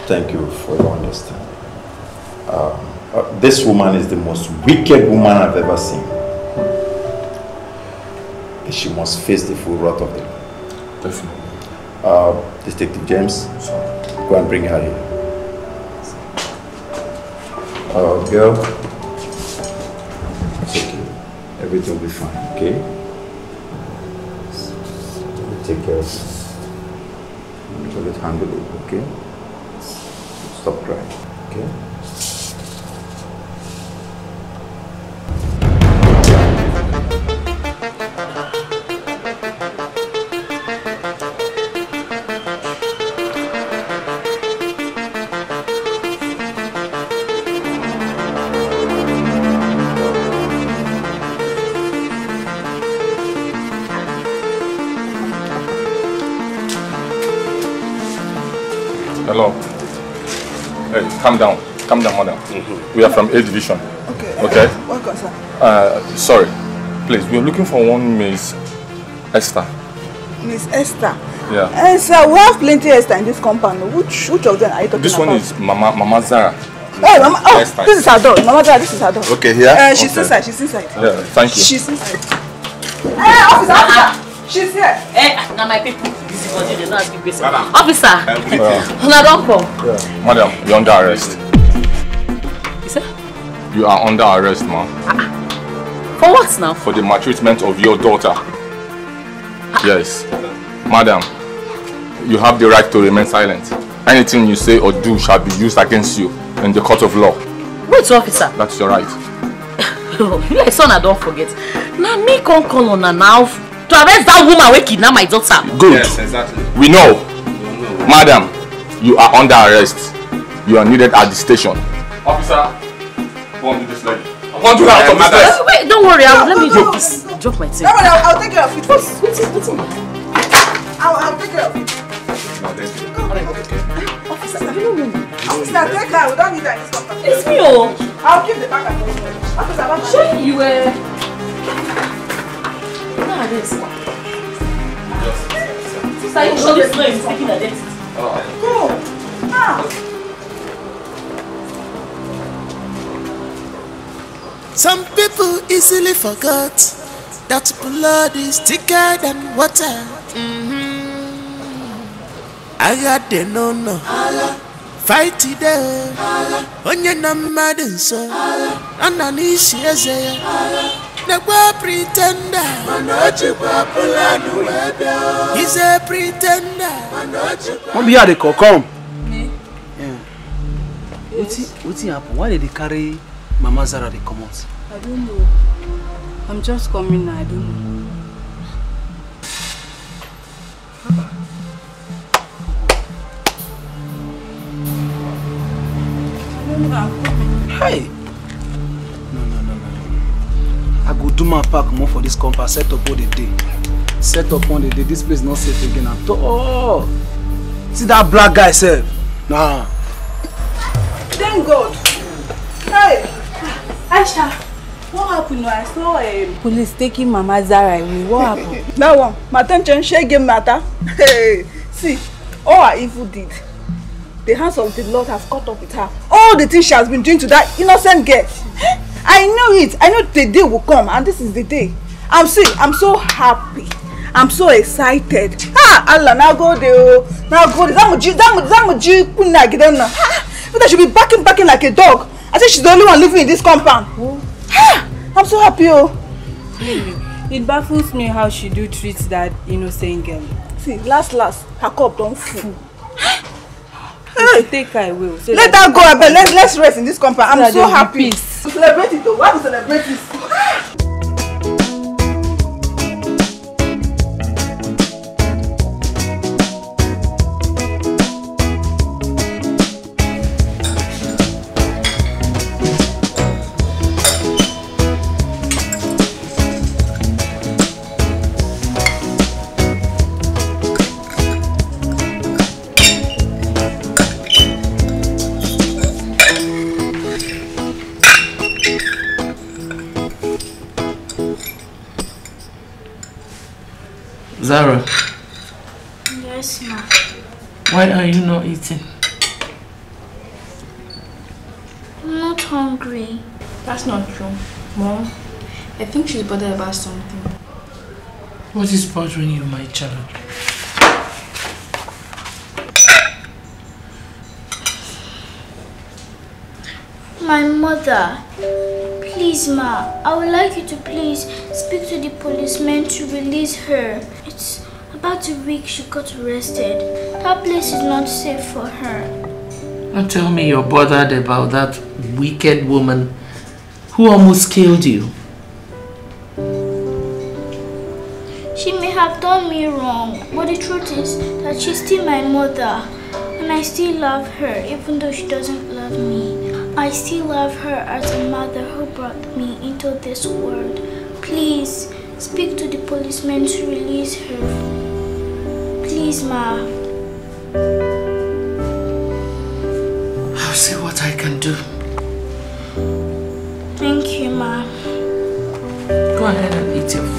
Speaker 12: Thank you for your understanding. This woman is the most wicked woman I've ever seen. She must face the full wrath of the law.
Speaker 16: Definitely.
Speaker 12: Detective James, go and bring her here. Girl, it's okay. Everything will be fine, okay? Take care of it. Let it handle it, okay? Stop crying, okay?
Speaker 16: Hello. Hey, calm down, madam. We are from A Division.
Speaker 10: Okay,
Speaker 16: Okay?
Speaker 3: What concern?
Speaker 16: Sorry. Please, we are looking for one Miss Esther.
Speaker 3: Miss Esther?
Speaker 16: Yeah.
Speaker 3: Sir, we have plenty of Esther in this compound. Which of them are you talking about?
Speaker 16: This one is Mama Zara.
Speaker 3: Oh, Mama,
Speaker 16: Esther.
Speaker 3: This is her door. Mama Zara, this is her door.
Speaker 16: Okay, here?
Speaker 3: She's inside, she's inside.
Speaker 16: Yeah, thank you.
Speaker 3: She's inside. Hey, officer! She's here.
Speaker 7: Eh, now my people. Officer, don't call.
Speaker 16: Madam, you're under arrest.
Speaker 7: Is that?
Speaker 16: You are under arrest, ma'am.
Speaker 7: For what now?
Speaker 16: For the maltreatment of your daughter. Yes. Madam, you have the right to remain silent. Anything you say or do shall be used against you in the court of law.
Speaker 7: Wait, officer.
Speaker 16: That's your right.
Speaker 7: Like son, I don't forget. Now me can't call on her now to arrest that woman who kidnapped my daughter.
Speaker 16: Good.
Speaker 14: Yes, exactly.
Speaker 16: We know. Madam, you are under arrest. You are needed at the station. Officer, go on to this lady. I want to out of this place.
Speaker 7: Wait, don't worry. Let me drop this. Drop my thing.
Speaker 3: No, I'll take care of it. What's it? I'll take care of it. Officer, take her. We don't need her in this company.
Speaker 7: It's me, oh.
Speaker 3: I'll keep the back and forth. Officer, I'm
Speaker 7: sure you were. No, this. Sister, you sure this is taking identity?
Speaker 3: Go. Now.
Speaker 8: Some people easily forgot that blood is thicker than water. I got the no. Fight today. Onye na mmadụ nso. Ana n'ishi eze ya. Negwa pretender. He's a pretender.
Speaker 10: What be they call? Come.
Speaker 3: Me?
Speaker 10: Yeah. What's happen? Why did they carry Mama Zara they come out?
Speaker 13: I don't know. I'm just coming now, I don't know.
Speaker 10: Hey! No. I go do my pack more for this compound. Set up all the day. Set up on the day. This place not safe again at all. See that black guy, sir? Nah.
Speaker 3: Thank God. Hey!
Speaker 13: Aisha, what happened? I saw police taking Mama Zara away. What happened?
Speaker 3: That one. My attention, share matter. Hey! See, all her evil deed. The hands of the Lord have caught up with her. All the things she has been doing to that innocent girl. I know it. I know the day will come, and this is the day. I'm so happy. I'm so excited. Allah, now go there. Now go there. Zamuji kunna gidan. But I should be barking like a dog. I think she's the only one living in this compound. I'm so happy.
Speaker 13: It baffles me how she do treat that innocent girl.
Speaker 3: See, last, her cup don't full.
Speaker 13: Hey. Take her away. So
Speaker 3: let her go, but let's rest in this compound. I'm so happy.
Speaker 13: Celebrate
Speaker 3: it though. Why do you celebrate this?
Speaker 7: Zara.
Speaker 11: Yes, ma.
Speaker 7: Why are you not eating?
Speaker 11: I'm not hungry.
Speaker 5: That's not true. Mom, I think she's bothered about something.
Speaker 7: What is bothering you, my child?
Speaker 11: My mother. Please, ma, I would like you to please speak to the policeman to release her. It's about a week she got arrested. That place is not safe for her.
Speaker 7: Don't tell me you're bothered about that wicked woman who almost killed you.
Speaker 11: She may have done me wrong, but the truth is that she's still my mother. And I still love her, even though she doesn't love me. I still love her as a mother who brought me into this world. Please, speak to the policeman to release her. Please, ma.
Speaker 7: I'll see what I can do.
Speaker 4: Thank you, Ma.
Speaker 7: Go ahead and eat your food.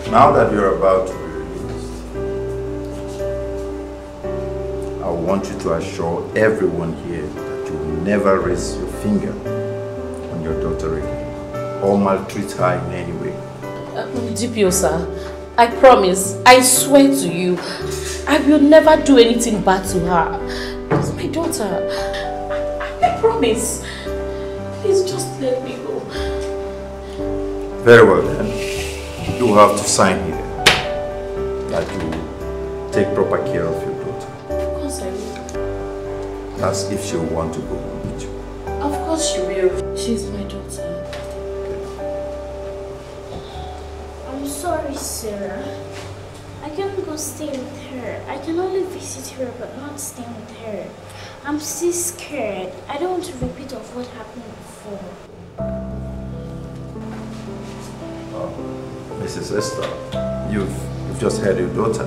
Speaker 12: Now that you're about to be released, I want you to assure everyone here that you will never raise your finger on your daughter again or maltreat her in any way.
Speaker 7: DPO, sir, I promise, I swear to you, I will never do anything bad to her. It's my daughter. I promise. Please just let me go.
Speaker 12: Very well then. You have to sign here that you take proper care of your daughter.
Speaker 7: Of course I will.
Speaker 12: As if she will want to go home with you.
Speaker 7: Of course she will. She's my daughter.
Speaker 4: I'm sorry, Sarah. I can't go stay with her. I can only visit her but not stay with her. I'm still scared. I don't want to repeat of what happened before.
Speaker 12: Mrs. Esther, you've just heard your daughter.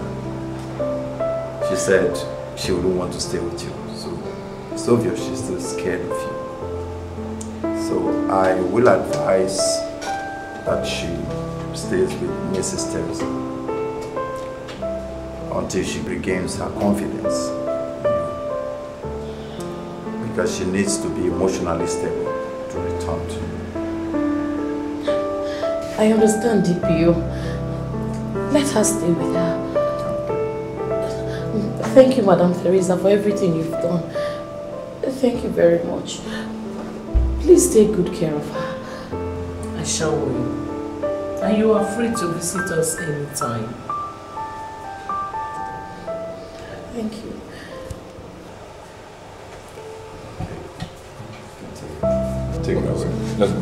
Speaker 12: She said she wouldn't want to stay with you. So it's obvious she's still scared of you. So I will advise that she stays with Mrs. Teresa until she regains her confidence. Because she needs to be emotionally stable to return to you.
Speaker 7: I understand, DPO. Let her stay with her. Thank you, Madam Teresa, for everything you've done. Thank you very much. Please take good care of her.
Speaker 1: I shall will. And you are free to visit us anytime.
Speaker 7: Thank you.
Speaker 16: Take it away. Let's go.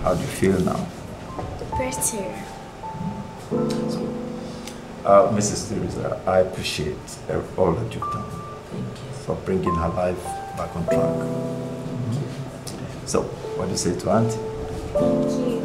Speaker 12: How do you feel now?
Speaker 4: Better.
Speaker 12: Mrs. Teresa, I appreciate all that you've done.
Speaker 1: Thank you.
Speaker 12: For bringing her life back on track. So, what do you say to Auntie?
Speaker 4: Thank you.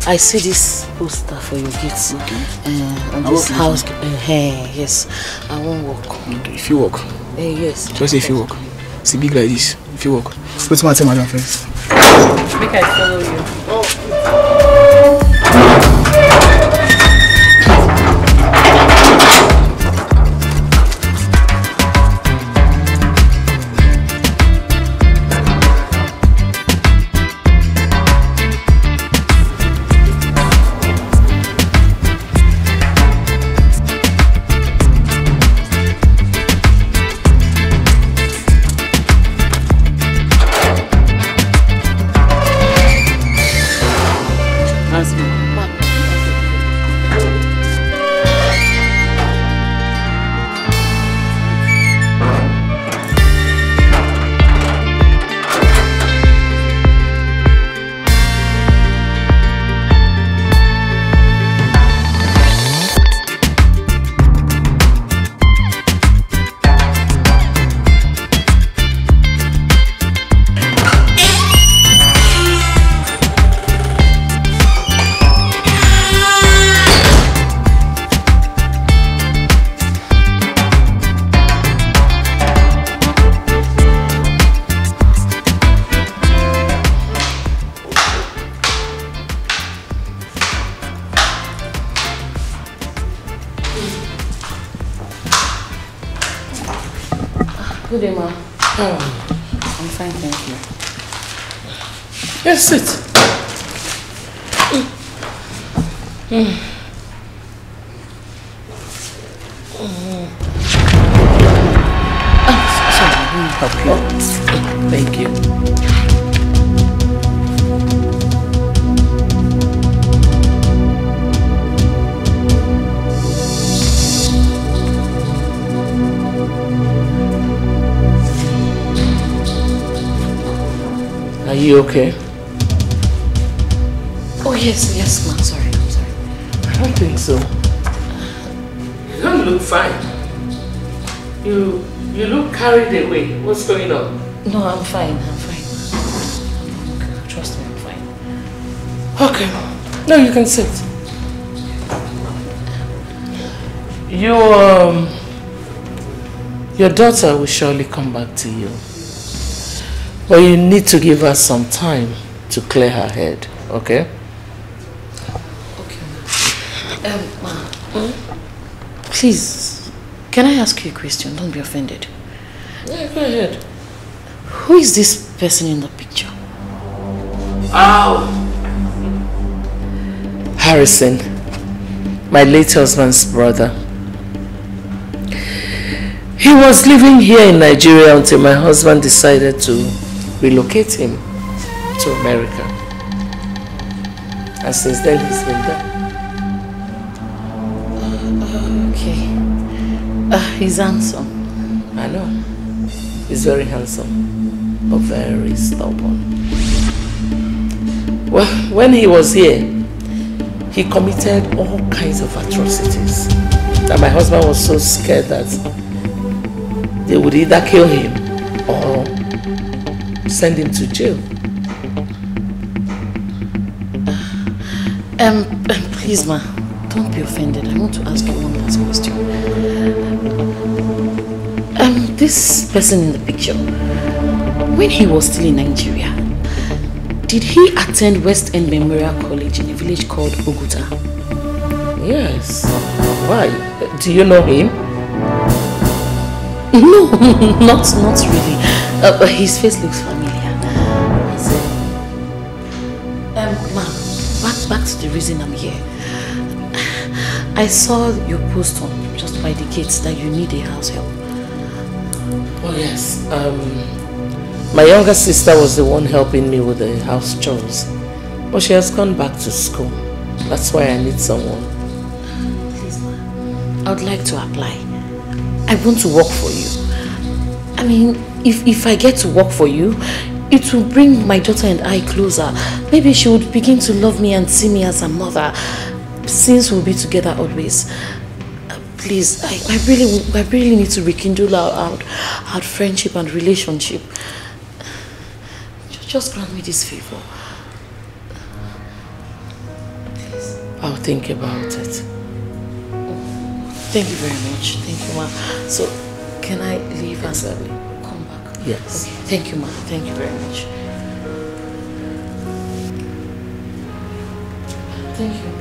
Speaker 1: I see this poster for your kids. On this house. Yes, I won't walk.
Speaker 17: Okay, if you walk.
Speaker 1: Yes.
Speaker 17: Just say if you walk. See big like this. If you walk. What's my madam first?
Speaker 1: Make I follow you.
Speaker 7: Good day, ma.
Speaker 6: I'm fine, thank you.
Speaker 7: Yes, sit.
Speaker 6: Sorry, let me help you.
Speaker 7: Thank you. Are you okay?
Speaker 6: Oh yes, ma'am. I'm sorry.
Speaker 7: I don't think so. You don't look fine. You look carried away. What's going on?
Speaker 6: No, I'm fine. Trust me, I'm fine.
Speaker 7: Okay. No, you can sit. Your daughter will surely come back to you. But you need to give her some time to clear her head, okay?
Speaker 6: Ma, please, can I ask you a question? Don't be offended.
Speaker 7: Yeah, go ahead.
Speaker 6: Who is this person in the picture?
Speaker 7: Oh! Harrison, my late husband's brother. He was living here in Nigeria until my husband decided to relocate him to America. And since then he's been there.
Speaker 6: Okay. He's handsome.
Speaker 7: I know. He's very handsome, but very stubborn. Well, when he was here, he committed all kinds of atrocities. And my husband was so scared that they would either kill him or send him to jail.
Speaker 6: Please, ma, don't be offended. I want to ask you one last question. This person in the picture, when he was still in Nigeria, did he attend West End Memorial College in a village called Oguta?
Speaker 7: Yes. Why? Do you know him?
Speaker 6: No, not really. His face looks familiar. Ma, back to the reason I'm here. I saw your post on just by the gates that you need a house help.
Speaker 7: Oh yes. My younger sister was the one helping me with the house chores, but she has gone back to school. That's why I need someone.
Speaker 6: Please, ma, I would like to apply. I want to work for you. I mean, if I get to work for you, it will bring my daughter and I closer. Maybe she would begin to love me and see me as a mother, since we'll be together always. Please, I really need to rekindle our friendship and relationship. Just grant me this favor. Please.
Speaker 7: I'll think about it.
Speaker 6: Thank you very much. Thank you, ma. So, can I leave as early? Come back.
Speaker 7: Yes.
Speaker 6: Okay. Thank you, ma. Thank you very much. Thank you.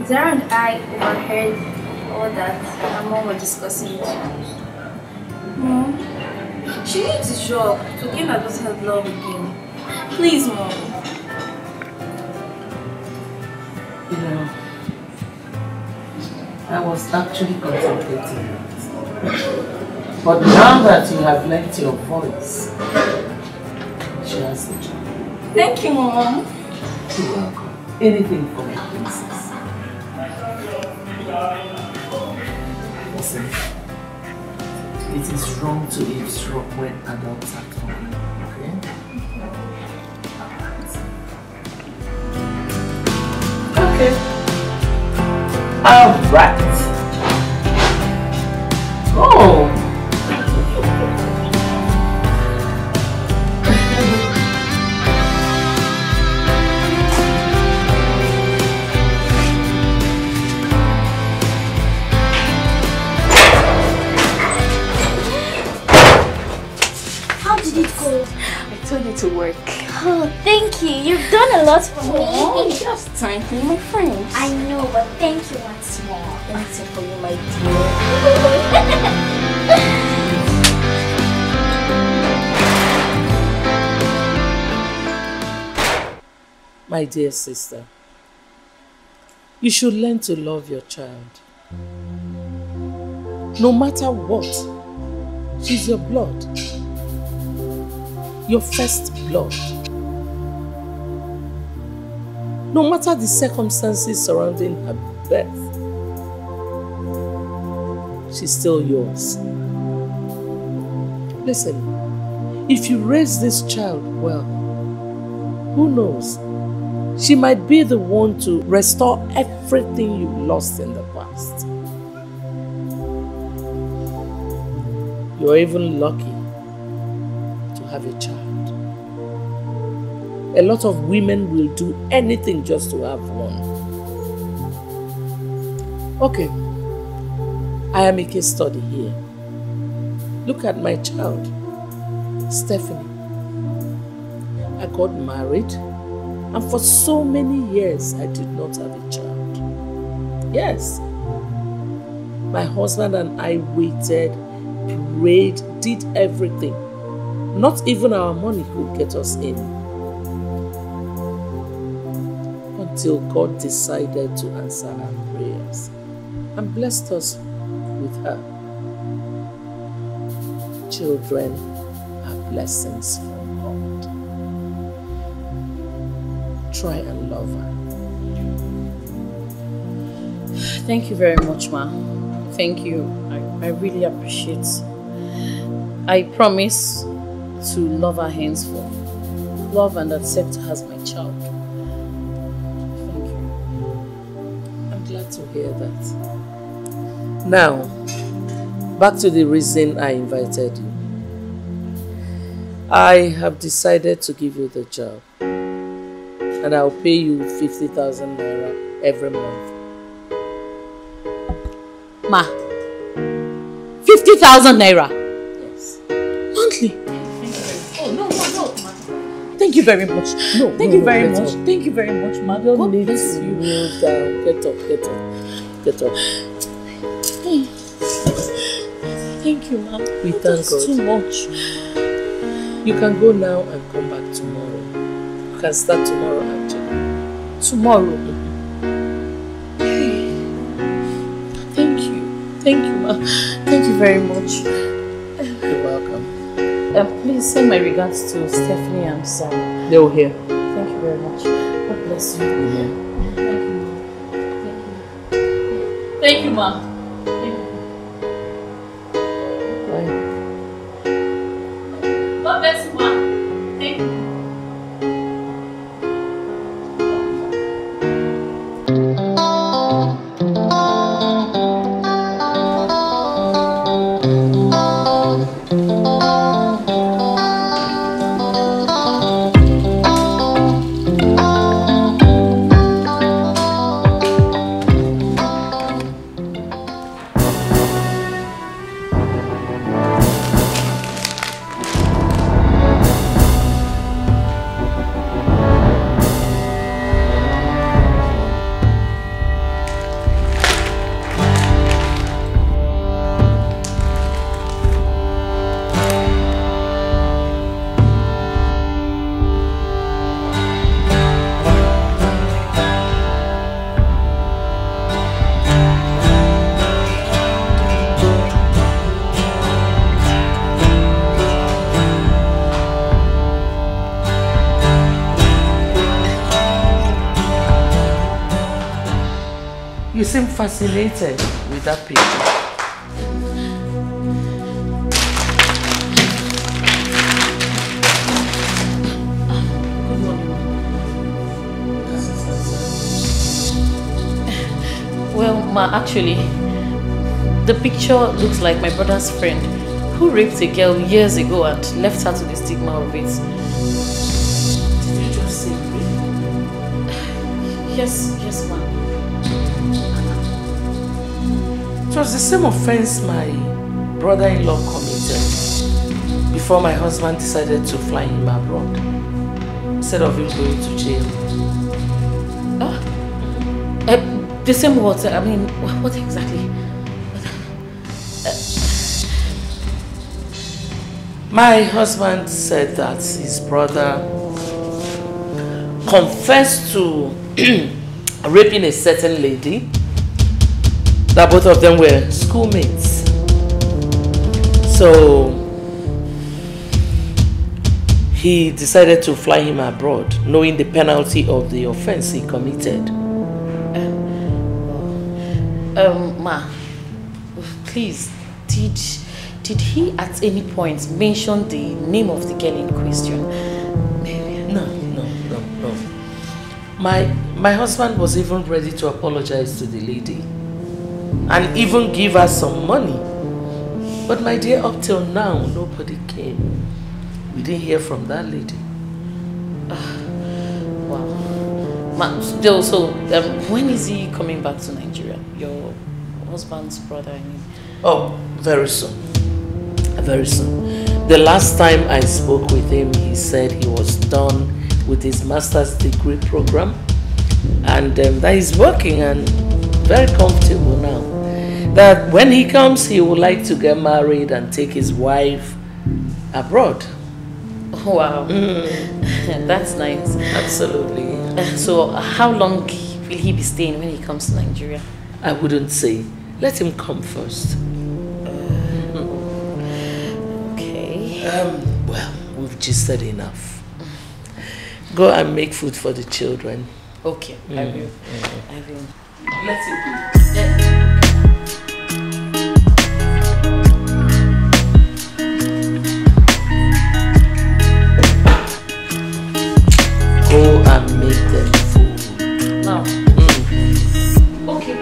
Speaker 11: Zara and I overheard all that our mom was discussing it. Mom, she needs a job to gain her daughter's love again. Please, Mom.
Speaker 7: You know, I was actually contemplating it. But now that you have left your voice, she has the job.
Speaker 11: Thank you, Mom.
Speaker 7: You're welcome. Anything for my princess.
Speaker 6: Listen, it is wrong to eavesdrop when adults are talking, okay? Okay. Alright. Oh!
Speaker 5: I told you to work.
Speaker 4: Oh, thank you. You've done a lot for me.
Speaker 5: Oh, just thanking my friends.
Speaker 4: I know, but thank you once more.
Speaker 5: Anything for you, my
Speaker 6: dear. My dear sister, you should learn to love your child. No matter what, she's your blood. Your first blood. No matter the circumstances surrounding her birth, she's still yours. Listen, if you raise this child well, who knows? She might be the one to restore everything you lost in the past. You're even lucky to have a child. A lot of women will do anything just to have one. Okay, I am a case study here. Look at my child, Stephanie. I got married, and for so many years I did not have a child. Yes, my husband and I waited, prayed, did everything. Not even our money could get us in. Until God decided to answer our prayers and blessed us with her. Children are blessings from God. Try and love her.
Speaker 5: Thank you very much, Ma. Thank you. I really appreciate. I promise to love her henceforth. Love and accept her as my child. Thank you.
Speaker 6: I'm glad to hear that. Now, back to the reason I invited you. I have decided to give you the job. And I'll pay you 50,000 naira every month.
Speaker 7: Ma, 50,000 naira?
Speaker 6: Yes.
Speaker 7: Monthly?
Speaker 6: Oh, no, ma.
Speaker 7: Thank you very much.
Speaker 6: No,
Speaker 7: Thank you very much. Thank you very much, ma.
Speaker 6: Don't
Speaker 7: God
Speaker 6: need
Speaker 7: bless
Speaker 6: to
Speaker 7: you.
Speaker 6: kneel down. Get up. Get up.
Speaker 7: Thank you, ma.
Speaker 6: We thank
Speaker 7: That's
Speaker 6: God.
Speaker 7: too much.
Speaker 6: You can go now and come back tomorrow. You can start tomorrow, actually.
Speaker 7: Tomorrow? Thank you, ma. Thank you very much.
Speaker 6: You're welcome.
Speaker 5: Please send my regards to Stephanie and Sam.
Speaker 6: They will hear.
Speaker 5: Thank you very much. God bless you.
Speaker 7: Thank you, ma. God bless you, ma. Thank you.
Speaker 18: You seem fascinated with that picture.
Speaker 6: Well, Ma, actually, the picture looks like my brother's friend who raped a girl years ago and left her to the stigma of it.
Speaker 18: Did you just say rape?
Speaker 6: Yes, Ma.
Speaker 18: It was the same offense my brother-in-law committed before my husband decided to fly him abroad instead of him going to jail.
Speaker 6: The same what? I mean, what exactly?
Speaker 18: My husband said that his brother confessed to raping a certain lady, that both of them were schoolmates. So he decided to fly him abroad, knowing the penalty of the offense he committed.
Speaker 6: Ma, please, did he at any point mention the name of the girl in question?
Speaker 18: No. My husband was even ready to apologize to the lady and even give her some money. But my dear, up till now, nobody came. We didn't hear from that lady.
Speaker 6: Wow. Ma, still, so when is he coming back to Nigeria? Your husband's brother, I mean.
Speaker 18: Oh, very soon. Very soon. The last time I spoke with him, he said he was done with his master's degree program and that he's working and very comfortable now. That when he comes, he would like to get married and take his wife abroad.
Speaker 6: Wow. That's nice.
Speaker 18: Absolutely.
Speaker 6: So how long will he be staying when he comes to Nigeria?
Speaker 18: I wouldn't say. Let him come first.
Speaker 6: Okay.
Speaker 18: Well, we've just said enough. Go and make food for the children.
Speaker 6: Okay, I will. I will.
Speaker 18: Let it be. Go and make them food.
Speaker 6: Now. Okay.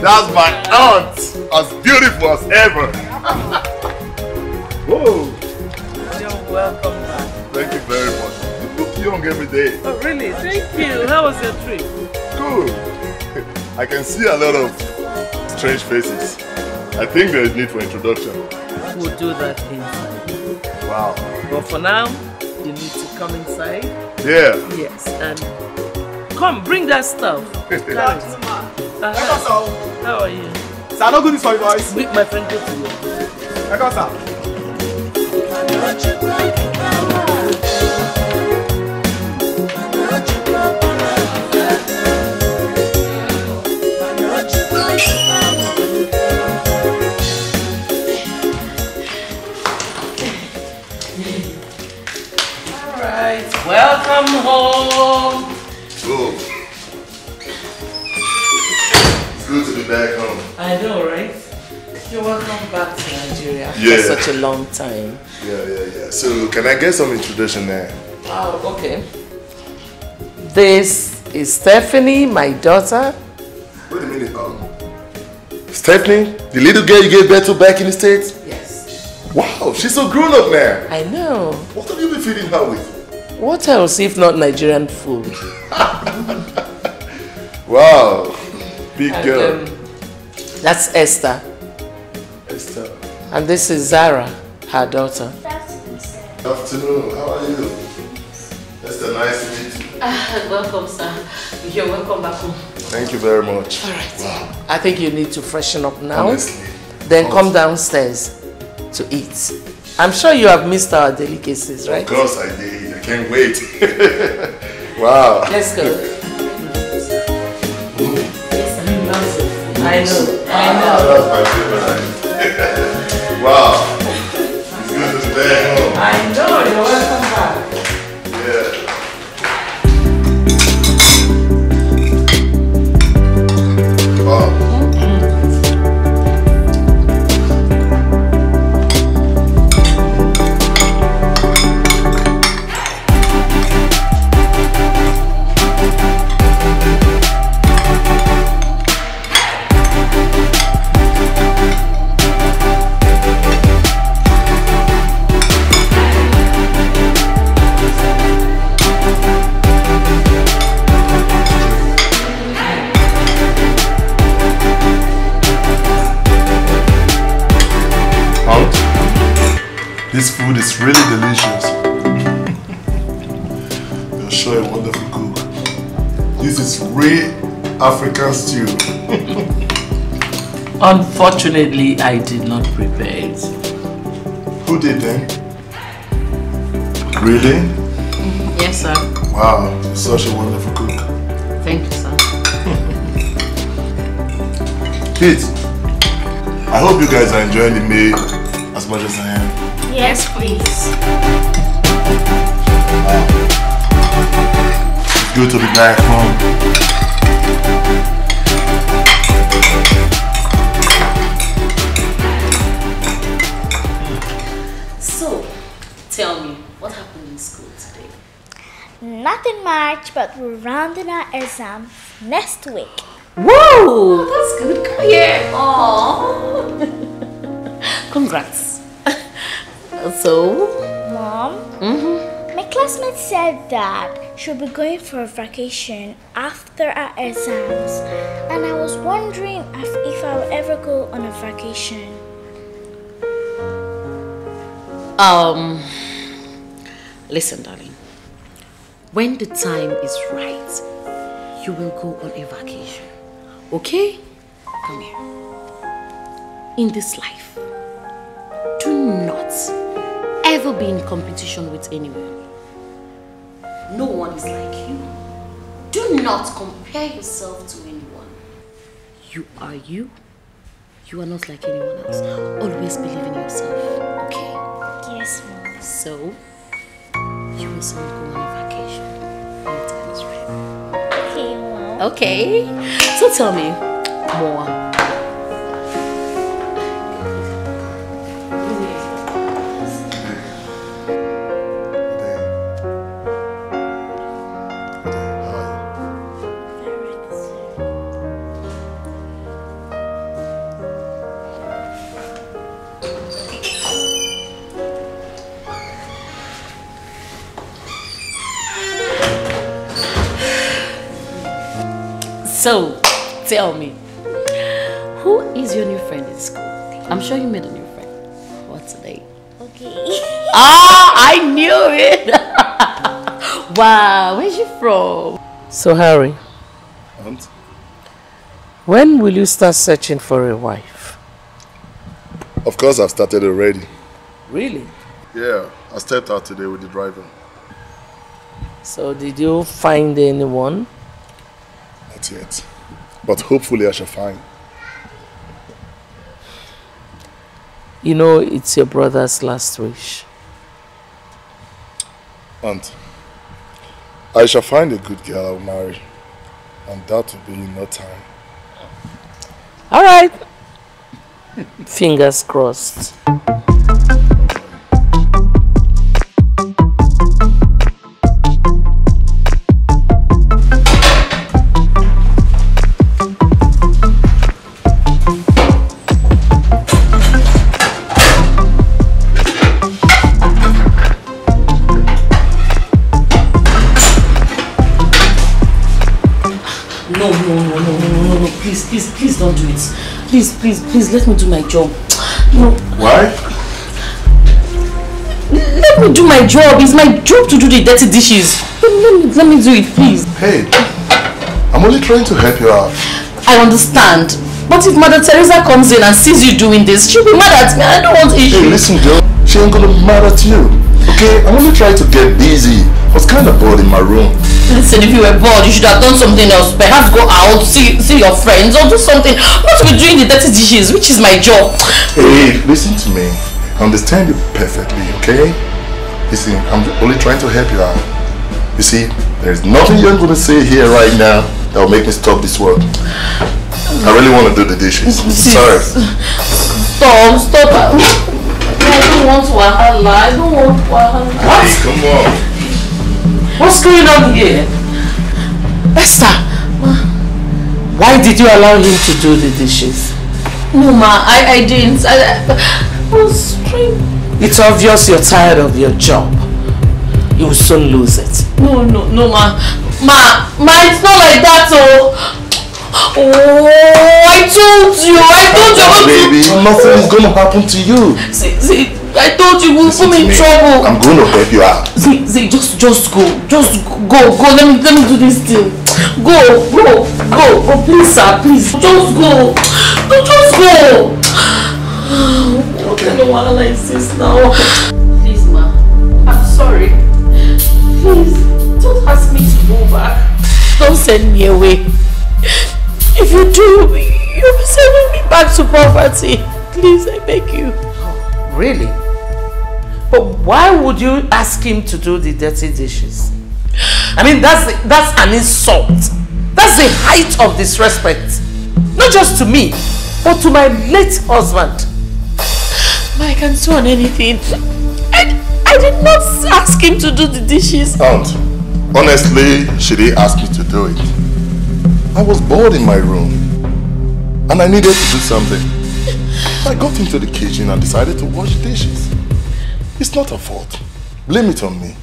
Speaker 19: That's my aunt. As beautiful as ever. Whoa.
Speaker 18: You're welcome back.
Speaker 19: Thank you very much. You look young every day.
Speaker 18: Oh, really? Thank you. How was your trip?
Speaker 19: Good. I can see a lot of strange faces. I think there is need for introduction.
Speaker 18: We'll do that inside.
Speaker 19: Wow.
Speaker 18: But for now, you need to come inside.
Speaker 19: Yeah.
Speaker 18: Yes, and come, bring that stuff. How are you?
Speaker 17: Sir, no good for you guys.
Speaker 18: Meet my friend, go to you.
Speaker 17: I got sir.
Speaker 18: Alright, welcome home.
Speaker 19: Cool. It's good to be back home.
Speaker 18: I know, right? You're welcome back to Nigeria
Speaker 19: Yeah.
Speaker 18: for such a long time.
Speaker 19: Yeah. So, can I get some introduction there?
Speaker 18: Oh, okay. This is Stephanie, my daughter.
Speaker 19: Wait a minute, Stephanie, the little girl you gave birth to back in the States?
Speaker 18: Yes.
Speaker 19: Wow, she's so grown up now.
Speaker 18: I know.
Speaker 19: What have you been feeding her with?
Speaker 18: What else if not Nigerian food?
Speaker 19: Wow, big
Speaker 18: And,
Speaker 19: girl.
Speaker 18: That's Esther.
Speaker 19: Esther.
Speaker 18: And this is Zara, her daughter.
Speaker 19: Good afternoon, how are you? Esther, nice to meet you.
Speaker 6: Welcome, sir. You're welcome back home.
Speaker 19: Thank you very much.
Speaker 18: All right.
Speaker 19: Wow.
Speaker 18: I think you need to freshen up now.
Speaker 19: Honestly.
Speaker 18: Then come downstairs to eat. I'm sure you have missed our delicacies, right?
Speaker 19: Of course I did. I can't wait. Wow.
Speaker 18: Let's go. I know.
Speaker 19: That's my favorite. Wow. It's good to be back home.
Speaker 18: I know. You're welcome back.
Speaker 19: Yeah. Wow. This food is really delicious. You're sure a wonderful cook. This is real African stew.
Speaker 18: Unfortunately, I did not prepare it.
Speaker 19: Who did then? Really?
Speaker 6: Yes, sir.
Speaker 19: Wow, you're such a wonderful cook.
Speaker 6: Thank you, sir.
Speaker 19: Kids, I hope you guys are enjoying the meal as much as I am.
Speaker 6: Yes, please.
Speaker 19: Wow. It's good to be back home.
Speaker 6: So, tell me, what happened in school today?
Speaker 11: Nothing much, but we're rounding our exams next week.
Speaker 6: Whoa! That's good. Come here. Aww. Congrats. So?
Speaker 11: Mom? My classmate said that she'll be going for a vacation after our exams. And I was wondering if I'll ever go on a vacation.
Speaker 6: Listen, darling. When the time is right, you will go on a vacation. Okay? Come here. In this life, do not ever be in competition with anyone. No one is like you. Do not compare yourself to anyone. You are you. You are not like anyone else. Always believe in yourself, okay?
Speaker 11: Yes, Mom.
Speaker 6: So, you will soon go on a vacation when the time is right.
Speaker 11: Okay, Mom.
Speaker 6: Okay. So tell me more. So, tell me, who is your new friend in school? I'm sure you made a new friend. What's her name?
Speaker 4: Okay.
Speaker 6: I knew it! Wow, where's she from?
Speaker 18: So, Harry,
Speaker 19: Aunt?
Speaker 18: When will you start searching for a wife?
Speaker 19: Of course, I've started already.
Speaker 18: Really?
Speaker 19: Yeah, I stepped out today with the driver.
Speaker 18: So, did you find anyone?
Speaker 19: Not yet. But hopefully I shall find.
Speaker 18: You know, it's your brother's last wish.
Speaker 19: Aunt, I shall find a good girl I'll marry. And that will be in no time.
Speaker 18: Alright. Fingers crossed.
Speaker 6: No, please don't do it. Please, let me do my job. No.
Speaker 19: Why?
Speaker 6: Let me do my job. It's my job to do the dirty dishes. Let me do it, please.
Speaker 19: Hey, I'm only trying to help you out.
Speaker 6: I understand. But if Mother Teresa comes in and sees you doing this, she'll be mad at me. I don't want issues.
Speaker 19: Hey, listen, girl. She ain't gonna be mad at you. Okay? I'm only trying to get busy. I was kind of bored in my room.
Speaker 6: Listen, if you were bored, you should have done something else. Perhaps go out, see your friends, or do something. Not to be doing the dirty dishes, which is my job.
Speaker 19: Hey, listen to me. I understand you perfectly, okay? Listen, I'm only trying to help you out. You see, there's nothing you're going to say here right now that will make me stop this work. I really want to do the dishes. Sorry.
Speaker 6: Stop. I don't want wahala. I don't want wahala.
Speaker 19: Hey, come on.
Speaker 18: What's going on here? Esther! Why did you allow him to do the dishes?
Speaker 6: No, ma, I didn't. I was trying.
Speaker 18: It's obvious you're tired of your job. You will soon lose it.
Speaker 6: No, ma. Ma, it's not like that, I told you.
Speaker 19: Baby, nothing is going to happen to you.
Speaker 6: See, I told you we'll put me in trouble.
Speaker 19: I'm going to help you out.
Speaker 6: See, just go. Just go. Let me do this thing. Go. Please, sir, please. Just go. Just go. Okay. I don't want to like this now. Please, ma. I'm sorry. Please, don't ask me to go back. Don't send me away. If you do, you'll be sending me back to poverty. Please, I beg you.
Speaker 18: Really? But why would you ask him to do the dirty dishes? I mean, that's an insult. That's the height of disrespect. Not just to me, but to my late husband.
Speaker 6: I can do on anything. I did not ask him to do the dishes.
Speaker 19: Aunt, honestly, she didn't ask me to do it. I was bored in my room and I needed to do something. I got into the kitchen and decided to wash dishes. It's not her fault. Blame it on me.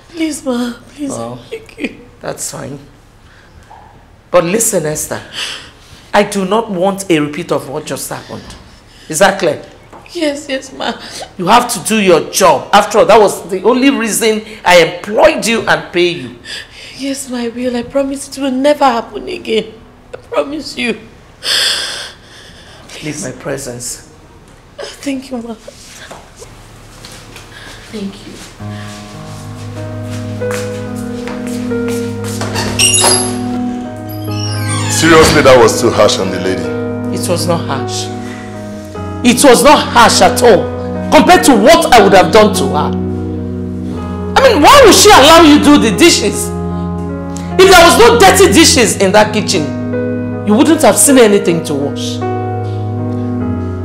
Speaker 6: Please, ma. Please,
Speaker 18: oh,
Speaker 6: thank you.
Speaker 18: That's fine. But listen, Esther. I do not want a repeat of what just happened. Is that clear?
Speaker 6: Yes, ma.
Speaker 18: You have to do your job. After all, that was the only reason I employed you and paid you.
Speaker 6: Yes, my will. I promise it will never happen again. I promise you.
Speaker 18: Leave my presence.
Speaker 6: Thank you, ma. Thank you.
Speaker 19: Seriously, that was too harsh on the lady.
Speaker 18: It was not harsh. It was not harsh at all compared to what I would have done to her. I mean, why would she allow you to do the dishes? If there was no dirty dishes in that kitchen, you wouldn't have seen anything to wash.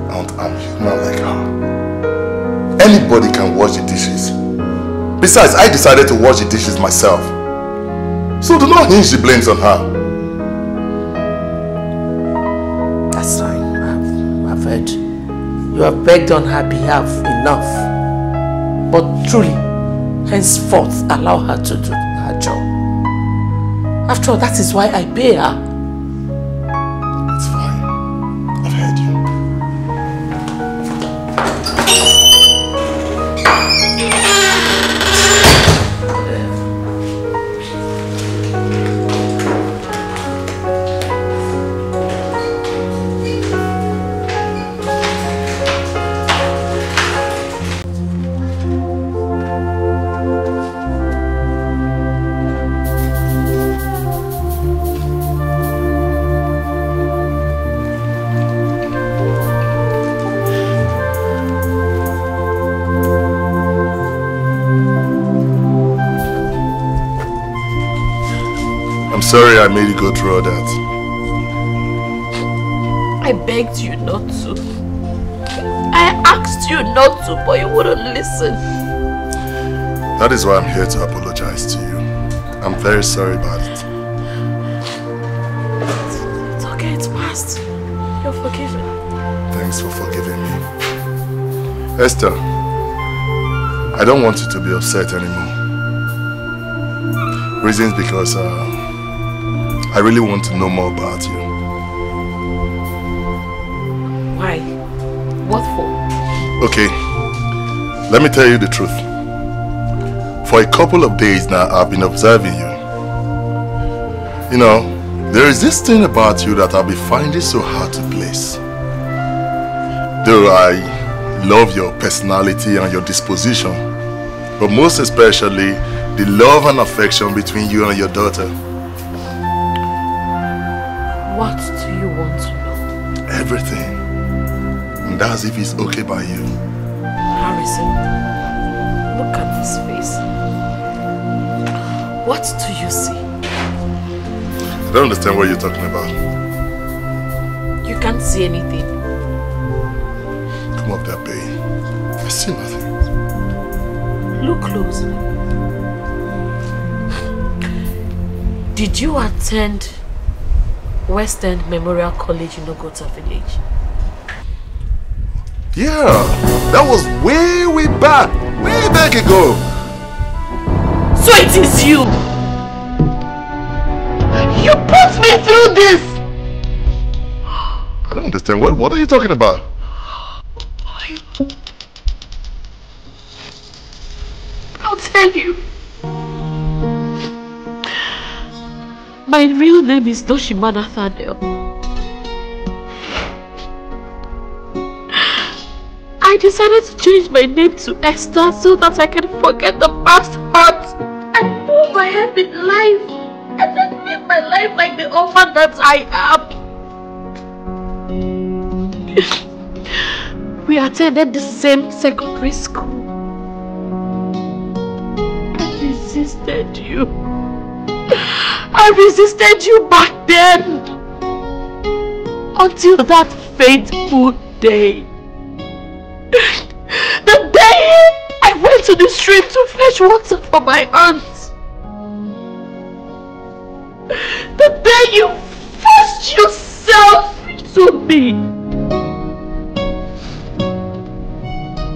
Speaker 19: Aunt, I'm human like her. Anybody can wash the dishes. Besides, I decided to wash the dishes myself. So do not hinge the blames on her.
Speaker 18: That's fine. I've heard. You have begged on her behalf enough. But truly, henceforth, allow her to do her job. After all, that is why I pay her.
Speaker 19: It's fine. I've heard you. Sorry I made you go through all that.
Speaker 6: I begged you not to. I asked you not to, but you wouldn't listen.
Speaker 19: That is why I'm here to apologize to you. I'm very sorry about it.
Speaker 6: It's okay, it's past. You're forgiven.
Speaker 19: Thanks for forgiving me. Esther, I don't want you to be upset anymore. Reasons because I really want to know more about you.
Speaker 6: Why? What for?
Speaker 19: Okay, let me tell you the truth. For a couple of days now, I've been observing you. You know, there is this thing about you that I'll be finding so hard to place. Though I love your personality and your disposition, but most especially the love and affection between you and your daughter.
Speaker 6: What do you want to know?
Speaker 19: Everything. And that's if it's okay by you.
Speaker 6: Harrison, look at this face. What do you see?
Speaker 19: I don't understand what you're talking about.
Speaker 6: You can't see anything.
Speaker 19: Come up there, babe. I see nothing.
Speaker 6: Look closely. Did you attend West End Memorial College in Ogota Village?
Speaker 19: Yeah, that was way back ago.
Speaker 6: So it is you! You put me through this!
Speaker 19: I don't understand. What are you talking about?
Speaker 6: I'll tell you. My real name is Doshima Nathaniel. I decided to change my name to Esther so that I can forget the past hurt and move ahead with life and then live my life like the orphan that I am. We attended the same secondary school. I resisted you. I resisted you back then until that fateful day. The day I went to the stream to fetch water for my aunt. The day you forced yourself to me.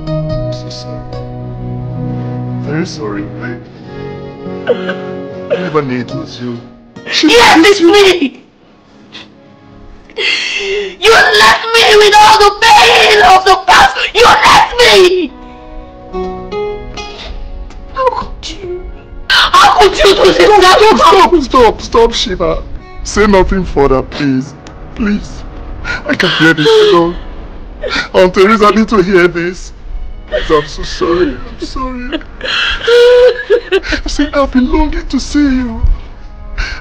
Speaker 19: I'm so sorry. Very sorry, babe. I never knew it was you.
Speaker 6: Yes, it's me! You left me with all the pain of the past! You left me! How could you? How could you do this?
Speaker 19: Stop, Shiva. Say nothing further, please. Please. I can't hear this alone. Aunt Teresa, I need to hear this. Please, I'm so sorry. I'm sorry. See, I've been longing to see you.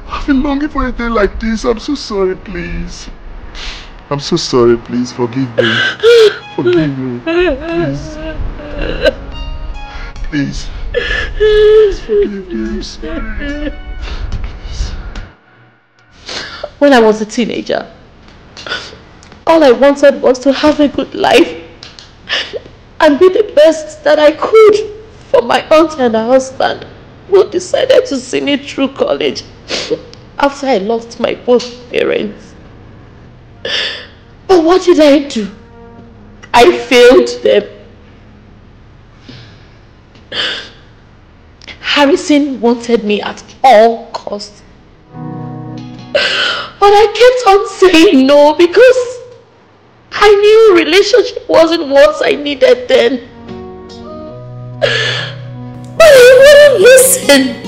Speaker 19: I've been longing for a day like this. I'm so sorry, please. I'm so sorry, please. Forgive me. Forgive me. Please. Please. Please forgive me. I'm sorry.
Speaker 6: When I was a teenager, all I wanted was to have a good life and be the best that I could for my aunt and her husband, who decided to see me through college after I lost my both parents. But what did I do? I failed them. Harrison wanted me at all costs.
Speaker 1: But I kept on saying no because I knew relationship wasn't what I needed then. But he wouldn't listen.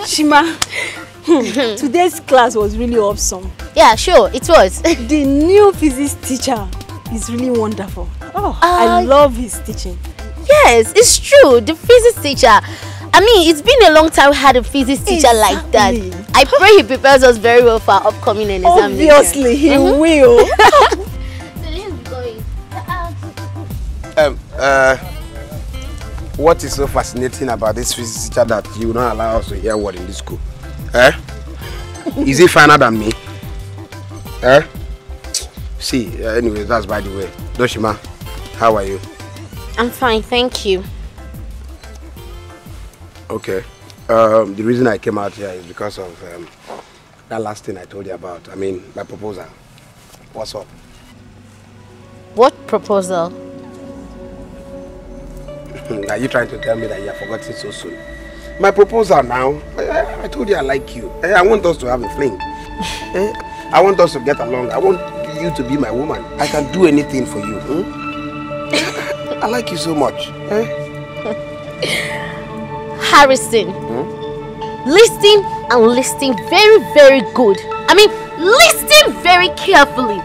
Speaker 13: Shima, today's class was really awesome.
Speaker 20: Yeah, sure, it was.
Speaker 13: The new physics teacher is really wonderful. Oh, I love his teaching.
Speaker 20: Yes, it's true. The physics teacher. I mean, it's been a long time we had a physics teacher like that. I pray he prepares us very well for our upcoming examination.
Speaker 13: Obviously, he will.
Speaker 9: What is so fascinating about this physics teacher that you will not allow us to hear word in this school? Eh? Is he finer than me? Eh? See, anyway, that's by the way. Doshima, how are you?
Speaker 20: I'm fine, thank you.
Speaker 9: Okay. The reason I came out here is because of that last thing I told you about. I mean, my proposal. What's up?
Speaker 20: What proposal?
Speaker 9: Are you trying to tell me that you have forgotten so soon? My proposal now. I told you I like you. I want us to have a fling. I want us to get along. I want you to be my woman. I can do anything for you. I like you so much.
Speaker 20: Harrison, listen and listen very, very good. I mean, listen very carefully.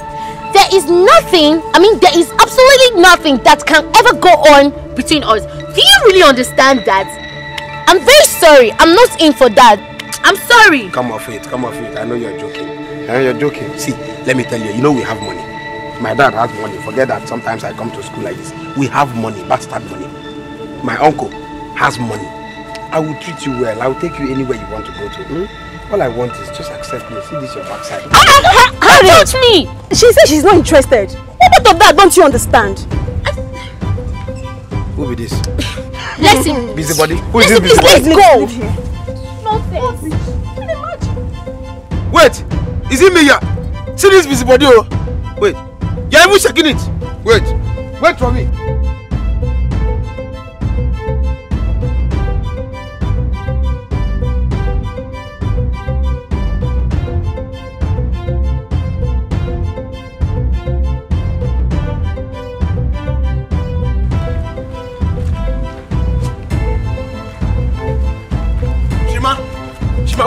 Speaker 20: There is nothing, there is absolutely nothing that can ever go on between us. Do you really understand that? I'm very sorry. I'm not in for that. I'm sorry.
Speaker 9: Come off it. Come off it. I know you're joking. You're joking. See, let me tell you, you know we have money. My dad has money. Forget that sometimes I come to school like this. We have money, bastard money. My uncle has money. I will treat you well. I will take you anywhere you want to go to. All I want is just accept me. See this your backside.
Speaker 13: Don't touch me! She said she's not interested. What part of that don't you understand?
Speaker 9: Who be this?
Speaker 20: Listen.
Speaker 9: Busybody? Who is this busybody?
Speaker 20: Let's go. Nonsense.
Speaker 9: Wait! Is it me here? See this busybody? Oh? Wait. You're even checking it. Wait. Wait for me.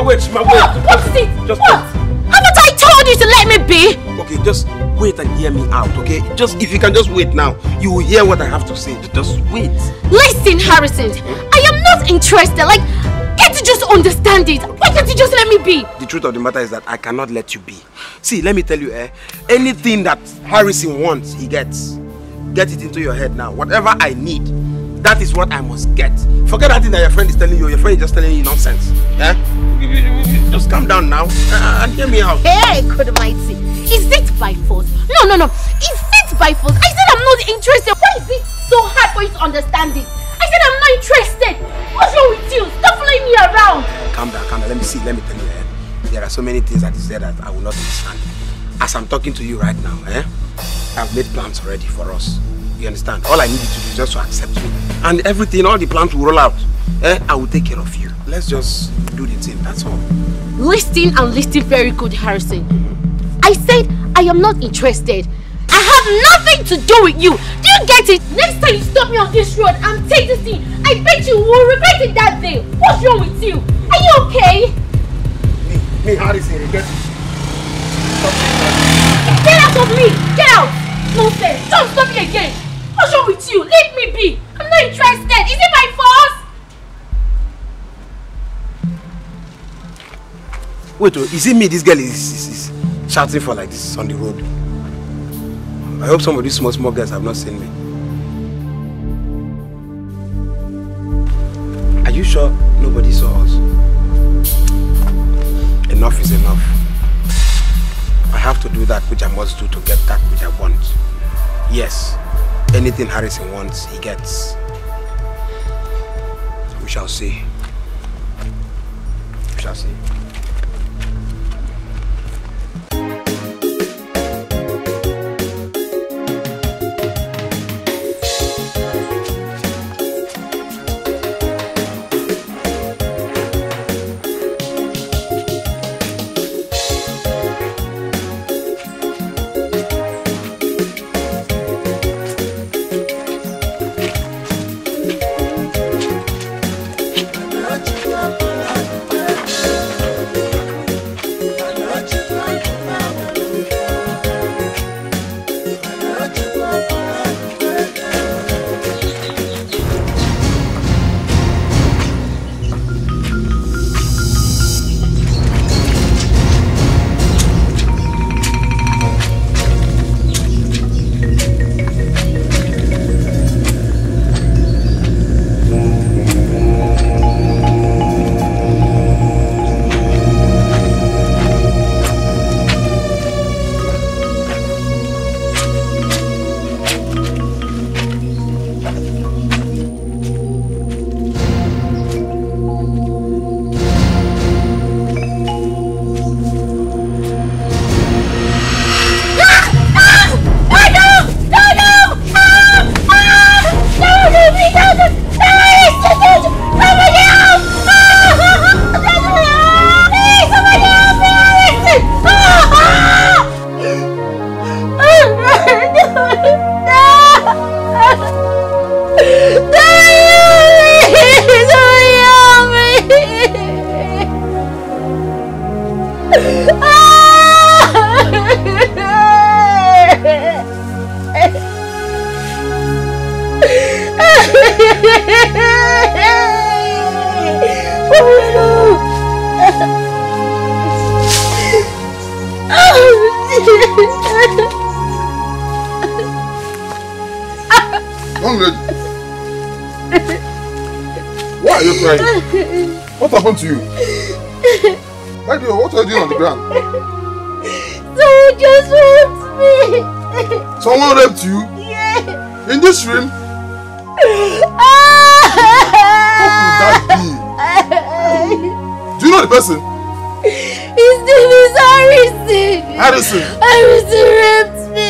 Speaker 9: Wait, Shima, wait.
Speaker 20: What is it?
Speaker 9: Just
Speaker 20: what? Haven't I told you to let me be?
Speaker 9: Okay, just wait and hear me out, okay? Just, if you can just wait now, you will hear what I have to say. Just wait.
Speaker 20: Listen, Harrison, I am not interested. Like, can't you just understand it? Why can't you just let me be?
Speaker 9: The truth of the matter is that I cannot let you be. See, let me tell you, anything that Harrison wants, he gets. Get it into your head now. Whatever I need, that is what I must get. Forget that thing that your friend is telling you. Your friend is just telling you nonsense. Yeah? Just calm down now and hear me out.
Speaker 20: Hey, God Almighty. Is it by force? No. Is it by force? I said I'm not interested. Why is it so hard for you to understand it? I said I'm not interested. What's wrong with you? Stop following me around.
Speaker 9: Calm down. Let me see. Let me tell you. There are so many things that is there that I will not understand. As I'm talking to you right now, I've made plans already for us. You understand? All I need you to do is just to accept me. And everything, all the plans will roll out. I will take care of you. Let's just do the thing, that's all.
Speaker 20: Listen and listen very good, Harrison. I said I am not interested. I have nothing to do with you. Do you get it? Next time you stop me on this road and take this thing, I bet you will regret it that day. What's wrong with you? Are you okay?
Speaker 9: Me, Harrison, regret it.
Speaker 20: Get out of me! Get out! Nonsense! Don't stop me again! What's wrong with you? Leave me be! I'm not interested! Is it my fault?
Speaker 9: Wait, is it me this girl is shouting for like this on the road? I hope some of these small girls have not seen me. Are you sure nobody saw us? Enough is enough.
Speaker 10: to do that which I must do to get that which I want. Yes, anything Harrison wants, he gets. We shall see. We shall see.
Speaker 19: Why are you crying? What happened to you? My dear, what are you doing on the ground?
Speaker 4: Someone just raped me.
Speaker 19: Someone raped you?
Speaker 4: Yeah.
Speaker 19: In this room? What could that be? Do you know the person?
Speaker 4: His name is Harrison.
Speaker 19: Harrison?
Speaker 4: Harrison raped me.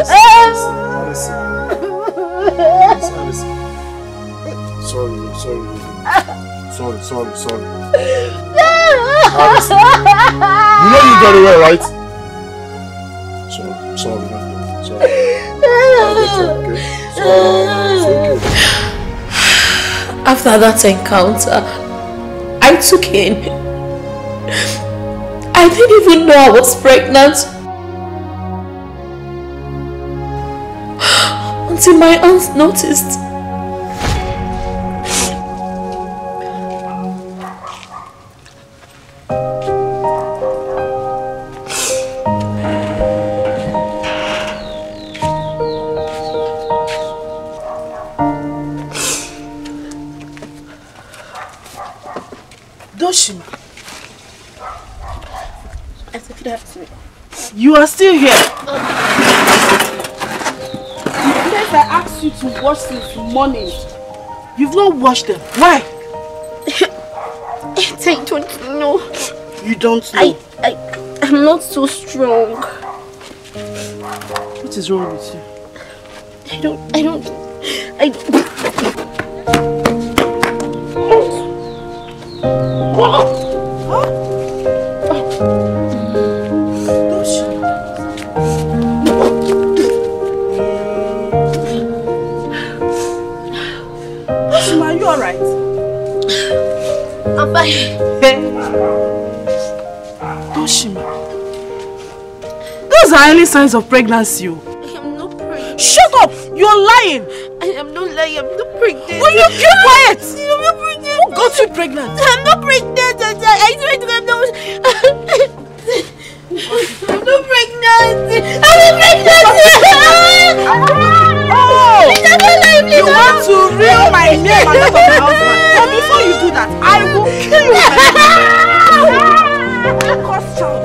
Speaker 19: Harrison. Sorry. Harrison. You know you very well, right? Sorry. It's okay.
Speaker 6: After that encounter, I took in. I didn't even know I was pregnant until my aunt noticed.
Speaker 1: Doshima, you are still here. Yes, I asked you to wash since morning. You've not washed them. Why?
Speaker 5: I don't know.
Speaker 1: You don't know?
Speaker 5: I'm not so strong.
Speaker 1: What is wrong with you?
Speaker 5: I don't.
Speaker 1: Doshima, are you alright?
Speaker 5: I'm fine.
Speaker 1: Doshima, those are early signs of pregnancy.
Speaker 5: I am not pregnant.
Speaker 1: Shut up! You're lying!
Speaker 5: I am not lying. I'm not pregnant.
Speaker 1: Will you keep quiet?
Speaker 5: I'm not pregnant.
Speaker 1: Who got you pregnant?
Speaker 5: I'm not pregnant. I swear to God, I'm not pregnant.
Speaker 1: Oh! You want to ruin my name and that of my husband? But before you do that, I will kill you. You cursed child.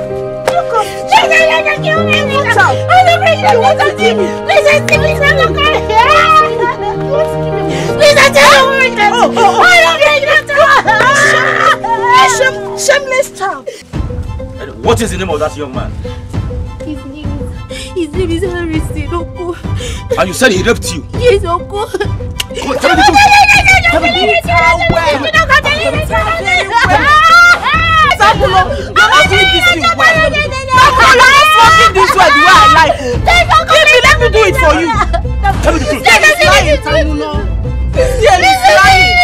Speaker 3: child.
Speaker 21: What is the name of that young man?
Speaker 20: His name is Harrison, Uncle.
Speaker 21: And you said he raped you?
Speaker 20: Yes, Uncle.
Speaker 21: Tell me the truth. Tell me the truth.
Speaker 3: Samuel, you're not doing this thing well. Samuel, you're not working this way the way I like. Let me do it for you.
Speaker 21: Tell me the truth.
Speaker 3: He's lying, Samuel. He's lying.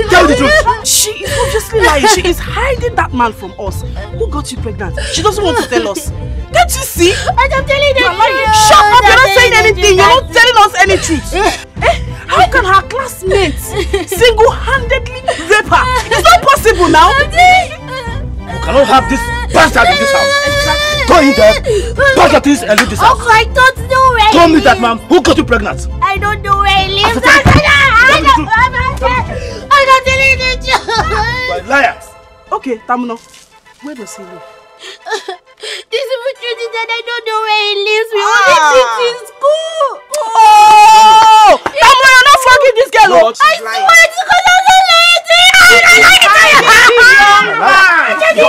Speaker 21: Tell me the truth.
Speaker 3: She is obviously lying. She is hiding that man from us. Who got you pregnant? She doesn't want to tell us. Don't you see?
Speaker 20: I'm telling you.
Speaker 3: Shut up! You're not saying anything. You're not telling us any truth. How can her classmates single-handedly rape her? It's not possible now.
Speaker 21: You cannot have this bastard in this house. Go in there, pack your things and leave this house.
Speaker 20: Uncle, I don't know where he
Speaker 21: Tell me
Speaker 20: lives.
Speaker 21: that man. Who got you pregnant?
Speaker 20: I don't know where he lives. I'm not telling the truth.
Speaker 21: Liars.
Speaker 3: Okay, Tamuno, where does he live?
Speaker 20: This opportunity that I don't know where he lives. We only meet in school.
Speaker 3: Oh! Tamuno, you're not fucking this girl.
Speaker 20: I swear to God, I'm not
Speaker 21: You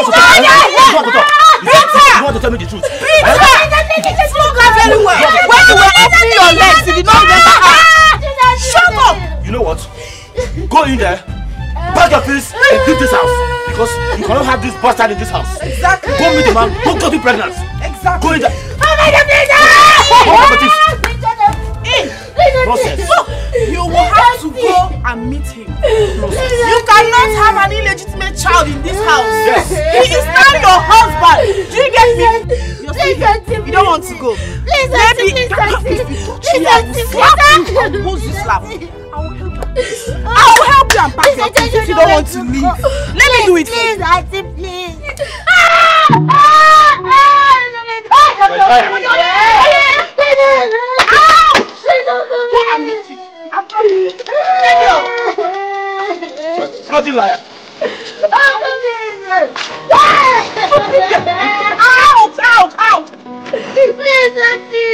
Speaker 21: want to tell me the truth?
Speaker 3: Look at very well. When you were opening your legs, you did not get her. Shut up!
Speaker 21: You know what? Go in there, pack your things and leave this house. Because you cannot have this bastard in this house.
Speaker 3: Exactly.
Speaker 21: Go meet the man who got you pregnant.
Speaker 3: Exactly.
Speaker 21: Go in there. Nonsense.
Speaker 3: So, you will have to go and meet him. You cannot have an illegitimate child in this house.
Speaker 21: Yes.
Speaker 3: He is not your husband. Do you get me? You don't want to go.
Speaker 20: Please,
Speaker 3: Maybe who's this slap? I will help you and pack your things if you don't want to leave. Let me do it for you.
Speaker 20: Please, Auntie, please.
Speaker 21: Bloody liar.
Speaker 3: Out!
Speaker 20: Please, Auntie.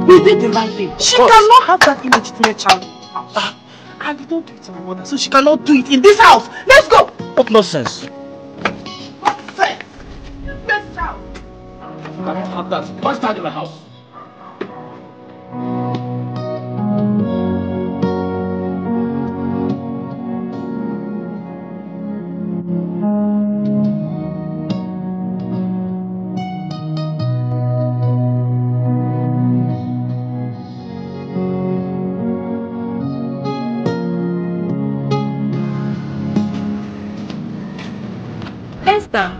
Speaker 3: We did the right thing. She cannot have that illegitimate child in the house. And we don't do it to my mother, so she cannot do it in this house. Let's go!
Speaker 21: What nonsense?
Speaker 3: What sense? Best child.
Speaker 21: I cannot have that bastard in the house.
Speaker 1: Esther,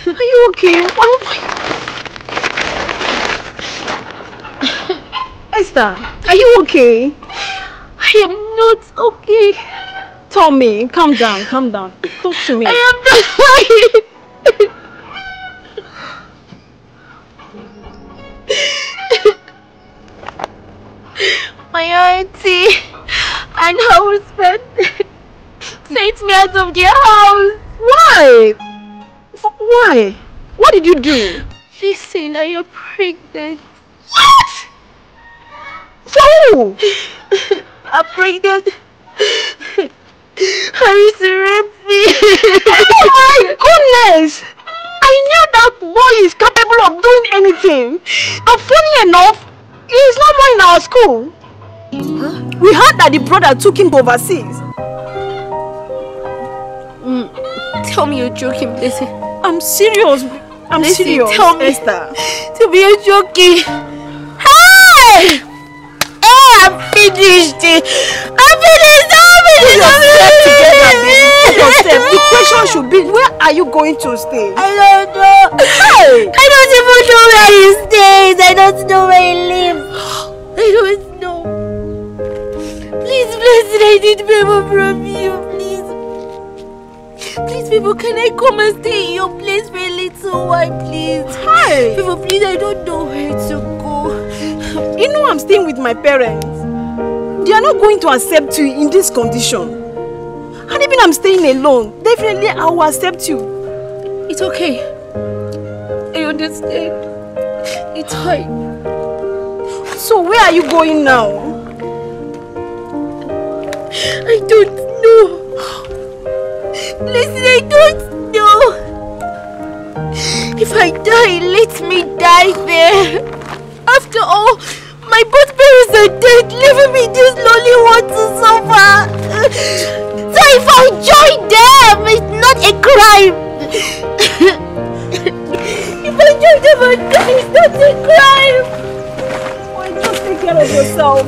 Speaker 1: are you okay? Esther, are you okay? I am not okay.
Speaker 13: Tommy, calm down. Talk to me.
Speaker 1: I am not fine. My auntie and her husband sent me out of their house.
Speaker 13: Why? Why? What did you do?
Speaker 1: Listen, I am pregnant.
Speaker 13: What? For who?
Speaker 1: I'm pregnant. Harrison raped me.
Speaker 13: Oh my goodness! I knew that boy is capable of doing anything. But funny enough, he is no more in our school. Huh? We heard that the brother took him overseas.
Speaker 1: Tell me you're joking, listen.
Speaker 13: I'm serious. I'm serious.
Speaker 1: Tell me.
Speaker 13: Esther.
Speaker 1: Tell me you're joking. Hey! Hey, I'm finished. I'm finished.
Speaker 13: Put yourself together, baby. Put yourself. The question should be, where are you going to stay?
Speaker 20: I don't know.
Speaker 13: Hey!
Speaker 20: I don't even know where he stays. I don't know where he lives. I don't know. Please, I need favor from you, please. Please, people, can I come and stay in your place for a little while, please?
Speaker 13: Hi!
Speaker 20: People, please, I don't know where to go.
Speaker 13: You know I'm staying with my parents. They are not going to accept you in this condition. And even I'm staying alone, definitely I will accept you.
Speaker 6: It's okay. I understand. It's fine.
Speaker 13: So where are you going now?
Speaker 6: I don't know. Listen, I don't know. If I die, let me die there. After all, my both parents are dead, leaving me this lonely one to suffer. So if I join them, it's not a crime. If I join them and die, it's not a crime.
Speaker 13: Why just take care of yourself?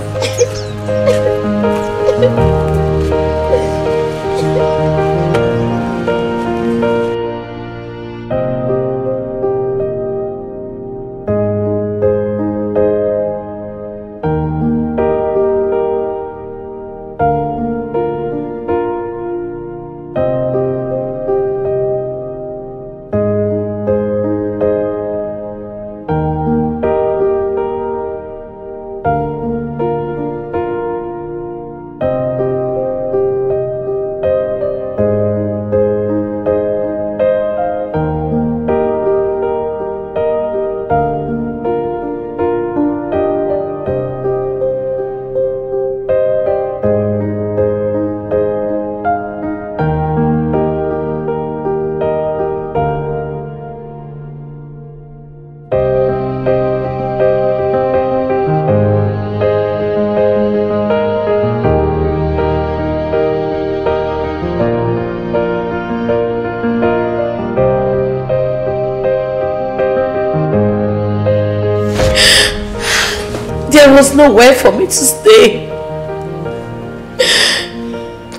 Speaker 6: There was nowhere for me to stay.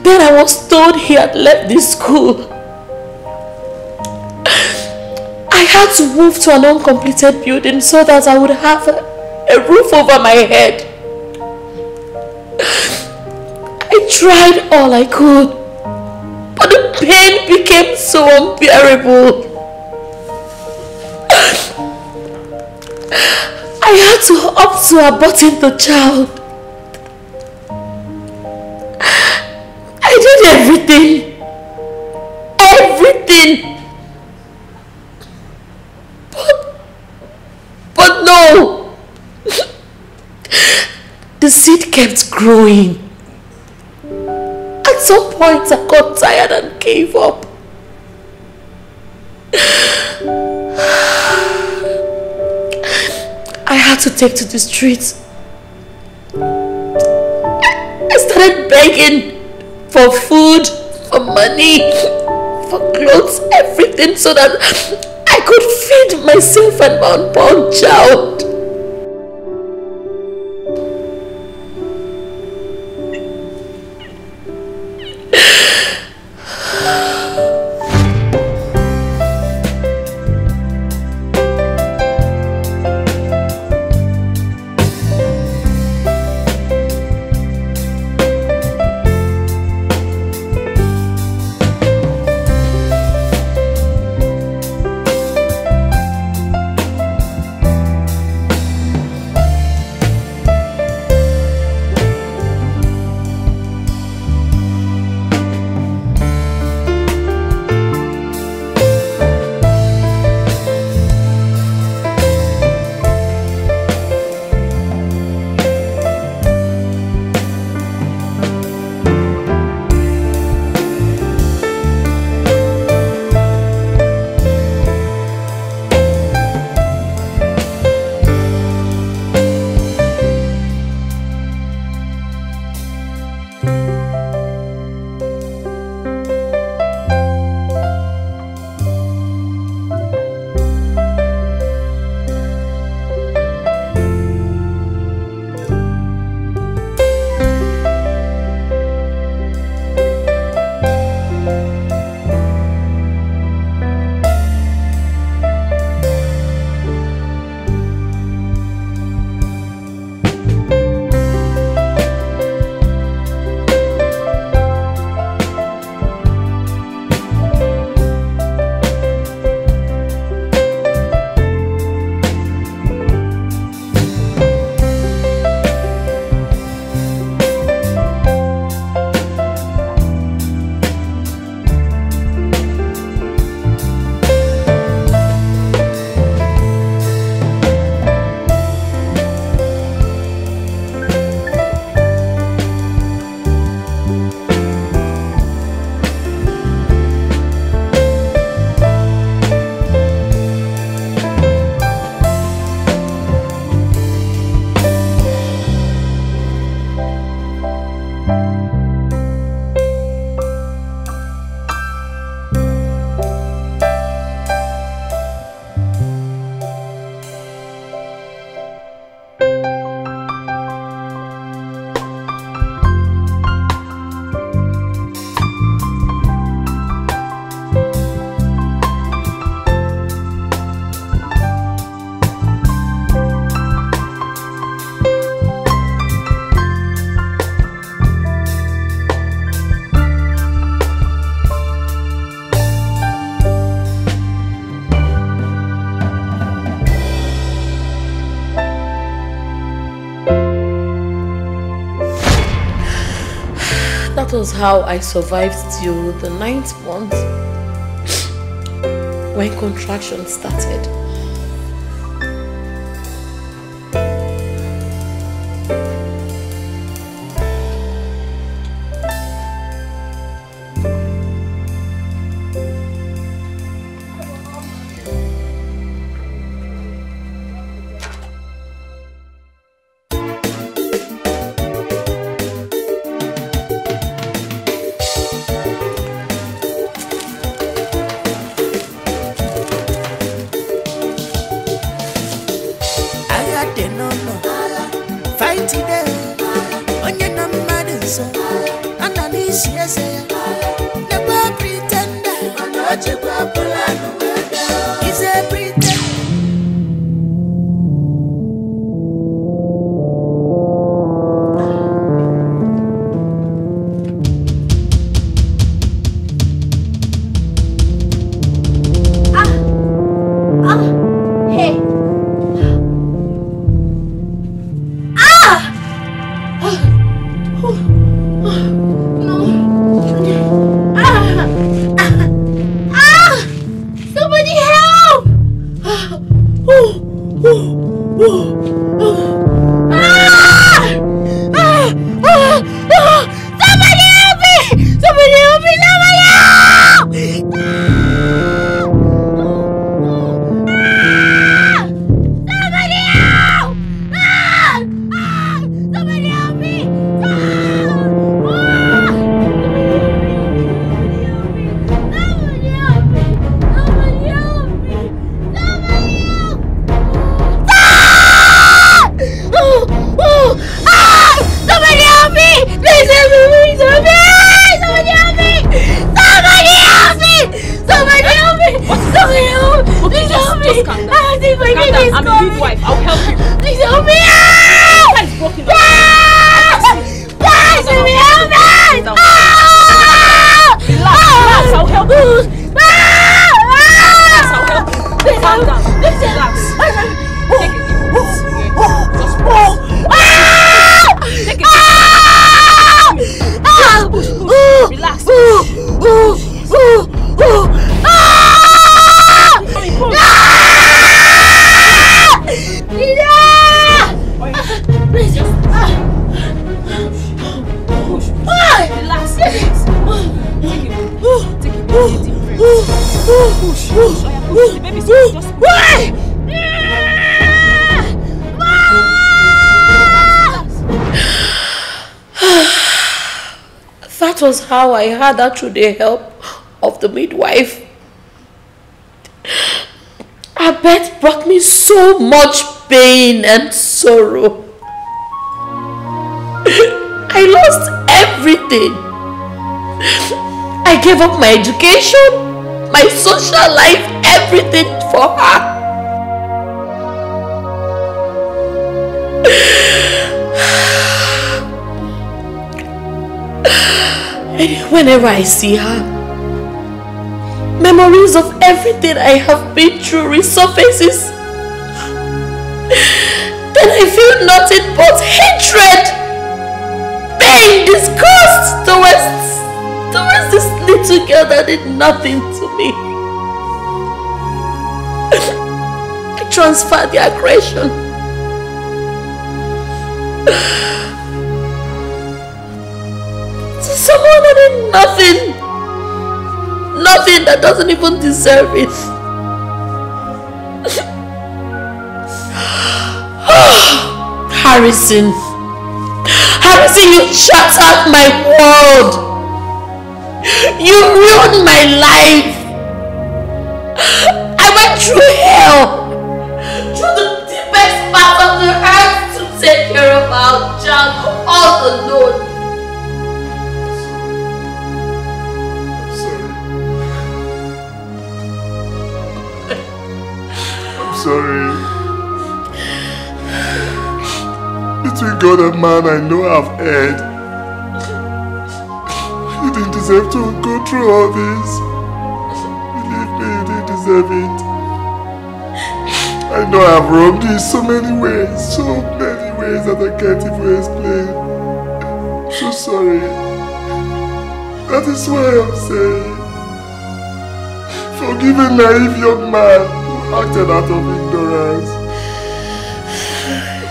Speaker 6: Then I was told he had left the school. I had to move to an uncompleted building so that I would have a roof over my head. I tried all I could, but the pain became so unbearable. I had to opt to aborting the child. I did everything. Everything. But no. The seed kept growing. At some point I got tired and gave up. I had to take to the streets. I started begging for food, for money, for clothes, everything so that I could feed myself and my unborn child. That was how I survived till the 9th month when contraction started. That was how I had her through the help of the midwife. Her birth brought me so much pain and sorrow. I lost everything. I gave up my education, my social life, everything for her. Whenever I see her, memories of everything I have been through resurfaces. Then I feel nothing but hatred, pain, disgust towards this little girl that did nothing to me. I transfer the aggression to someone that did nothing, that doesn't even deserve it. Harrison, you shattered my world. You ruined my life. I went through hell, through the deepest part of the earth to take care of our child all alone.
Speaker 19: I'm sorry. Between God and man, I know I've erred. You didn't deserve to go through all this. Believe me, you didn't deserve it. I know I've wronged you in so many ways that I can't even explain. I'm so sorry. That is why I'm saying, forgive a naive young man who acted out of ignorance.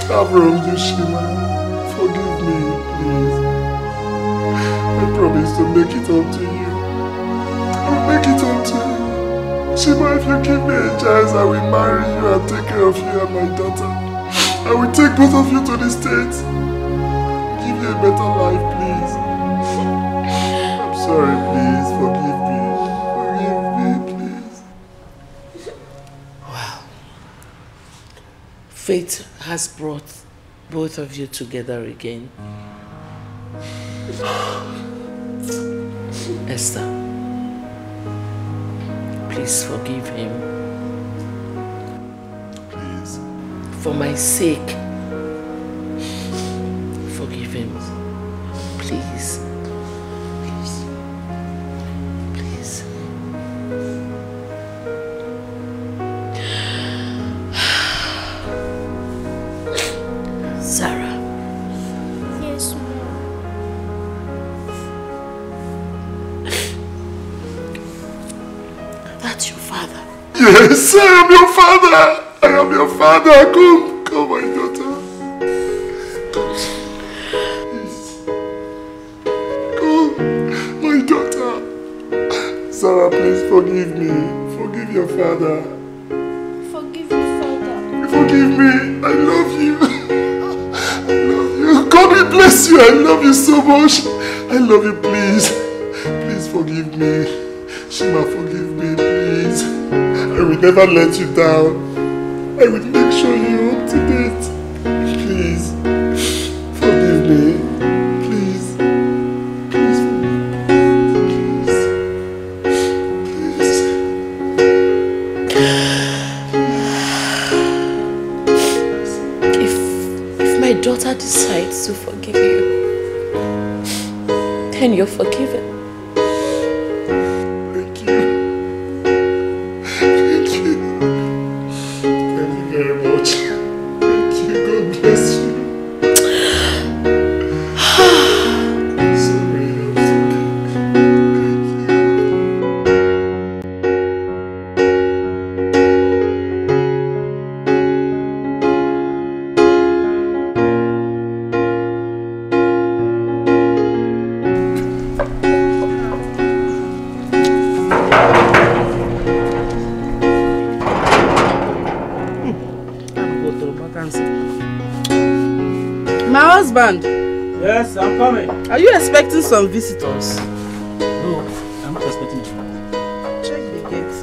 Speaker 19: I've wronged you, Shima. Forgive me, please. I promise to make it up to you. I'll make it up to you. Shima, if you give me a chance, I will marry you and take care of you and my daughter. I will take both of you to the States. Give you a better life, please. I'm sorry, please. Forgive me. Forgive me, please.
Speaker 18: Wow. Fate has brought both of you together again. Esther, please forgive him.
Speaker 19: Please.
Speaker 18: For my sake, forgive him. Please. Please. Please. Sarah.
Speaker 4: Yes, Mom.
Speaker 18: That's your father.
Speaker 19: Yes, I am your father. I am your father. Come, my daughter. Come, my daughter. Sarah, please forgive me. Forgive your father.
Speaker 4: Forgive your father.
Speaker 19: Forgive me. I love you. I love you. God will bless you. I love you so much. I love you, please. Please forgive me. Shima, forgive me, please. I will never let you down. I will make sure you're up to date. Please. Forgive me. Please. Please forgive me.
Speaker 18: If my daughter decides to forgive you, then you're forgiven.
Speaker 21: Yes, I'm coming.
Speaker 3: Are you expecting some visitors?
Speaker 21: No, I'm not expecting anyone.
Speaker 3: Check the gate.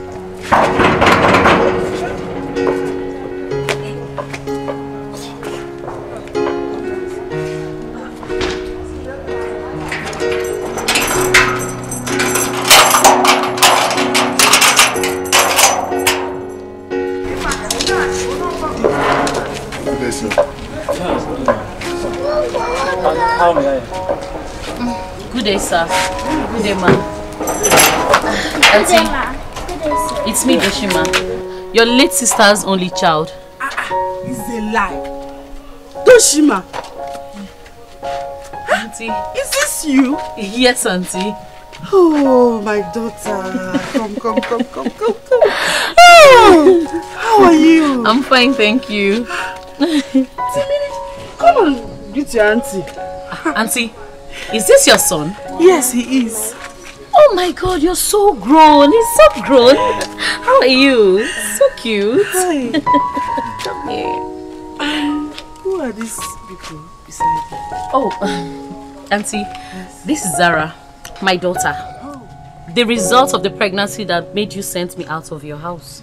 Speaker 21: How may I?
Speaker 6: Good day, sir. Good day, ma'am.
Speaker 4: Good day, ma. Good day, sir.
Speaker 6: It's me, Doshima. Your late sister's only child.
Speaker 3: It's a lie. Doshima.
Speaker 6: Auntie.
Speaker 3: Is this you?
Speaker 6: Yes, Auntie.
Speaker 3: Oh, my daughter. Come. Oh, how are you?
Speaker 6: I'm fine, thank you.
Speaker 3: Come on, greet your auntie.
Speaker 6: Auntie, is this your son?
Speaker 3: Yes, he is.
Speaker 6: Oh my God, you're so grown. He's so grown. How are you? So cute.
Speaker 3: Hi.
Speaker 6: Come here.
Speaker 3: Who are these people beside you?
Speaker 6: Oh, Auntie, this is Zara, my daughter. The result of the pregnancy that made you send me out of your house.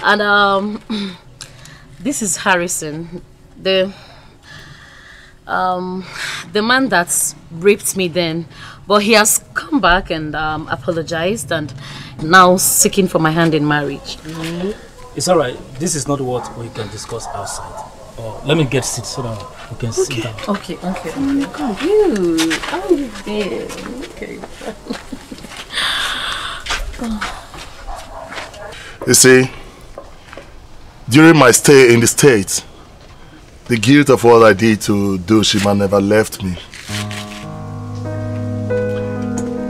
Speaker 6: And this is Harrison, the man that raped me then, but he has come back and apologized and now seeking for my hand in marriage.
Speaker 21: It's alright. This is not what we can discuss outside. Let me get seat so that we can sit down.
Speaker 6: Okay. You, how you been? Okay.
Speaker 19: You see, during my stay in the States, the guilt of what I did to Doshima never left me.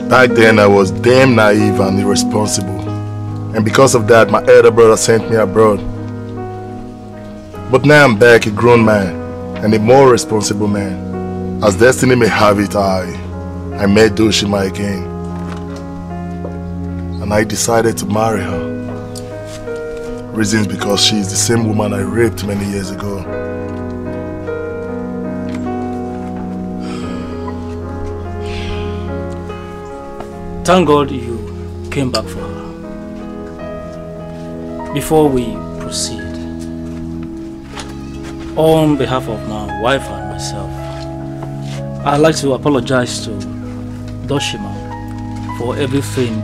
Speaker 19: Back then, I was damn naive and irresponsible. And because of that, my elder brother sent me abroad. But now I'm back a grown man and a more responsible man. As destiny may have it, I met Doshima again. And I decided to marry her. Reasons because she is the same woman I raped many years ago.
Speaker 2: Thank God you came back for her. Before we proceed, on behalf of my wife and myself, I'd like to apologize to Doshima for everything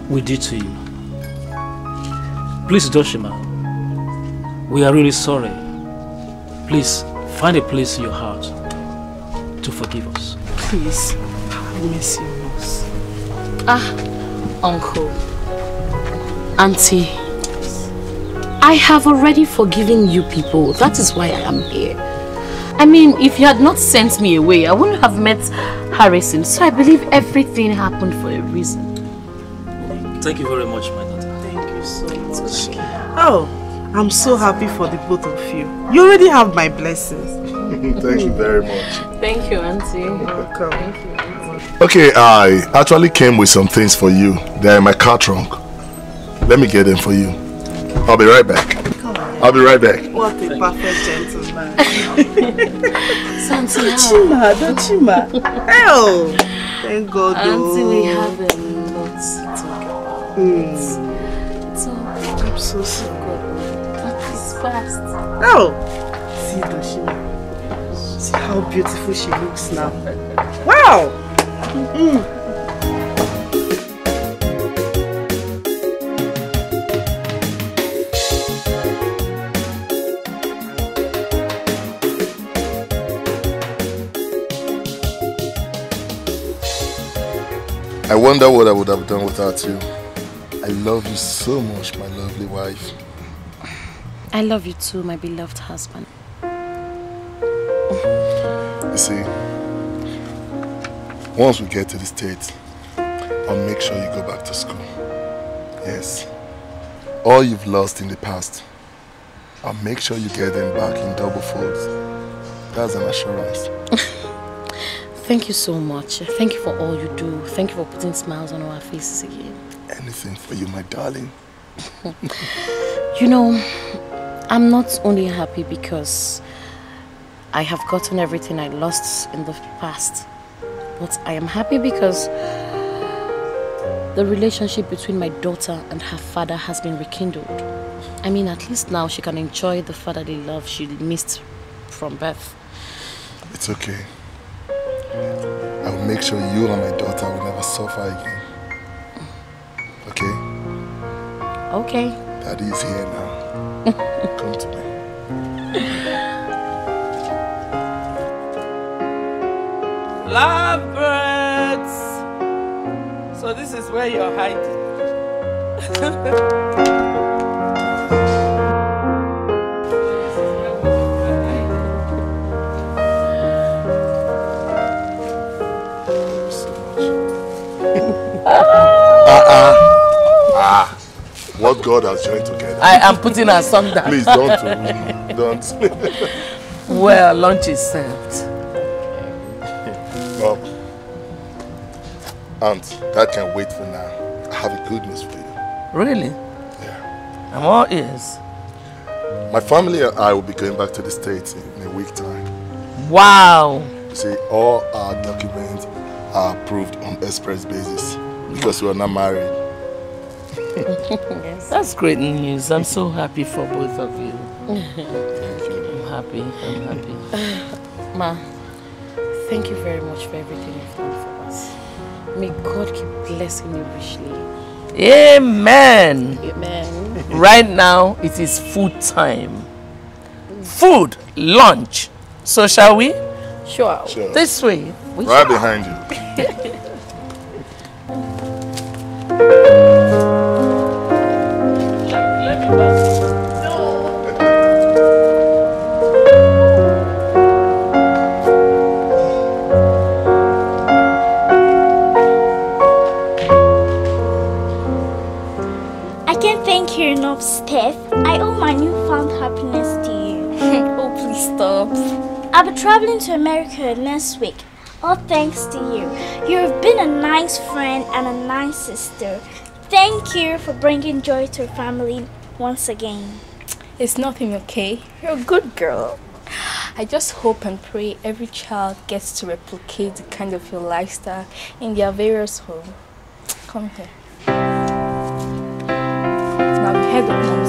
Speaker 2: we did to you. Please, Doshima, we are really sorry. Please find a place in your heart to forgive us.
Speaker 22: Please, have mercy on us.
Speaker 6: Uncle, Auntie, I have already forgiven you people. That is why I am here. I mean, if you had not sent me away, I wouldn't have met Harrison. So I believe everything happened for a reason.
Speaker 2: Thank you very much, my daughter.
Speaker 22: Thank you so much. Oh, I'm so happy for the both of you. You already have my blessings.
Speaker 19: Thank you very much.
Speaker 6: Thank you, Auntie.
Speaker 22: You're welcome.
Speaker 6: Thank you.
Speaker 19: Okay, I actually came with some things for you. They're in my car trunk. Let me get them for you. I'll be right back. I'll be right back.
Speaker 22: What a perfect gentleman.
Speaker 6: Santiago.
Speaker 22: Dochima. Oh, thank God.
Speaker 6: Auntie, we have a lot to talk about. So,
Speaker 22: I'm so sorry.
Speaker 6: It's fast.
Speaker 22: Oh, see Doshima. See how beautiful she looks now. Wow.
Speaker 19: I wonder what I would have done without you. I love you so much, my lovely wife.
Speaker 6: I love you too, my beloved husband.
Speaker 19: You see, once we get to the States, I'll make sure you go back to school. Yes. All you've lost in the past, I'll make sure you get them back in double folds. That's an assurance.
Speaker 6: Thank you so much. Thank you for all you do. Thank you for putting smiles on our faces again.
Speaker 19: Anything for you, my darling.
Speaker 6: You know, I'm not only happy because I have gotten everything I lost in the past, but I am happy because the relationship between my daughter and her father has been rekindled. I mean, at least now she can enjoy the fatherly love she missed from birth.
Speaker 19: It's okay. I will make sure you and my daughter will never suffer again. Okay?
Speaker 6: Okay.
Speaker 19: Daddy is here now. Come to me.
Speaker 18: Lovebirds! So this is where you're hiding.
Speaker 19: What God has joined together.
Speaker 18: I am putting her song down.
Speaker 19: Please don't. Don't.
Speaker 18: Well, lunch is served.
Speaker 19: Mom. Aunt, that can wait for now. I have a good news for you.
Speaker 18: Really?
Speaker 19: Yeah.
Speaker 18: I'm all ears.
Speaker 19: My family and I will be going back to the States in a week time.
Speaker 18: Wow.
Speaker 19: You see, all our documents are approved on express basis because we are not married.
Speaker 18: Yes. That's great news. I'm so happy for both of you.
Speaker 19: Thank you.
Speaker 18: I'm happy. I'm happy.
Speaker 6: Ma, thank you very much for everything you've done for us. May God keep blessing you richly.
Speaker 18: Amen.
Speaker 6: Amen.
Speaker 18: Right now, it is food time. Food, lunch. So shall we?
Speaker 6: Sure.
Speaker 18: This way.
Speaker 19: Right behind you.
Speaker 11: I'll be traveling to America next week. All thanks to you. You've been a nice friend and a nice sister. Thank you for bringing joy to our family once again.
Speaker 5: It's nothing, okay? You're a good girl. I just hope and pray every child gets to replicate the kind of your lifestyle in their various homes. Come here. Now we head up.